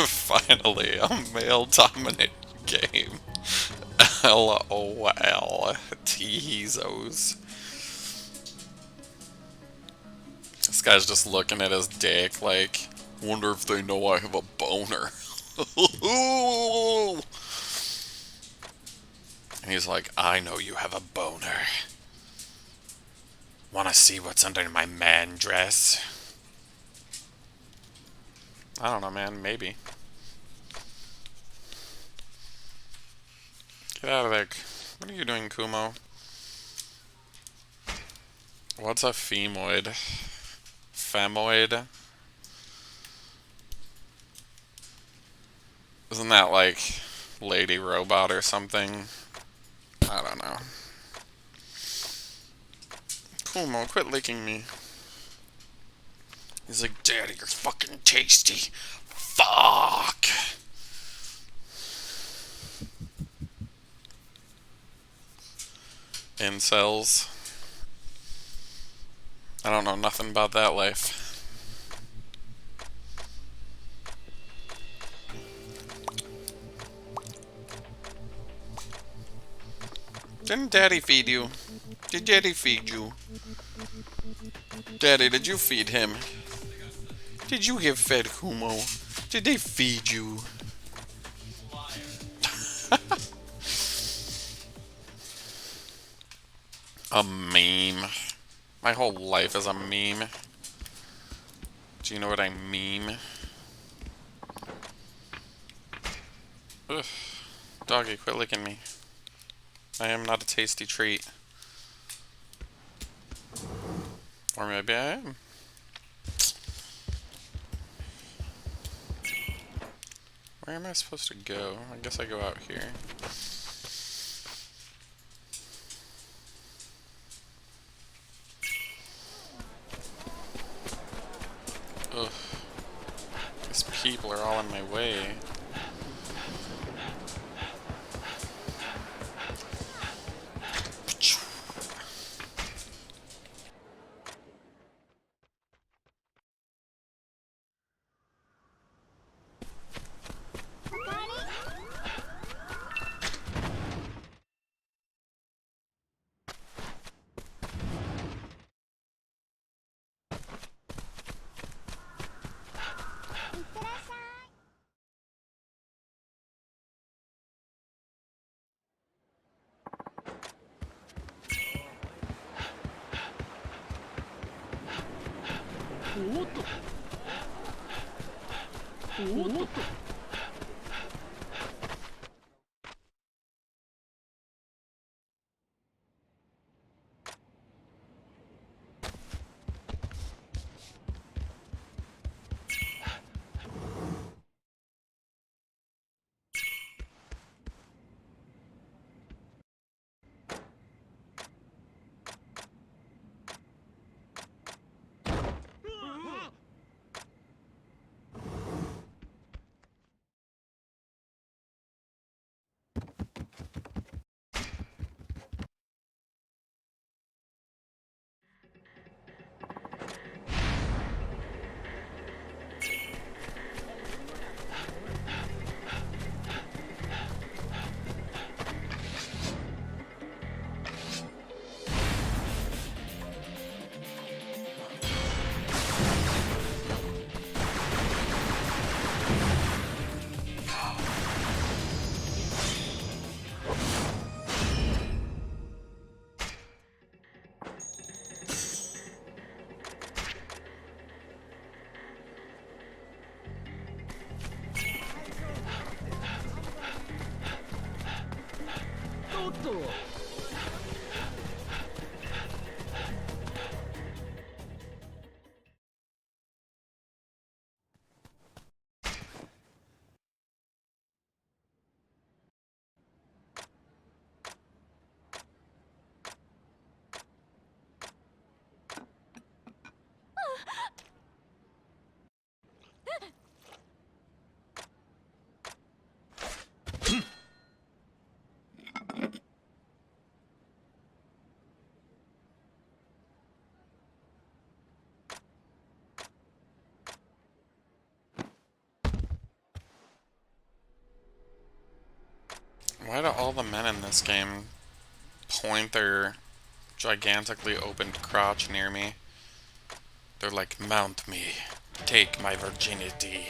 Finally, a male-dominated game. LOL. Teezos. This guy's just looking at his dick like, wonder if they know I have a boner. And he's like, I know you have a boner. Wanna see what's under my man dress? I don't know, man. Maybe. Get out of there. What are you doing, Kumo? What's a femoid? Femoid? Isn't that like Lady Robot or something? I don't know. Kumo, quit licking me. He's like, Daddy, you're fucking tasty. Fuck! Incels. I don't know nothing about that life. Didn't Daddy feed you? Did Daddy feed you? Daddy, did you feed him? Did you get fed, Kumo? Did they feed you? A meme. My whole life is a meme. Do you know what I meme? Ugh. Doggy, quit licking me. I am not a tasty treat. Or maybe I am. Where am I supposed to go? I guess I go out here. Ugh. These people are all in my way. Why do all the men in this game point their gigantically opened crotch near me? They're like, mount me. Take my virginity.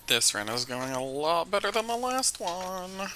This run is going a lot better than the last one.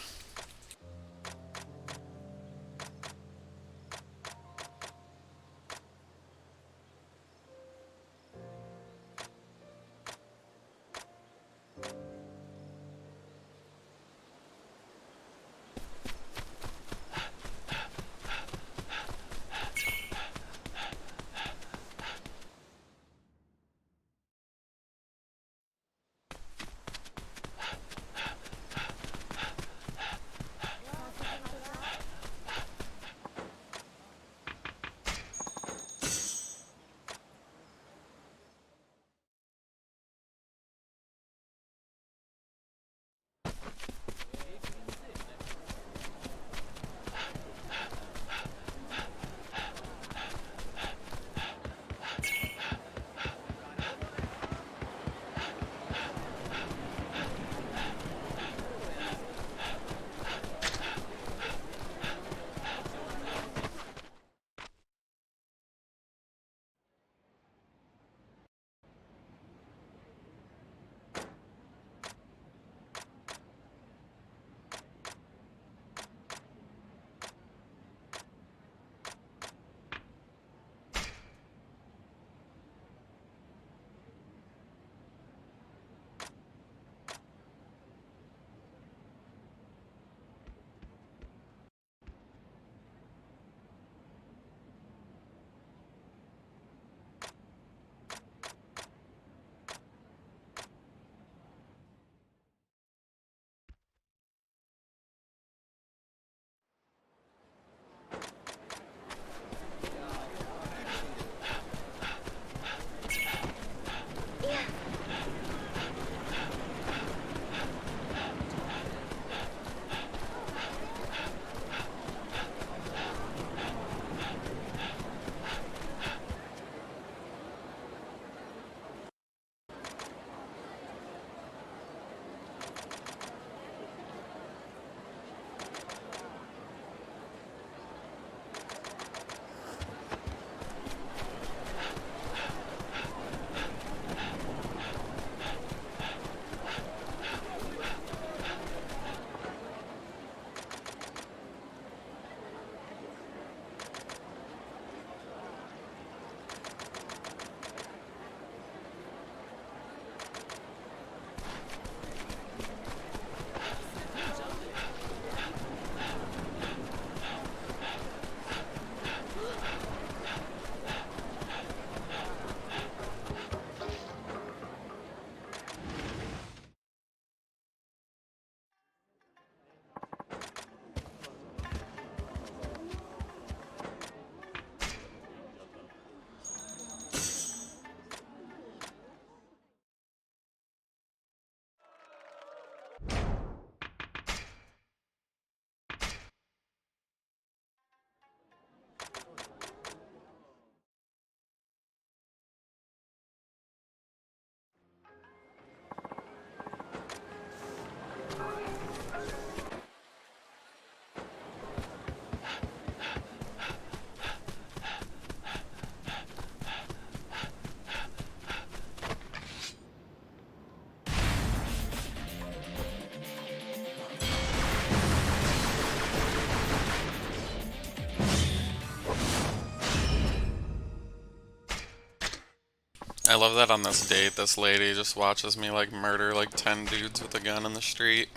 I love that on this date, this lady just watches me like murder like 10 dudes with a gun in the street.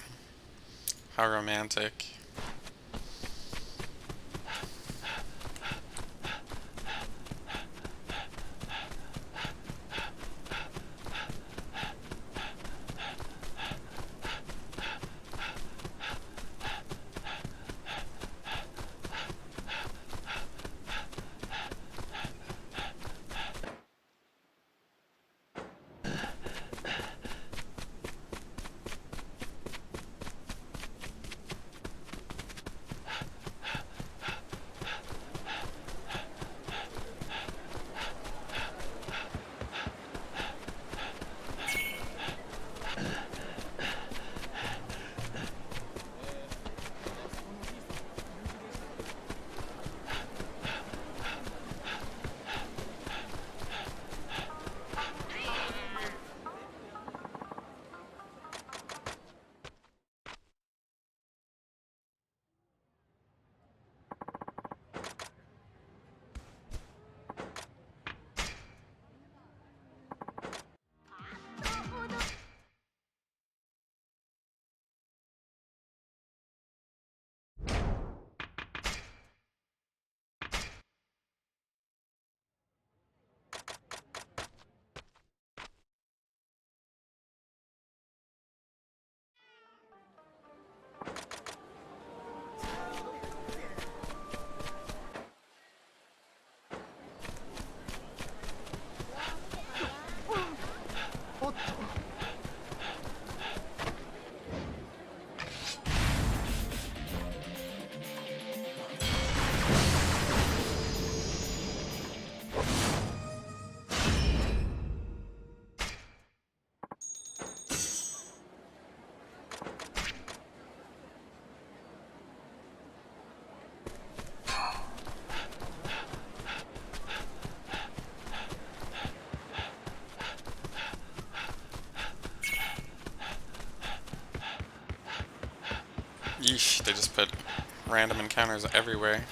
How romantic. Yeesh, they just put random encounters everywhere.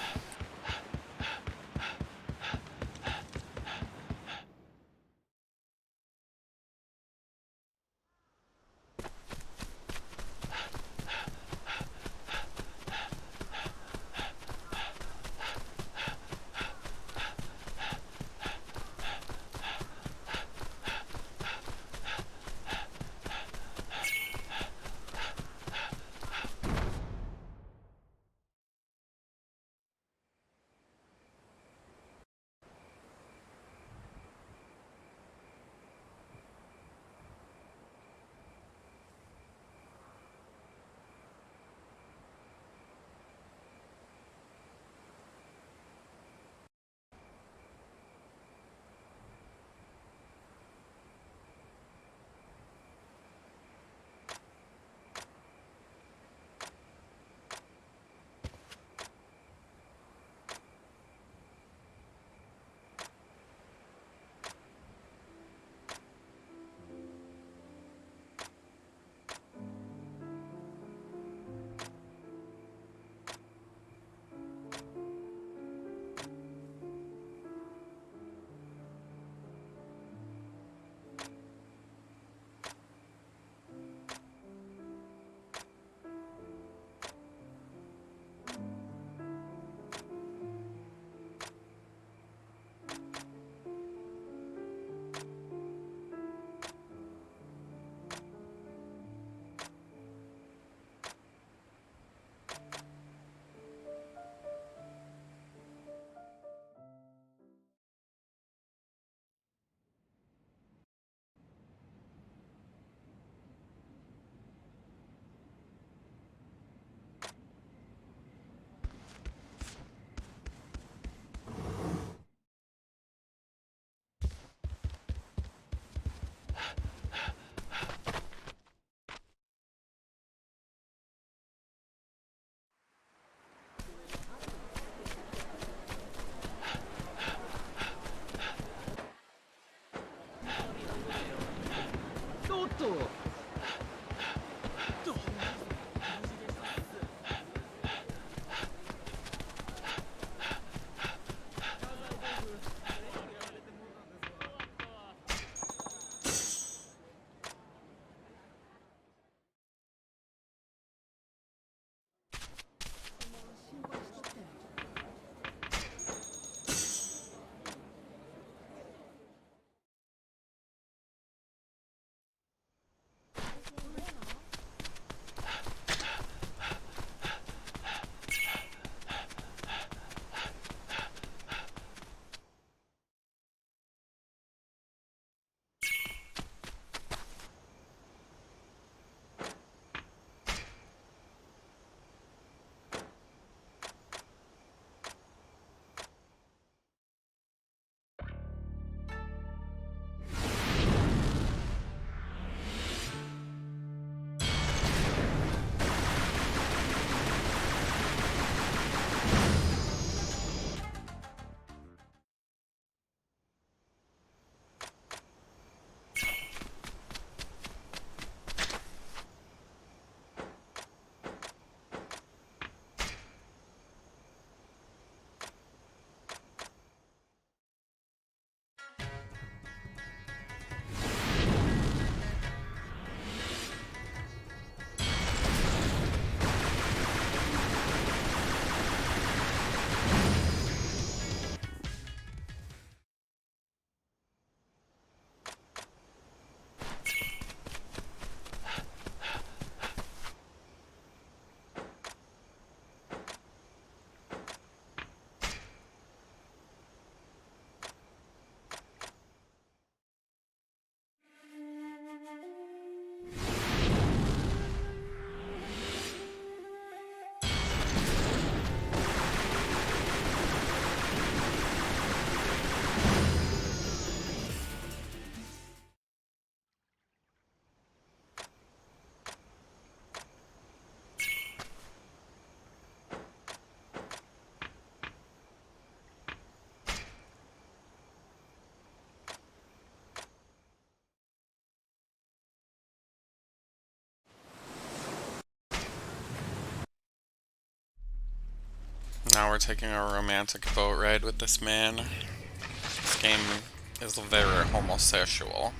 now we're taking a romantic boat ride with this man. This game is very homosexual.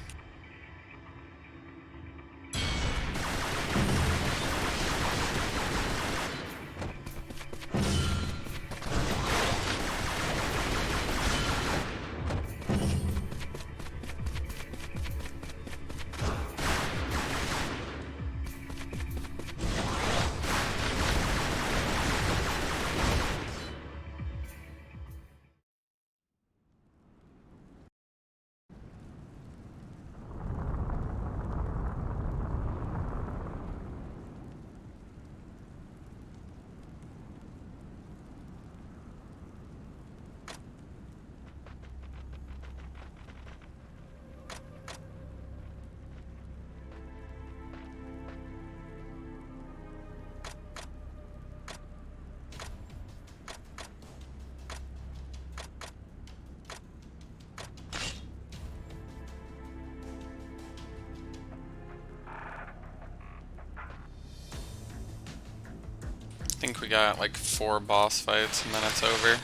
I think we got like 4 boss fights and then it's over.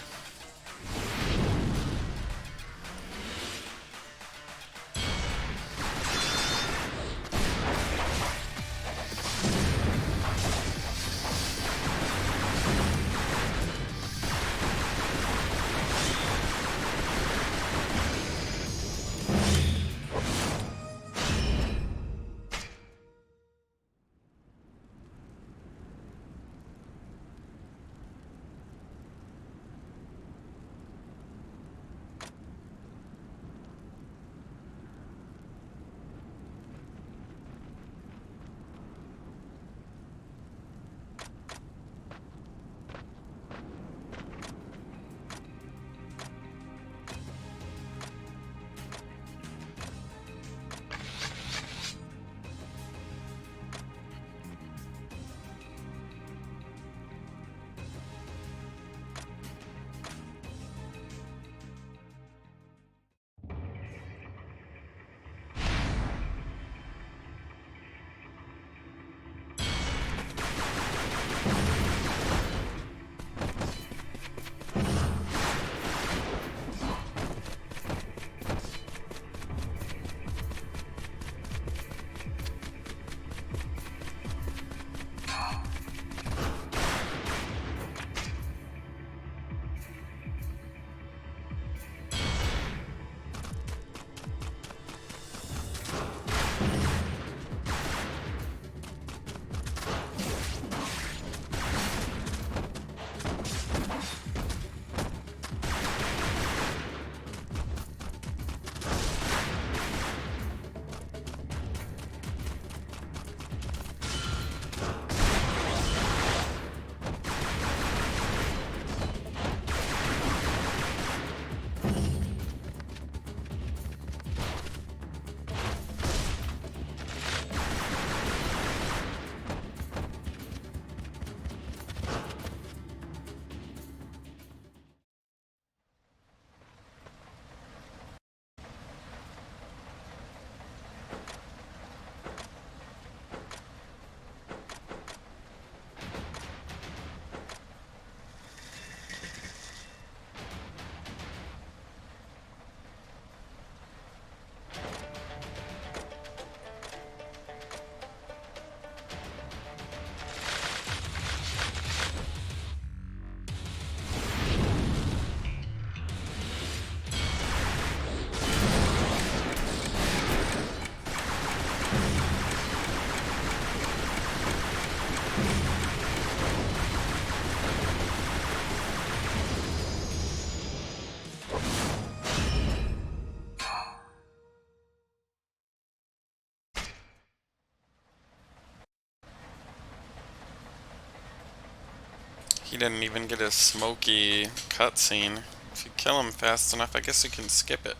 He didn't even get a smoky cutscene. If you kill him fast enough, I guess you can skip it.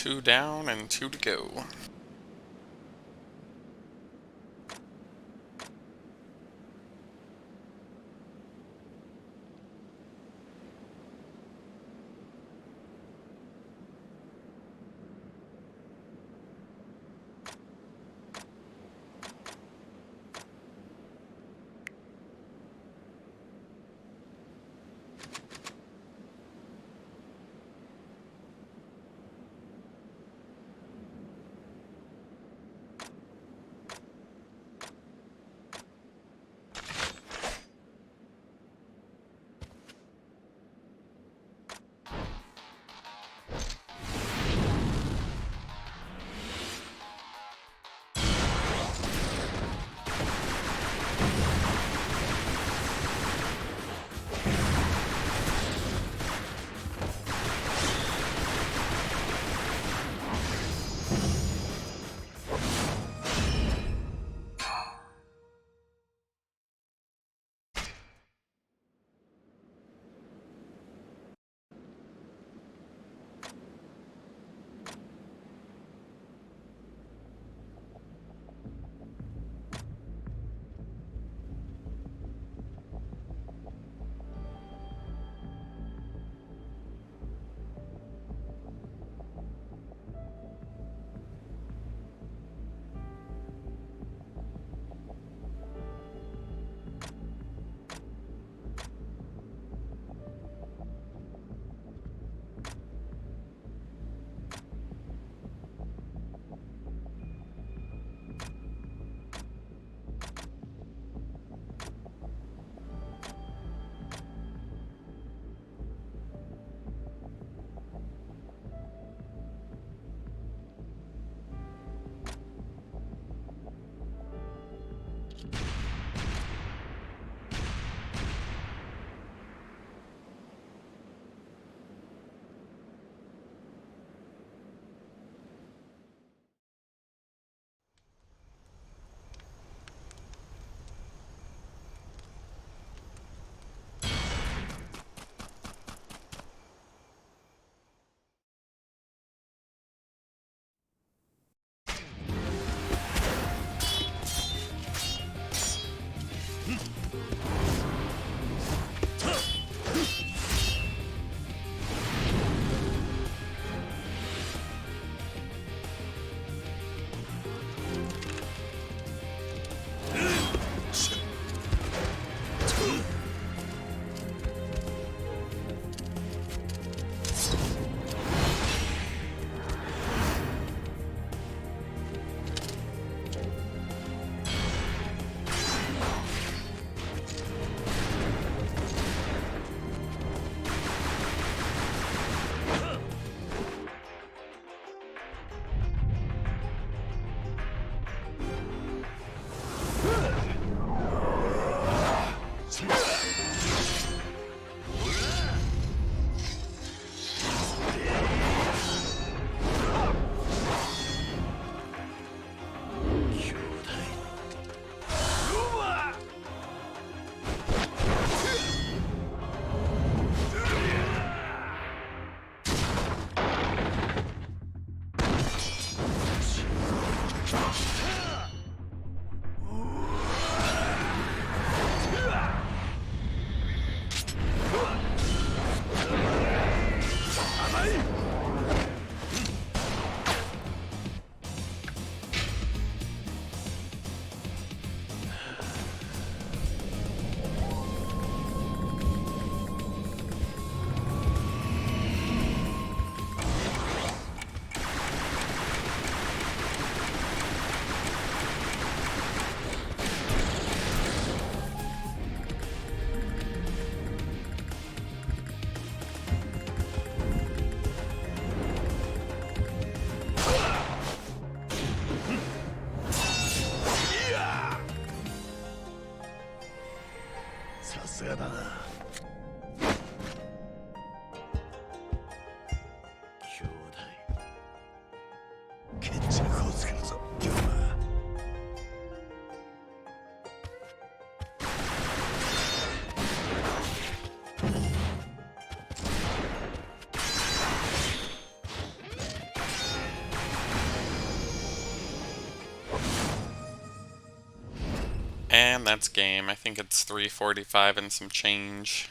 2 down and 2 to go.すがだな。兄弟決着をつけるぞ龍馬。And that's game. I think it's 3:45 and some change.